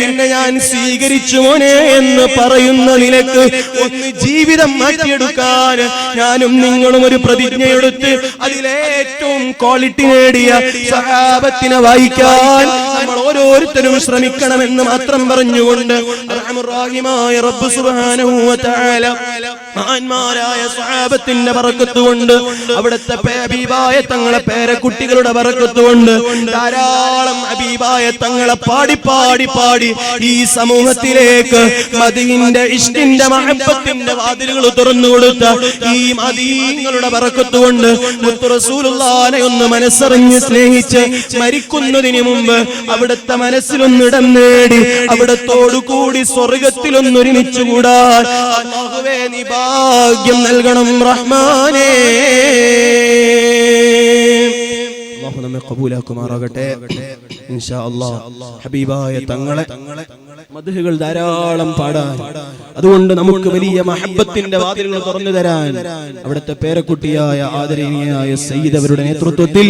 A: നിന്നെ ഞാൻ സ്വീകരിച്ചു മോനെ എന്ന് പറയുന്ന നിലക്ക് ഒന്ന് ജീവിതം മാറ്റിയെടുക്കാൻ ഞാനും നിങ്ങളും ഒരു പ്രതിജ്ഞയെടുത്ത് അതിലേറ്റവും ക്വാളിറ്റി നേടിയ സഹാബത്തിനെ വായിക്കാൻ നമ്മൾ ഓരോരുത്തരും ശ്രമിക്കണമെന്ന് മാത്രം പറഞ്ഞുകൊണ്ട് റഹ്മാനുർ റഹീമായ റബ്ബ് സുബ്ഹാനഹു സുബ്ഹാനഹു വ തആല മഹാന്മാരായ സ്വഹാബത്തിന്റെ ബറക്കത്ത് കൊണ്ട് അവിടുത്തെ ഹബീബായ തങ്ങളെ പേരക്കുട്ടികളുടെ ബറക്കത്ത് കൊണ്ട് ധാരാളം ഹബീബായ തങ്ങളെ പാടി പാടി പാടി ഈ സമൂഹത്തിലേക്ക് മദീന്റെ ഇഷ്കിന്റെ മഹബ്ബത്തിന്റെ വാതിലുകൾ തുറന്നു കൊടുത്ത ഈ മദീങ്ങളുടെ ബറക്കത്ത് കൊണ്ട് മുത്ത് റസൂലുള്ളാഹിനെ ഒന്ന് മനസ്സറിഞ്ഞ് സ്നേഹിച്ച് മരിക്കുന്നതിന് മുമ്പ് അവിടുത്തെ മനസ്സിലൊന്നിടം നേടി അവിടത്തോടു കൂടി സ്വർഗത്തിലൊന്നൊരുമിച്ചു കൂടാൻ അല്ലാഹുവേ നീ ഭാഗ്യം നൽകണം റഹ്മാനേ. അല്ലാഹു നമ്മെ ഖബൂലാക്കുമാറാകട്ടെ ഇൻഷാ അല്ലാഹ്. ഹബീബായ തങ്ങളെ മദ്ഹുകൾ ധാരാളം പാടാൻ, അതുകൊണ്ട് നമുക്ക് വലിയ മഹബ്ബത്തിന്റെ വാതിലുകൾ തുറന്നു തരാൻ അവിടുത്തെ പേരക്കുട്ടിയായ ആദരണീയനായ സയ്യിദ് അവരുടെ നേതൃത്വത്തിൽ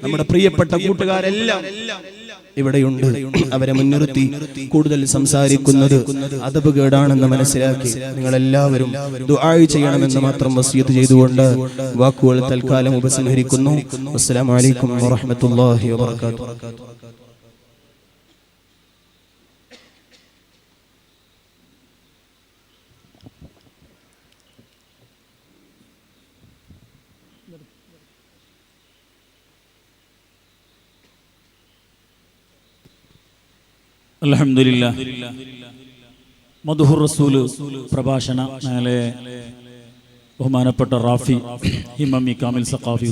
A: നമ്മുടെ പ്രിയപ്പെട്ട കൂട്ടുകാരെല്ലാം ഇവിടെയുണ്ട്. അവരെ മുൻനിർത്തി കൂടുതൽ സംസാരിക്കുന്നത് അദബ് കേടാണെന്ന് മനസ്സിലാക്കി നിങ്ങളെല്ലാവരും ദുആ ചെയ്യണമെന്ന് മാത്രം വസിയത്ത് ചെയ്തുകൊണ്ട് വാക്കുകൾ തൽക്കാലം ഉപസംഹരിക്കുന്നു. അസ്സലാമു അലൈക്കും വറഹ്മത്തുള്ളാഹി വബറകാതുഹു.
B: അൽഹംദുലില്ലാഹ്. മദ്ഹുർ റസൂൽ പ്രഭാഷണ മേലെ ബഹുമാനപ്പെട്ട റാഫി ഹിമമി കാമിൽ സഖാഫി